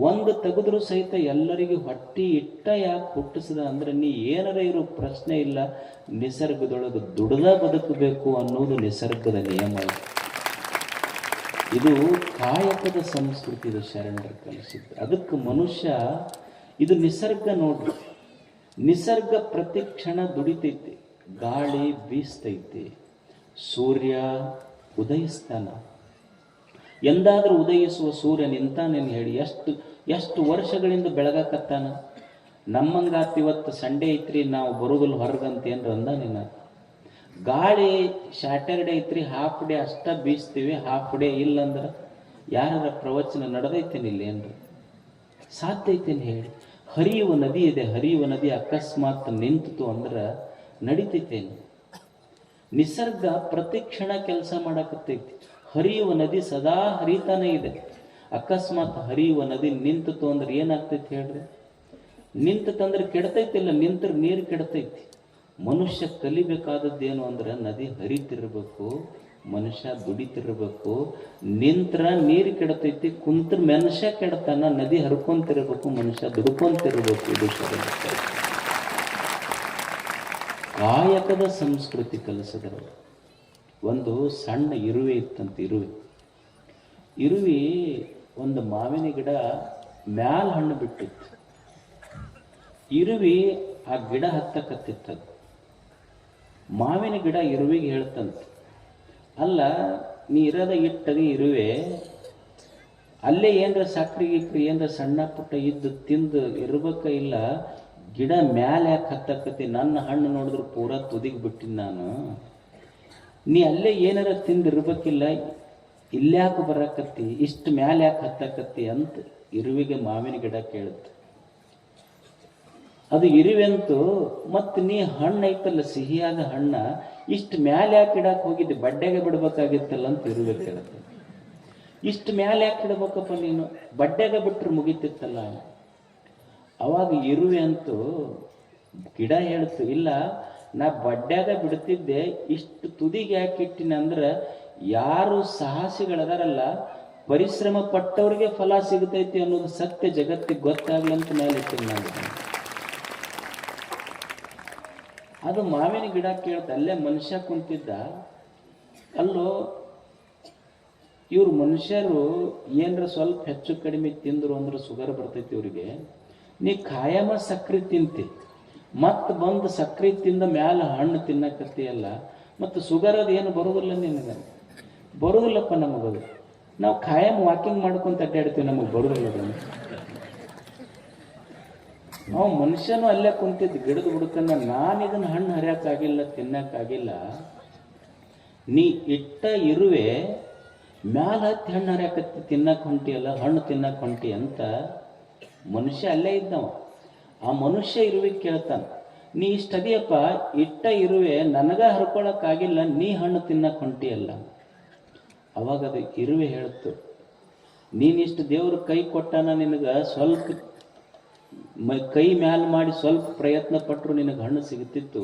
ಒಂದು ತೆಗೆದ್ರೂ ಸಹಿತ ಎಲ್ಲರಿಗೂ ಹೊಟ್ಟಿ ಇಟ್ಟ ಯಾಕೆ ಹುಟ್ಟಿಸಿದ ಅಂದ್ರೆ, ನೀ ಏನಾರ ಇರೋ ಪ್ರಶ್ನೆ ಇಲ್ಲ. ನಿಸರ್ಗದೊಳಗೆ ದುಡ್ದ ಬದುಕಬೇಕು ಅನ್ನೋದು ನಿಸರ್ಗದ ನಿಯಮ. ಇದು ಕಾಯಕದ ಸಂಸ್ಕೃತಿ, ಇದು ಶರಣರು ಕಲಿಸಿದ್ದು. ಅದಕ್ಕೆ ಮನುಷ್ಯ, ಇದು ನಿಸರ್ಗ ನೋಡ್ರಿ. ನಿಸರ್ಗ ಪ್ರತಿ ಕ್ಷಣ ದುಡಿತೈತಿ, ಗಾಳಿ ಬೀಸ್ತೈತಿ, ಸೂರ್ಯ ಉದಯಿಸ್ತಾನ. ಎಂದಾದ್ರೂ ಉದಯಿಸುವ ಸೂರ್ಯ ನಿಂತಾನೇನು ಹೇಳಿ? ಎಷ್ಟು ವರ್ಷಗಳಿಂದ ಬೆಳಗಾಕತ್ತಾನ. ನಮ್ಮಂಗಾತ್ ಇವತ್ತು ಸಂಡೇ ಐತ್ರಿ ನಾವು ಬರೋದಿಲ್ಲ ಹೊರಗಂತ ಏನ್ರ ಅಂದ ನೀನು. ಗಾಳಿ ಸ್ಯಾಟರ್ಡೆ ಐತ್ರಿ ಹಾಫ್ ಡೇ ಅಷ್ಟ ಬೀಸ್ತೀವಿ, ಹಾಫ್ ಡೇ ಇಲ್ಲಂದ್ರೆ ಯಾರ ಪ್ರವಚನ ನಡೆದೈತೇನೆ ಇಲ್ಲಿ ಏನ್ರಿ? ಸಾಧ್ಯ ಐತೇನೆ ಹೇಳಿ? ಹರಿಯುವ ನದಿ ಇದೆ, ಹರಿಯುವ ನದಿ ಅಕಸ್ಮಾತ್ ನಿಂತು ಅಂದ್ರೆ ನಡಿತೈತೇನು? ನಿಸರ್ಗ ಪ್ರತಿ ಕ್ಷಣ ಕೆಲಸ ಮಾಡಕತ್ತೈತಿ. ಹರಿಯುವ ನದಿ ಸದಾ ಹರಿತಾನೆ ಇದೆ. ಅಕಸ್ಮಾತ್ ಹರಿಯುವ ನದಿ ನಿಂತು ಅಂದ್ರೆ ಏನಾಗ್ತೈತಿ ಹೇಳ್ರಿ? ನಿಂತಂದ್ರೆ ಕೆಡ್ತೈತಿಲ್ಲ, ನಿಂತ್ರ ನೀರು ಕೆಡ್ತೈತಿ. ಮನುಷ್ಯ ಕಲಿಬೇಕಾದದ್ದೇನು ಅಂದ್ರೆ ನದಿ ಹರಿತಿರ್ಬೇಕು, ಮನುಷ್ಯ ದುಡಿತಿರ್ಬೇಕು. ನಿಂತ್ರ ನೀರು ಕೆಡ್ತೈತಿ, ಕುಂತ್ರ ಮನುಷ್ಯ ಕೆಡ್ತಾನ. ನದಿ ಹರ್ಕೊಂತಿರ್ಬೇಕು, ಮನುಷ್ಯ ದುಡ್ಕೊಂತಿರ್ಬೇಕು. ಇದು ಕಾಯಕದ ಸಂಸ್ಕೃತಿ ಕಲಿಸಿದ್ರು. ಒಂದು ಸಣ್ಣ ಇರುವೆ ಇತ್ತಂತ. ಇರುವಿ ಒಂದು ಮಾವಿನ ಗಿಡ ಮ್ಯಾಲ ಹಣ್ಣು ಬಿಟ್ಟಿತ್ತು. ಇರುವಿ ಆ ಗಿಡ ಹತ್ತಕತ್ತಿತ್ತದು. ಮಾವಿನ ಗಿಡ ಇರುವಿಗೆ ಹೇಳ್ತಂತ, ಅಲ್ಲ ನೀ ಇರದ ಇಟ್ಟದಿ ಇರುವೆ, ಅಲ್ಲೇ ಏನರ ಸಕ್ರಿ ಗಿಕ್ರಿ ಏನರ ಸಣ್ಣ ಪುಟ್ಟ ಇದ್ದು ತಿಂದು ಇರ್ಬೇಕ, ಇಲ್ಲ ಗಿಡ ಮ್ಯಾಲ ಯಾಕೆ ಹತ್ತಕತ್ತಿ? ನನ್ನ ಹಣ್ಣು ನೋಡಿದ್ರೆ ಪೂರಾ ತುದಿಗೆ ಬಿಟ್ಟಿನಿ ನಾನು. ನೀ ಅಲ್ಲೇ ಏನಾರ ತಿಂದು ಇರ್ಬೇಕಿಲ್ಲ, ಇಲ್ಯಾಕೆ ಬರಕತ್ತಿ? ಇಷ್ಟು ಮ್ಯಾಲ ಯಾಕೆ ಹತ್ತಕತ್ತಿ ಅಂತ ಇರುವಿಗೆ ಮಾವಿನ ಗಿಡ ಕೇಳುತ್ತೆ. ಅದು ಇರುವೆಂತೂ ಮತ್ತು ನೀ ಹಣ್ಣು ಐತಲ್ಲ, ಸಿಹಿಯಾದ ಹಣ್ಣ, ಇಷ್ಟು ಮ್ಯಾಲೆ ಯಾಕೆ ಇಡಕ್ಕೆ ಹೋಗಿದ್ದೆ? ಬಡ್ಡೆಗೆ ಬಿಡ್ಬೇಕಾಗಿತ್ತಲ್ಲ ಅಂತ ಇರುವೆ ಕೇಳುತ್ತೆ. ಇಷ್ಟು ಮ್ಯಾಲೆ ಯಾಕೆ ಇಡಬೇಕಪ್ಪ ನೀನು? ಬಡ್ಡೆಗೆ ಬಿಟ್ಟರೆ ಮುಗಿತಿತ್ತಲ್ಲ. ಅವಾಗ ಇರುವೆ ಅಂತೂ ಗಿಡ ಹೇಳ್ತು, ಇಲ್ಲ ನಾ ಬಡ್ಡ್ಯಾಗ ಬಿಡ್ತಿದ್ದೆ, ಇಷ್ಟು ತುದಿಗೆ ಯಾಕೆ ಇಟ್ಟಿನ ಅಂದ್ರೆ ಯಾರು ಸಾಹಸಿಗಳದಾರಲ್ಲ, ಪರಿಶ್ರಮ ಪಟ್ಟವ್ರಿಗೆ ಫಲ ಸಿಗ್ತೈತಿ ಅನ್ನೋದು ಸತ್ಯ ಜಗತ್ತಿಗೆ ಗೊತ್ತಾಗ್ಲಂತ ಮೇಲೆ ಇಟ್ಟಿನ ನಾನು. ಅದು ಮಾವಿನ ಗಿಡ ಕೇಳ್ತ. ಅಲ್ಲೇ ಮನುಷ್ಯ ಕುಂತಿದ್ದ. ಅಲ್ಲೋ ಇವ್ರು ಮನುಷ್ಯರು ಏನರ ಸ್ವಲ್ಪ ಹೆಚ್ಚು ಕಡಿಮೆ ತಿಂದ್ರು ಅಂದ್ರೆ ಶುಗರ್ ಬರ್ತೈತಿ ಇವ್ರಿಗೆ. ನೀ ಖಾಯಮ ಸಕ್ರೆ ತಿಂತಿ, ಮತ್ತೆ ಬಂದು ಸಕ್ರೆ ತಿಂದ ಮ್ಯಾಲ ಹಣ್ಣು ತಿನ್ನಕತ್ತೀಯಲ್ಲ, ಮತ್ತು ಶುಗರ್ ಅದು ಏನು ಬರೋದಿಲ್ಲ ನಿನಗೆ? ಬರೋದಿಲ್ಲಪ್ಪ ನಮಗದು. ನಾವು ಖಾಯಂ ವಾಕಿಂಗ್ ಮಾಡ್ಕೊಂತ ಅಡ್ಡಾಡ್ತೀವಿ, ನಮಗೆ ಬರೋದಿಲ್ಲ ಅದನ್ನು. ನಾವು ಮನುಷ್ಯನು ಅಲ್ಲೇ ಕುಂತಿದ್ದು ಗಿಡದ ಹುಡುಕನ್ನ, ನಾನು ಇದನ್ನು ಹಣ್ಣು ಹರಿಯಕ್ಕಾಗಿಲ್ಲ, ತಿನ್ನಕ್ಕಾಗಿಲ್ಲ. ನೀ ಇಟ್ಟ ಇರುವೆ ಮ್ಯಾಲ ಹತ್ತಿ ಹಣ್ಣು ಹರಿಯಾಕತ್ತಿ ತಿನ್ನಕ್ಕೆ ಹೊಂಟಿಯಲ್ಲ, ಹಣ್ಣು ತಿನ್ನಕ್ಕೆ ಹೊಂಟಿ ಅಂತ ಮನುಷ್ಯ ಅಲ್ಲೇ ಇದ್ದವ. ಆ ಮನುಷ್ಯ ಇರುವೆ ಕೇಳ್ತಾನ, ನೀ ಇಷ್ಟದಿಯಪ್ಪ, ಇಟ್ಟ ಇರುವೆ ನನಗ ಹರ್ಕೊಳಕ್ಕಾಗಿಲ್ಲ, ನೀ ಹಣ್ಣು ತಿನ್ನಕ್ಕೆ ಹೊಂಟಿಯಲ್ಲ. ಅವಾಗ ಅದು ಇರುವೆ ಹೇಳ್ತು, ನೀನಿಷ್ಟು ದೇವ್ರ ಕೈ ಕೊಟ್ಟಾನ ನಿನಗೆ, ಸ್ವಲ್ಪ ಕೈ ಮ್ಯಾಲ ಮಾಡಿ ಸ್ವಲ್ಪ ಪ್ರಯತ್ನ ಪಟ್ಟರು ನಿನಗೆ ಹಣ್ಣು ಸಿಗುತ್ತಿತ್ತು,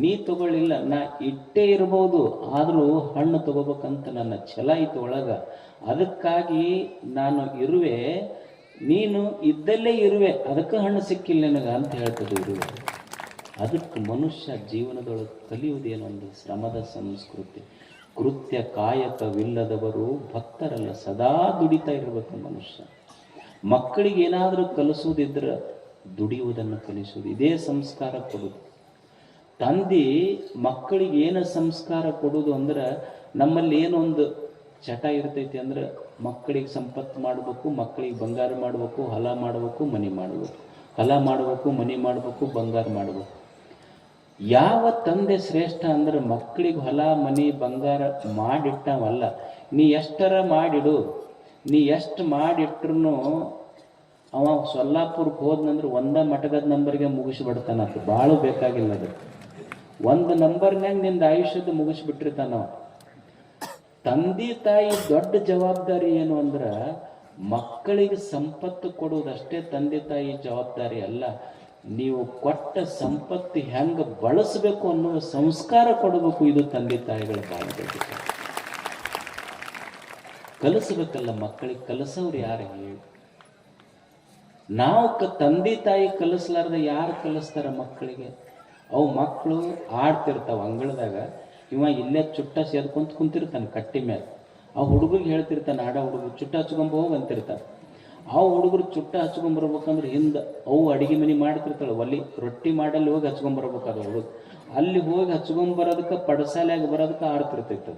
ನೀ ತಗೊಳ್ಳಿಲ್ಲ. ನಾ ಇಟ್ಟೇ ಇರ್ಬೋದು, ಆದರೂ ಹಣ್ಣು ತಗೋಬೇಕಂತ ನನ್ನ ಛಲ ಐತು ಒಳಗ, ಅದಕ್ಕಾಗಿ ನಾನು ಇರುವೆ, ನೀನು ಇದ್ದಲ್ಲೇ ಇರುವೆ, ಅದಕ್ಕೆ ಹಣ್ಣು ಸಿಕ್ಕಿಲ್ಲ ನಿನಗೆ ಅಂತ ಹೇಳ್ತದೆ ಇರುವೆ. ಅದಕ್ಕೆ ಮನುಷ್ಯ ಜೀವನದೊಳಗೆ ಕಲಿಯುವುದೇನೊಂದು ಶ್ರಮದ ಸಂಸ್ಕೃತಿ. ಕೃತ್ಯ ಕಾಯಕವಿಲ್ಲದವರು ಭಕ್ತರಲ್ಲ, ಸದಾ ದುಡಿತಾ ಇರಬೇಕು ಮನುಷ್ಯ. ಮಕ್ಕಳಿಗೆ ಏನಾದರೂ ಕಲಿಸೋದಿದ್ರೆ ದುಡಿಯುವುದನ್ನು ಕಲಿಸೋದು, ಇದೇ ಸಂಸ್ಕಾರ ಕೊಡೋದು. ತಂದೆ ಮಕ್ಕಳಿಗೆ ಏನು ಸಂಸ್ಕಾರ ಕೊಡೋದು ಅಂದ್ರೆ, ನಮ್ಮಲ್ಲಿ ಏನೊಂದು ಚಟ ಇರ್ತೈತಿ ಅಂದ್ರೆ, ಮಕ್ಕಳಿಗೆ ಸಂಪತ್ತು ಮಾಡಬೇಕು, ಮಕ್ಕಳಿಗೆ ಬಂಗಾರ ಮಾಡಬೇಕು, ಹೊಲ ಮಾಡಬೇಕು, ಮನೆ ಮಾಡಬೇಕು, ಹೊಲ ಮಾಡಬೇಕು, ಮನೆ ಮಾಡಬೇಕು, ಬಂಗಾರ ಮಾಡಬೇಕು. ಯಾವ ತಂದೆ ಶ್ರೇಷ್ಠ ಅಂದ್ರೆ ಮಕ್ಕಳಿಗೆ ಹೊಲ ಮನೆ ಬಂಗಾರ ಮಾಡಿಟ್ಟವಲ್ಲ. ನೀ ಎಷ್ಟರ ಮಾಡಿಡು, ನೀ ಎಷ್ಟು ಮಾಡಿಟ್ರು ಅವ ಸೊಲ್ಲಾಪುರಕ್ಕೆ ಹೋದ್ನಂದ್ರೆ ಒಂದ ಮಟಗದ ನಂಬರ್ಗೆ ಮುಗಿಸ್ಬಿಡ್ತಾನಂತ, ಭಾಳ ಬೇಕಾಗಿಲ್ಲ. ಅದು ಒಂದು ನಂಬರ್ನಾಗ ನಿಂದ ಆಯುಷ್ಯದ ಮುಗಿಸ್ಬಿಟ್ಟಿರ್ತಾನವ. ತಂದೆ ತಾಯಿ ದೊಡ್ಡ ಜವಾಬ್ದಾರಿ ಏನು ಅಂದ್ರೆ, ಮಕ್ಕಳಿಗೆ ಸಂಪತ್ತು ಕೊಡುವುದಷ್ಟೇ ತಂದೆ ತಾಯಿ ಜವಾಬ್ದಾರಿ ಅಲ್ಲ, ನೀವು ಕೊಟ್ಟ ಸಂಪತ್ತು ಹೆಂಗೆ ಬಳಸಬೇಕು ಅನ್ನುವ ಸಂಸ್ಕಾರ ಕೊಡಬೇಕು. ಇದು ತಂದೆ ತಾಯಿಗಳ ಬಾಧ್ಯತೆ. ಕಲಿಸ್ಬೇಕಲ್ಲ ಮಕ್ಕಳಿಗೆ. ಕಲಿಸೋರು ಯಾರು ಹೇಳಿ? ನಾವು ತಂದೆ ತಾಯಿ ಕಲಿಸ್ಲಾರ್ದ ಯಾರು ಕಲಿಸ್ತಾರ ಮಕ್ಕಳಿಗೆ? ಅವು ಮಕ್ಕಳು ಆಡ್ತಿರ್ತಾವ ಅಂಗಳದಾಗ, ಇವ ಇಲ್ಲೇ ಚುಟ್ಟ ಸೇದ್ಕೊಂತ ಕುಂತಿರ್ತಾನೆ ಕಟ್ಟಿ ಮೇಲೆ. ಆ ಹುಡುಗರಿಗೆ ಹೇಳ್ತಿರ್ತಾನೆ, ಆಡ ಹುಡುಗರು ಚುಟ್ಟ ಹಚ್ಕೊಂಬ ಹೋಗಿ ಅಂತಿರ್ತಾನೆ. ಆ ಹುಡುಗರು ಚುಟ್ಟ ಹಚ್ಕೊಂಬರ್ಬೇಕಂದ್ರೆ ಹಿಂದೆ ಅವು ಅಡಿಗೆ ಮನೆ ಮಾಡ್ತಿರ್ತಾಳೆ, ಒಲಿ ರೊಟ್ಟಿ ಮಾಡಲ್ಲಿ ಹೋಗಿ ಹಚ್ಕೊಂಬರ್ಬೇಕಾದ ಹುಡುಗ. ಅಲ್ಲಿ ಹೋಗಿ ಹಚ್ಕೊಂಬರೋದಕ್ಕೆ ಪಡಸಾಲ್ಯಾಗ ಬರೋದಕ್ಕೆ ಆಡ್ತಿರ್ತೈತೆ.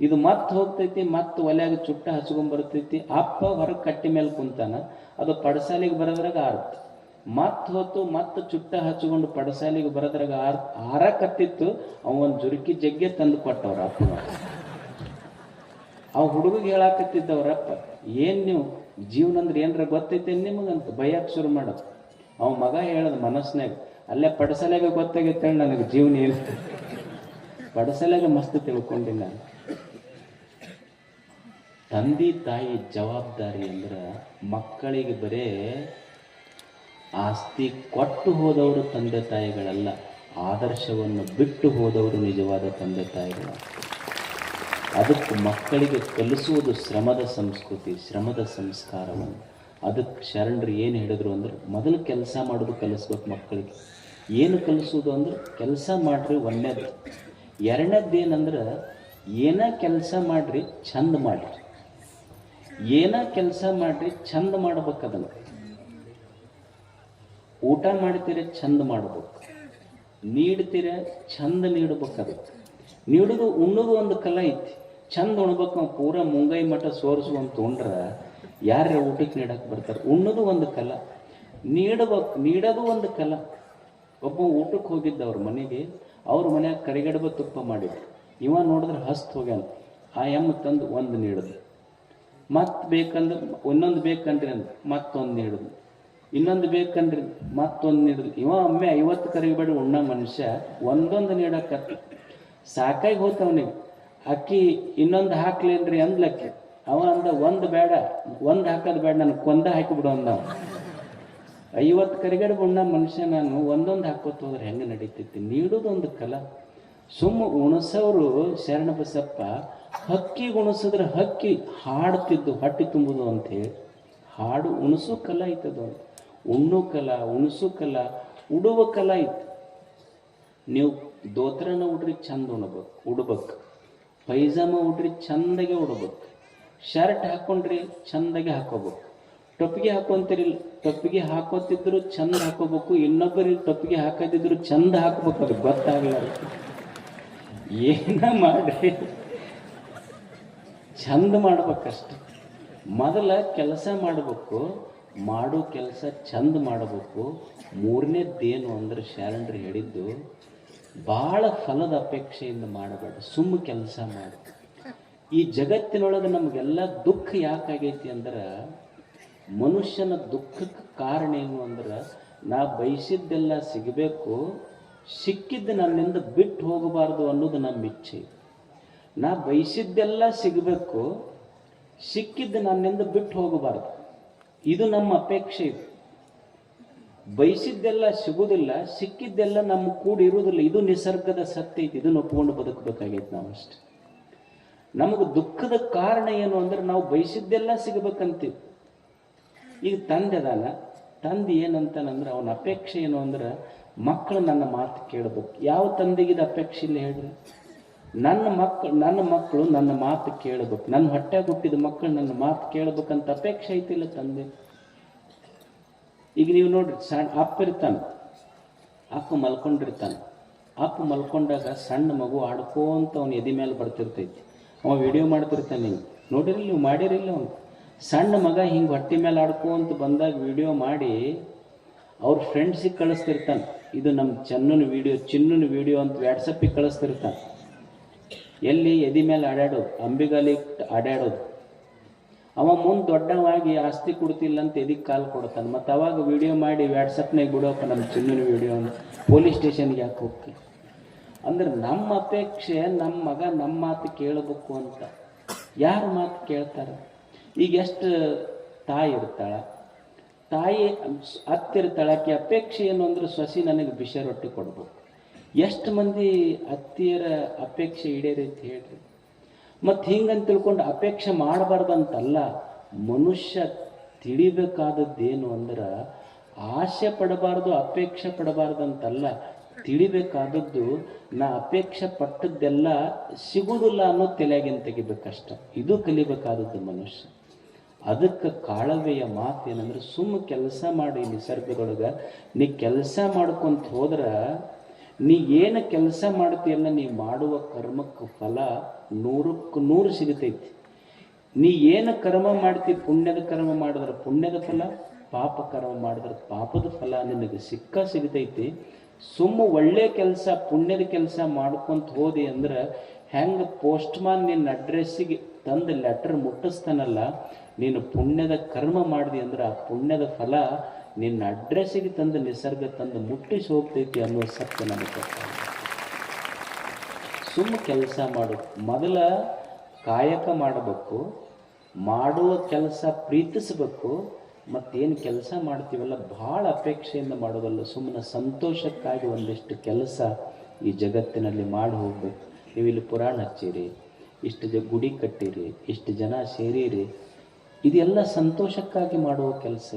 ಇದು ಮತ್ತೆ ಹೋಗ್ತೈತಿ, ಮತ್ತೆ ಒಲ್ಯಾಗ ಚುಟ್ಟ ಹಚ್ಕೊಂಬರ್ತೈತಿ. ಅಪ್ಪ ಹೊರಗೆ ಕಟ್ಟಿ ಮೇಲೆ ಕುಂತಾನ, ಅದು ಪಡಸಾಲಿಗೆ ಬರೋದ್ರಾಗ ಆಡುತ್ತೆ. ಮತ್ ಹೊತ್ತು ಮತ್ತೆ ಚುಟ್ಟ ಹಚ್ಕೊಂಡು ಪಡಸಾಲಿಗೆ ಬರೋದ್ರಾಗ ಆರಕತ್ತಿತ್ತು. ಅವ ಒಂದು ಜುರುಕಿ ಜಗ್ಗೆ ತಂದು ಕೊಟ್ಟವ್ರ ಅಪ್ಪ. ಅವ ಹುಡುಗಿಗೆ ಹೇಳಾಕತ್ತಿದ್ದವ್ರಪ್ಪ, ಏನ್ ನೀವು ಜೀವನ ಅಂದ್ರೆ ಏನ್ರ ಗೊತ್ತೈತೆ ನಿಮಗಂತ ಭಯಕ್ಕೆ ಶುರು ಮಾಡೋದು. ಅವ ಮಗ ಹೇಳದ ಮನಸ್ನಾಗ, ಅಲ್ಲೇ ಪಡಸಲಾಗ ಗೊತ್ತಾಗೈತೆ ನನಗೆ ಜೀವನ ಏನು. ಪಡಸಲಾಗ ಮಸ್ತ್ ತಿಳ್ಕೊಂಡಿಲ್ಲ. ತಂದೆ ತಾಯಿ ಜವಾಬ್ದಾರಿ ಅಂದ್ರೆ ಮಕ್ಕಳಿಗೆ ಬರೇ ಆಸ್ತಿ ಕೊಟ್ಟು ಹೋದವರು ತಂದೆ ತಾಯಿಗಳಲ್ಲ, ಆದರ್ಶವನ್ನು ಬಿಟ್ಟು ಹೋದವರು ನಿಜವಾದ ತಂದೆ ತಾಯಿಗಳು. ಅದಕ್ಕೆ ಮಕ್ಕಳಿಗೆ ಕಲಿಸುವುದು ಶ್ರಮದ ಸಂಸ್ಕೃತಿ, ಶ್ರಮದ ಸಂಸ್ಕಾರವನ್ನು. ಅದಕ್ಕೆ ಶರಣರು ಏನು ಹೇಳಿದ್ರು ಅಂದ್ರೆ, ಮೊದಲು ಕೆಲಸ ಮಾಡೋದು ಕಲಿಸ್ಬೇಕು ಮಕ್ಕಳಿಗೆ. ಏನು ಕಲಿಸೋದು ಅಂದ್ರೆ ಕೆಲಸ ಮಾಡ್ರಿ ಒಂದೇದು. ಎರಡನೇದ್ದು ಏನಂದ್ರೆ, ಏನ ಕೆಲಸ ಮಾಡ್ರಿ ಚಂದ ಮಾಡ್ರಿ. ಏನ ಕೆಲಸ ಮಾಡ್ರಿ ಚಂದ ಮಾಡ್ಬೇಕದನ್ನು. ಊಟ ಮಾಡ್ತೀರ ಚಂದ ಮಾಡ್ಬೇಕು, ನೀಡ್ತೀರ ಚಂದ ನೀಡ್ಬೇಕದು. ನೀಡುದು ಉಣ್ಣೋದು ಒಂದು ಕಲೆ ಐತಿ. ಚಂದ ಉಣ್ಬೇಕು. ಪೂರ ಮುಂಗೈ ಮಠ ಸೋರಿಸುವಂತ ಉಂಡ್ರ ಯಾರ ಊಟಕ್ಕೆ ನೀಡಕ್ಕೆ ಬರ್ತಾರೆ. ಉಣ್ಣೋದು ಒಂದು ಕಲ, ನೀಡೋದು ಒಂದು ಕಲ. ಒಬ್ಬ ಊಟಕ್ಕೆ ಹೋಗಿದ್ದ ಅವ್ರ ಮನೆಗೆ, ಅವ್ರ ಮನ್ಯಾಗ ಕರಿಗಡಬ ತುಪ್ಪ ಮಾಡಿದ್ರು. ಇವ ನೋಡಿದ್ರೆ ಹಸ್ತ್ ಹೋಗ್ಯಾನ. ಆ ಎಮ್ಮ ತಂದು ಒಂದು ನೀಡುದು, ಮತ್ತೆ ಬೇಕಂದ್ರೆ ಇನ್ನೊಂದು ಬೇಕಂದ್ರಿ ಅಂದ್ ಮತ್ತೊಂದು ನೀಡುದು, ಇನ್ನೊಂದು ಬೇಕಂದ್ರಿ ಮತ್ತೊಂದು ನೀಡುದು. ಇವ ಒಮ್ಮೆ 50 ಕರಿಗಬೇಡಿ ಉಣ್ಣ ಮನುಷ್ಯ ಒಂದೊಂದು ನೀಡಕತ್ತಿ ಸಾಕಾಗಿ ಹೋತವನಿಗೆ. ಅಕ್ಕಿ ಇನ್ನೊಂದು ಹಾಕ್ಲೇನ್ರಿ ಅಂದ್ಲಕ್ಕಿ. ಅವ ಅಂದ ಒಂದು ಬೇಡ, ಒಂದು ಹಾಕೋದು ಬೇಡ, ನನಗೆ ಕೊಂದ ಹಾಕಿಬಿಡು ಅಂದ. 50 ಕರಿಗಡೆ ಉಣ್ಣ ಮನುಷ್ಯ ನಾನು ಒಂದೊಂದು ಹಾಕೋತ ಹೋದ್ರೆ ಹೆಂಗೆ ನಡೀತೈತಿ. ನೀಡೋದೊಂದು ಕಲ. ಸುಮ್ಮ ಉಣಸೋರು ಶರಣ ಬಸಪ್ಪ ಹಕ್ಕಿ ಉಣಿಸಿದ್ರೆ ಹಕ್ಕಿ ಹಾಡ್ತಿದ್ದು ಹೊಟ್ಟೆ ತುಂಬುದು ಅಂತ ಹೇಳಿ. ಹಾಡು ಉಣಿಸೋ ಕಲ ಐತದ. ಉಣ್ಣು ಕಲ, ಉಣಿಸೋ ಕಲ, ಉಡುವ ಕಲ ಐತಿ. ನೀವು ದೋತ್ರನ ಉಡ್ರಿ ಚಂದ ಉಡ್ಬೇಕು, ಪೈಜಾಮ ಉಡ್ರಿ ಚಂದಾಗೆ ಉಡ್ಬೇಕು, ಶರ್ಟ್ ಹಾಕೊಂಡ್ರಿ ಚಂದಾಗೆ ಹಾಕೋಬೇಕು. ಟೊಪ್ಪಿಗೆ ಹಾಕೊಂತಿರಿಲ್ಲ, ಟೊಪ್ಪಿಗೆ ಹಾಕೋತಿದ್ರು ಚಂದ ಹಾಕೋಬೇಕು. ಇನ್ನೊಬ್ಬರಿ ಟೊಪ್ಪಿಗೆ ಹಾಕದಿದ್ರು ಚಂದ ಹಾಕ್ಬೇಕು. ಅದು ಗೊತ್ತಾಗಲ್ಲ. ಏನ ಮಾಡ್ರಿ ಚಂದ ಮಾಡ್ಬೇಕಷ್ಟ. ಮೊದಲ ಕೆಲಸ ಮಾಡಬೇಕು, ಮಾಡೋ ಕೆಲಸ ಚಂದ ಮಾಡಬೇಕು. ಮೂರನೇದ್ದೇನು ಅಂದ್ರೆ ಶರಣರು ಹೇಳಿದ್ದು, ಭಾಳ ಫಲದ ಅಪೇಕ್ಷೆಯಿಂದ ಮಾಡಬೇಡ, ಸುಮ್ಮ ಕೆಲಸ ಮಾಡು. ಈ ಜಗತ್ತಿನೊಳಗೆ ನಮಗೆಲ್ಲ ದುಃಖ ಯಾಕಾಗೈತಿ ಅಂದ್ರೆ, ಮನುಷ್ಯನ ದುಃಖಕ್ಕೆ ಕಾರಣ ಏನು ಅಂದ್ರೆ, ನಾ ಬಯಸಿದ್ದೆಲ್ಲ ಸಿಗಬೇಕು, ಸಿಕ್ಕಿದ್ದು ನನ್ನಿಂದ ಬಿಟ್ಟು ಹೋಗಬಾರ್ದು ಅನ್ನೋದು ನಮ್ಮ ಇಚ್ಛೆ. ನಾ ಬಯಸಿದ್ದೆಲ್ಲ ಸಿಗಬೇಕು, ಸಿಕ್ಕಿದ್ದು ನನ್ನಿಂದ ಬಿಟ್ಟು ಹೋಗಬಾರ್ದು, ಇದು ನಮ್ಮ ಅಪೇಕ್ಷೆ. ಇದು ಬಯಸಿದ್ದೆಲ್ಲ ಸಿಗುವುದಿಲ್ಲ, ಸಿಕ್ಕಿದ್ದೆಲ್ಲ ನಮ್ಮ ಕೂಡ ಇರುವುದಿಲ್ಲ. ಇದು ನಿಸರ್ಗದ ಸತ್ಯ ಐತಿ. ಇದನ್ನು ಒಪ್ಪಿಕೊಂಡು ಬದುಕಬೇಕಾಗೈತಿ ನಾವು ಅಷ್ಟೆ. ನಮಗೆ ದುಃಖದ ಕಾರಣ ಏನು ಅಂದ್ರೆ, ನಾವು ಬಯಸಿದ್ದೆಲ್ಲ ಸಿಗಬೇಕಂತೀವಿ. ಈಗ ತಂದೆ ಅದಾನ, ತಂದೆ ಏನಂತಾನಂದ್ರೆ ಅವನ ಅಪೇಕ್ಷೆ ಏನು ಅಂದ್ರೆ, ಮಕ್ಕಳು ನನ್ನ ಮಾತು ಕೇಳಬೇಕು. ಯಾವ ತಂದೆಗಿದ ಅಪೇಕ್ಷೆ ಇಲ್ಲ ಹೇಳ್ರಿ? ನನ್ನ ಮಕ್ಕಳು ನನ್ನ ಮಾತು ಕೇಳಬೇಕು, ನನ್ನ ಹೊಟ್ಟೆ ಹುಟ್ಟಿದ ಮಕ್ಕಳು ನನ್ನ ಮಾತು ಕೇಳಬೇಕಂತ ಅಪೇಕ್ಷೆ ಐತಿಲ್ಲ ತಂದೆ. ಈಗ ನೀವು ನೋಡ್ರಿ, ಅಪ್ಪ ಇರ್ತಾನೆ, ಅಪ್ಪ ಮಲ್ಕೊಂಡಿರ್ತಾನೆ. ಅಪ್ಪ ಮಲ್ಕೊಂಡಾಗ ಸಣ್ಣ ಮಗು ಆಡ್ಕೋಂತ ಅವನ ಎದೆ ಮೇಲೆ ಬರ್ತಿರ್ತೈತಿ. ಅವ ವಿಡಿಯೋ ಮಾಡ್ತಿರ್ತಾನೆ. ನೀವು ನೋಡಿರಲಿ, ನೀವು ಮಾಡಿರಿಲ್ಲ. ಅವನು ಸಣ್ಣ ಮಗ ಹಿಂಗೆ ಹೊಟ್ಟೆ ಮೇಲೆ ಆಡ್ಕೋಂತ ಬಂದಾಗ ವಿಡಿಯೋ ಮಾಡಿ ಅವ್ರ ಫ್ರೆಂಡ್ಸಿಗೆ ಕಳಿಸ್ತಿರ್ತಾನೆ. ಇದು ನಮ್ಮ ಚಿನ್ನನ ವಿಡಿಯೋ ಅಂತ ವಾಟ್ಸಪ್ಪಿಗೆ ಕಳಿಸ್ತಿರ್ತಾನೆ. ಎಲ್ಲಿ ಎದಿ ಮೇಲೆ ಆಡ್ಯಾಡೋದು, ಅಂಬಿಗಾಲಿ ಆಡ್ಯಾಡೋದು. ಅವ ಮುಂದೆ ದೊಡ್ಡವಾಗಿ ಆಸ್ತಿ ಕೊಡ್ತಿಲ್ಲ ಅಂತ ಎದಿಗೆ ಕಾಲು ಕೊಡ್ತಾನೆ. ಮತ್ತು ಅವಾಗ ವಿಡಿಯೋ ಮಾಡಿ ವಾಟ್ಸಪ್ನಾಗ ಬಿಡೋಪ್ಪ ನಮ್ಮ ಚಿನ್ನನ ವಿಡಿಯೋ ಅಂತ. ಪೊಲೀಸ್ ಸ್ಟೇಷನ್ಗೆ ಯಾಕೆ ಹೋಗ್ತೀವಿ ಅಂದ್ರೆ, ನಮ್ಮ ಅಪೇಕ್ಷೆ ನಮ್ಮ ಮಗ ನಮ್ಮ ಮಾತು ಕೇಳಬೇಕು ಅಂತ. ಯಾರು ಮಾತು ಕೇಳ್ತಾರೆ? ಈಗ ಎಷ್ಟು ತಾಯಿ ಇರ್ತಾಳ, ತಾಯಿ ಅತ್ತಿರ್ತಾಳ, ಆಕೆ ಅಪೇಕ್ಷೆ ಏನು ಅಂದ್ರೆ, ಸೊಸಿ ನನಗೆ ಬಿಸಿ ರೊಟ್ಟಿ ಕೊಡ್ಬೇಕು. ಎಷ್ಟು ಮಂದಿ ಅತ್ತಿಯರ ಅಪೇಕ್ಷೆ ಈಡೇರೈತಿ ಹೇಳ್ರಿ? ಮತ್ತು ಹಿಂಗಂತ ತಿಳ್ಕೊಂಡು ಅಪೇಕ್ಷೆ ಮಾಡಬಾರ್ದಂತಲ್ಲ. ಮನುಷ್ಯ ತಿಳಿಬೇಕಾದದ್ದೇನು ಅಂದ್ರೆ, ಆಸೆ ಪಡಬಾರ್ದು, ಅಪೇಕ್ಷೆ ಪಡಬಾರ್ದಂತಲ್ಲ. ತಿಳಿಬೇಕಾದದ್ದು, ನಾ ಅಪೇಕ್ಷೆ ಪಟ್ಟದ್ದೆಲ್ಲ ಸಿಗುವುದಿಲ್ಲ ಅನ್ನೋದು ತಲೆಯಾಗಿನ ತೆಗಿಬೇಕಷ್ಟ. ಇದು ಕಲಿಬೇಕಾದದ್ದು ಮನುಷ್ಯ. ಅದಕ್ಕೆ ಕಾಳವೆಯ ಮಾತೇನಂದ್ರೆ, ಸುಮ್ಮ ಕೆಲಸ ಮಾಡಿ. ನಿಸರ್ಗದೊಳಗೆ ನೀ ಕೆಲಸ ಮಾಡ್ಕೊಂತ ಹೋದ್ರ, ನೀ ಏನು ಕೆಲಸ ಮಾಡ್ತೀಯಲ್ಲ, ನೀ ಮಾಡುವ ಕರ್ಮಕ್ಕೆ ಫಲ 100ಕ್ಕೆ 100 ಸಿಗತೈತಿ. ನೀ ಏನು ಕರ್ಮ ಮಾಡ್ತಿ, ಪುಣ್ಯದ ಕರ್ಮ ಮಾಡಿದ್ರೆ ಪುಣ್ಯದ ಫಲ, ಪಾಪ ಕರ್ಮ ಮಾಡಿದ್ರೆ ಪಾಪದ ಫಲ ನಿನಗೆ ಸಿಗ್ತೈತಿ. ಸುಮ್ಮ ಒಳ್ಳೆ ಕೆಲಸ ಪುಣ್ಯದ ಕೆಲಸ ಮಾಡ್ಕೊಂತ ಹೋದಿ ಅಂದ್ರೆ ಹೆಂಗೆ ಪೋಸ್ಟ್ಮಾನ್ ನಿನ್ನ ಅಡ್ರೆಸ್ಸಿಗೆ ತಂದು ಲೆಟರ್ ಮುಟ್ಟಿಸ್ತಾನಲ್ಲ, ನೀನು ಪುಣ್ಯದ ಕರ್ಮ ಮಾಡಿದಿ ಅಂದ್ರೆ ಆ ಪುಣ್ಯದ ಫಲ ನಿನ್ನ ಅಡ್ರೆಸ್ಸಿಗೆ ತಂದು ನಿಸರ್ಗ ತಂದು ಮುಟ್ಟಿಸಿ ಹೋಗ್ತೈತಿ ಅನ್ನೋ ಸತ್ಯ ನಮಗೆ. ಸುಮ್ಮ ಕೆಲಸ ಮಾಡು, ಮೊದಲ ಕಾಯಕ ಮಾಡಬೇಕು, ಮಾಡುವ ಕೆಲಸ ಪ್ರೀತಿಸಬೇಕು. ಮತ್ತೇನು ಕೆಲಸ ಮಾಡ್ತೀವಲ್ಲ ಭಾಳ ಅಪೇಕ್ಷೆಯಿಂದ ಮಾಡೋದಲ್ಲ, ಸುಮ್ಮನೆ ಸಂತೋಷಕ್ಕಾಗಿ ಒಂದಿಷ್ಟು ಕೆಲಸ ಈ ಜಗತ್ತಿನಲ್ಲಿ ಮಾಡಿ ಹೋಗ್ಬೇಕು. ನೀವು ಇಲ್ಲಿ ಪುರಾಣ ಹಚ್ಚಿರಿ, ಇಷ್ಟು ಗುಡಿ ಕಟ್ಟಿರಿ, ಇಷ್ಟು ಜನ ಸೇರಿರಿ, ಇದೆಲ್ಲ ಸಂತೋಷಕ್ಕಾಗಿ ಮಾಡುವ ಕೆಲಸ.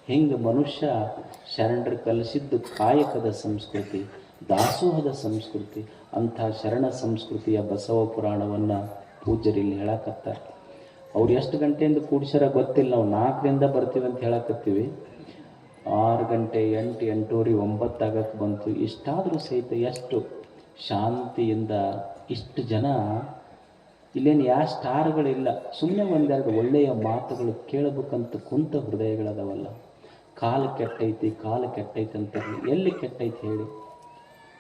ಹಿಂಗೆ ಮನುಷ್ಯ ಶರಣರು ಕಲಿಸಿದ್ದು ಕಾಯಕದ ಸಂಸ್ಕೃತಿ, ದಾಸೋಹದ ಸಂಸ್ಕೃತಿ. ಅಂಥ ಶರಣ ಸಂಸ್ಕೃತಿಯ ಬಸವ ಪುರಾಣವನ್ನು ಪೂಜ್ಯರಿಲ್ಲಿ ಹೇಳಕತ್ತಾರೆ. ಅವ್ರು ಎಷ್ಟು ಗಂಟೆಯಿಂದ ಕೂಡಿಸ್ಯಾರ ಗೊತ್ತಿಲ್ಲ, ನಾವು 4ರಿಂದ ಬರ್ತೀವಿ ಅಂತ ಹೇಳಕತ್ತೀವಿ. 6 ಗಂಟೆ 8, 8:30, 9 ಆಗಕ್ಕೆ ಬಂತು. ಇಷ್ಟಾದರೂ ಸಹಿತ ಎಷ್ಟು ಶಾಂತಿಯಿಂದ ಇಷ್ಟು ಜನ, ಇಲ್ಲೇನು ಯಾವ ಸ್ಟಾರ್ಗಳಿಲ್ಲ, ಸುಮ್ಮನೆ ಒಂದೆರಡು ಒಳ್ಳೆಯ ಮಾತುಗಳು ಕೇಳಬೇಕಂತ ಕುಂತ ಹೃದಯಗಳದವಲ್ಲ. ಕಾಲು ಕೆಟ್ಟೈತಿ ಅಂತ ಎಲ್ಲಿ ಕೆಟ್ಟೈತಿ ಹೇಳಿ?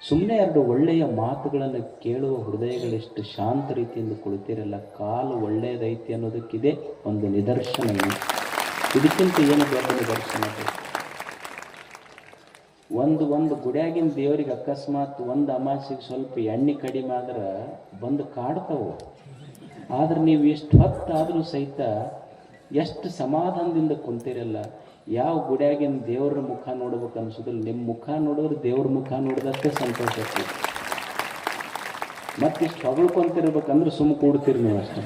ಸುಮ್ಮನೆ 2 ಒಳ್ಳೆಯ ಮಾತುಗಳನ್ನು ಕೇಳುವ ಹೃದಯಗಳೆಷ್ಟು ಶಾಂತ ರೀತಿಯಿಂದ ಕುಳಿತಿರಲ್ಲ. ಕಾಲು ಒಳ್ಳೆಯದೈತಿ ಅನ್ನೋದಕ್ಕಿದೆ ಒಂದು ನಿದರ್ಶನ. ಇದಕ್ಕಿಂತ ಏನು ದೊಡ್ಡ ನಿದರ್ಶನ ಬೇಕು? ಒಂದು ಗುಡಿಯಾಗಿನ ದೇವರಿಗೆ ಅಕಸ್ಮಾತ್ ಒಂದು ಅಮಾಸಿಗೆ ಸ್ವಲ್ಪ ಎಣ್ಣೆ ಕಡಿಮೆ ಆದ್ರೆ ಬಂದು ಕಾಡ್ತಾವೆ. ಆದ್ರೆ ನೀವು ಎಷ್ಟು ಹೊತ್ತಾದರೂ ಸಹಿತ ಎಷ್ಟು ಸಮಾಧಾನದಿಂದ ಕುಂತಿರಲ್ಲ. ಯಾವ ಗುಡಿಯಾಗಿನ ದೇವ್ರ ಮುಖ ನೋಡ್ಬೇಕು ಅನ್ಸೋದಿಲ್ಲ, ನಿಮ್ಮ ಮುಖ ನೋಡಿದ್ರೆ ದೇವ್ರ ಮುಖ ನೋಡಿದಷ್ಟೇ ಸಂತೋಷ ಆಗ್ತದೆ. ಮತ್ತಿಷ್ಟು ಹೊಗಳ್ಕೊಂತಿರ್ಬೇಕಂದ್ರೆ ಸುಮ್ಮ ಕೂಡ್ತೀರಿ ನೀವು ಅಷ್ಟೇ.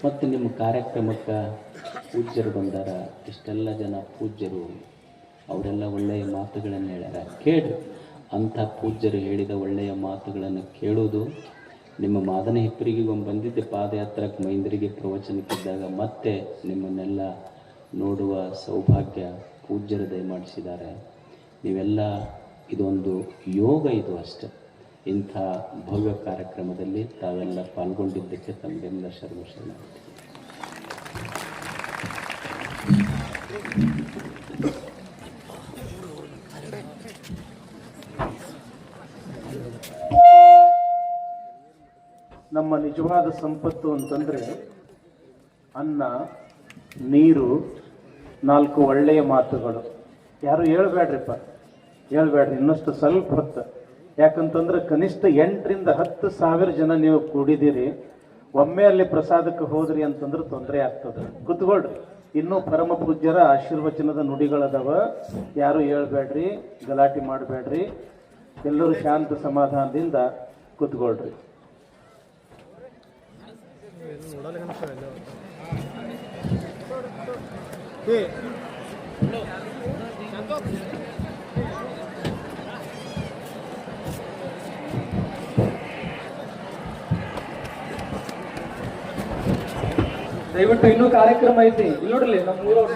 ಮತ್ತು ನಿಮ್ಮ ಕಾರ್ಯಕ್ರಮಕ್ಕೆ ಪೂಜ್ಯರು ಬಂದಾರ, ಇಷ್ಟೆಲ್ಲ ಜನ ಪೂಜ್ಯರು, ಅವರೆಲ್ಲ ಒಳ್ಳೆಯ ಮಾತುಗಳನ್ನು ಹೇಳ್ಯಾರ, ಕೇಳ್ರಿ. ಅಂಥ ಪೂಜ್ಯರು ಹೇಳಿದ ಒಳ್ಳೆಯ ಮಾತುಗಳನ್ನು ಕೇಳೋದು. ನಿಮ್ಮ ಮಾದನ ಹಿಪ್ಪರಿಗೆ ಬಂದಿದ್ದೆ ಪಾದಯಾತ್ರಕ್ಕೆ ಮೈಂದರಿಗೆ ಪ್ರವಚನಕ್ಕಿದ್ದಾಗ, ಮತ್ತೆ ನಿಮ್ಮನ್ನೆಲ್ಲ ನೋಡುವ ಸೌಭಾಗ್ಯ ಪೂಜ್ಯರು ದಯಮಾಡಿಸಿದ್ದಾರೆ. ನೀವೆಲ್ಲ ಇದೊಂದು ಯೋಗ, ಇದು ಅಷ್ಟೆ. ಇಂಥ ಭವ್ಯ ಕಾರ್ಯಕ್ರಮದಲ್ಲಿ ತಾವೆಲ್ಲ ಪಾಲ್ಗೊಂಡಿದ್ದಕ್ಕೆ ತಮಗೆಲ್ಲ ಶರಣ. ನಮ್ಮ ನಿಜವಾದ ಸಂಪತ್ತು ಅಂತಂದರೆ ಅನ್ನ, ನೀರು, 4 ಒಳ್ಳೆಯ ಮಾತುಗಳು. ಯಾರು ಹೇಳ್ಬೇಡ್ರಿಪ್ಪ, ಹೇಳ್ಬೇಡ್ರಿ ಇನ್ನಷ್ಟು ಸ್ವಲ್ಪ ಹೊತ್ತು. ಯಾಕಂತಂದ್ರೆ ಕನಿಷ್ಠ 8ರಿಂದ 10 ಸಾವಿರ ಜನ ನೀವು ಕೂಡಿದ್ದೀರಿ. ಒಮ್ಮೆ ಅಲ್ಲಿ ಪ್ರಸಾದಕ್ಕೆ ಹೋದ್ರಿ ಅಂತಂದ್ರೆ ತೊಂದರೆ ಆಗ್ತದೆ. ಕೂತ್ಕೊಳ್ರಿ. ಇನ್ನೂ ಪರಮ ಪೂಜ್ಯರ ಆಶೀರ್ವಚನದ ನುಡಿಗಳದವ. ಯಾರು ಹೇಳ್ಬೇಡ್ರಿ, ಗಲಾಟೆ ಮಾಡಬೇಡ್ರಿ, ಎಲ್ಲರೂ ಶಾಂತ ಸಮಾಧಾನದಿಂದ ಕೂತ್ಕೊಳ್ರಿ. ದಯವಿಟ್ಟು ಇನ್ನೂ ಕಾರ್ಯಕ್ರಮ ಐತಿ, ಇಲ್ಲಿ ನೋಡ್ರಿ ನಮ್ಮ ಊರವ್ರು